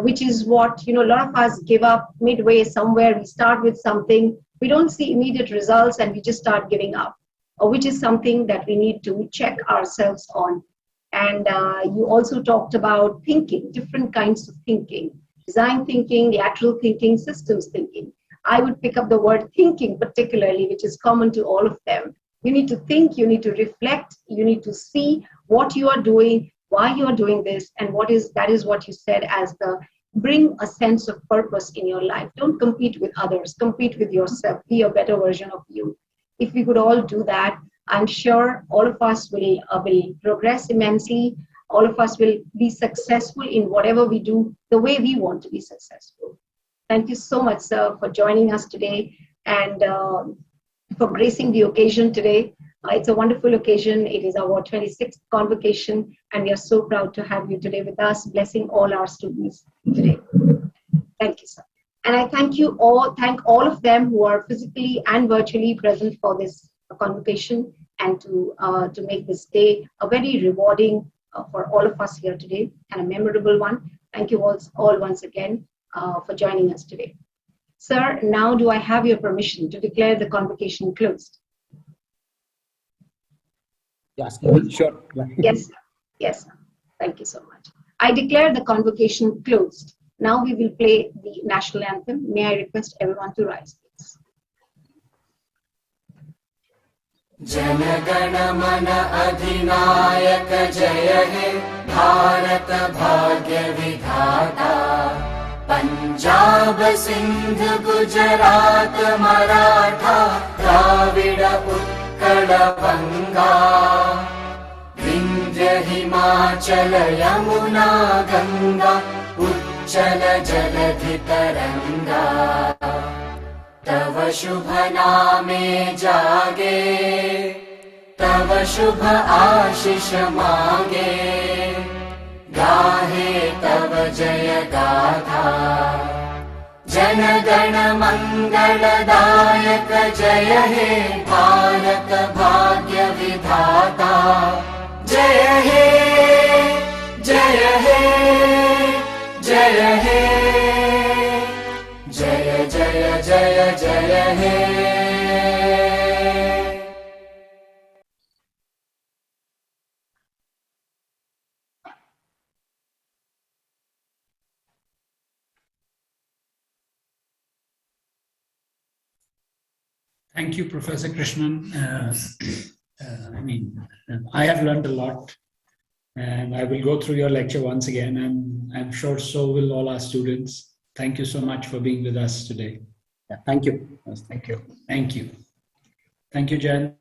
which is what a lot of us give up midway somewhere. We start with something, we don't see immediate results, and we just start giving up, which is something that we need to check ourselves on. And you also talked about thinking, different kinds of thinking, design thinking, lateral thinking, systems thinking. I would pick up the word thinking particularly, which is common to all of them. You need to think, you need to reflect, you need to see what you are doing, why you are doing this, and that is what you said as bring a sense of purpose in your life. Don't compete with others, compete with yourself, be a better version of you. If we could all do that, I'm sure all of us will progress immensely. All of us will be successful in whatever we do the way we want to be successful. Thank you so much, sir, for joining us today and for gracing the occasion today. It's a wonderful occasion. It is our 26th convocation, and we are so proud to have you today with us, blessing all our students today. Thank you, sir. And I thank all of them who are physically and virtually present for this convocation, and to make this day a very rewarding for all of us here today and a memorable one. Thank you all once again for joining us today. Sir, now do I have your permission to declare the convocation closed? Yes, sure. Yes, sir. Yes, sir. Thank you so much. I declare the convocation closed. Now we will play the national anthem. May I request everyone to rise, please. Jana Gana मन अधिनायक जय हे भारत भाग्य विधाता पंजाब सिंध गुजरात मराठा द्राविड उत्कल बंगा विंध्य हिमाचल यमुना गंगा उच्चल जलधि तरंगा तव शुभ नामे जागे तव शुभ आशीष मांगे गाहे तव जय गाथा जन गण मंगलदायक जय हे भारत भाग्य विधाता जय हे जय हे जय हे जय जय जय हे Thank you, Professor Krishnan. I have learned a lot, and I will go through your lecture once again, and I'm sure so will all our students. Thank you so much for being with us today. Yeah, thank you. Thank you. Thank you. Thank you, Jen.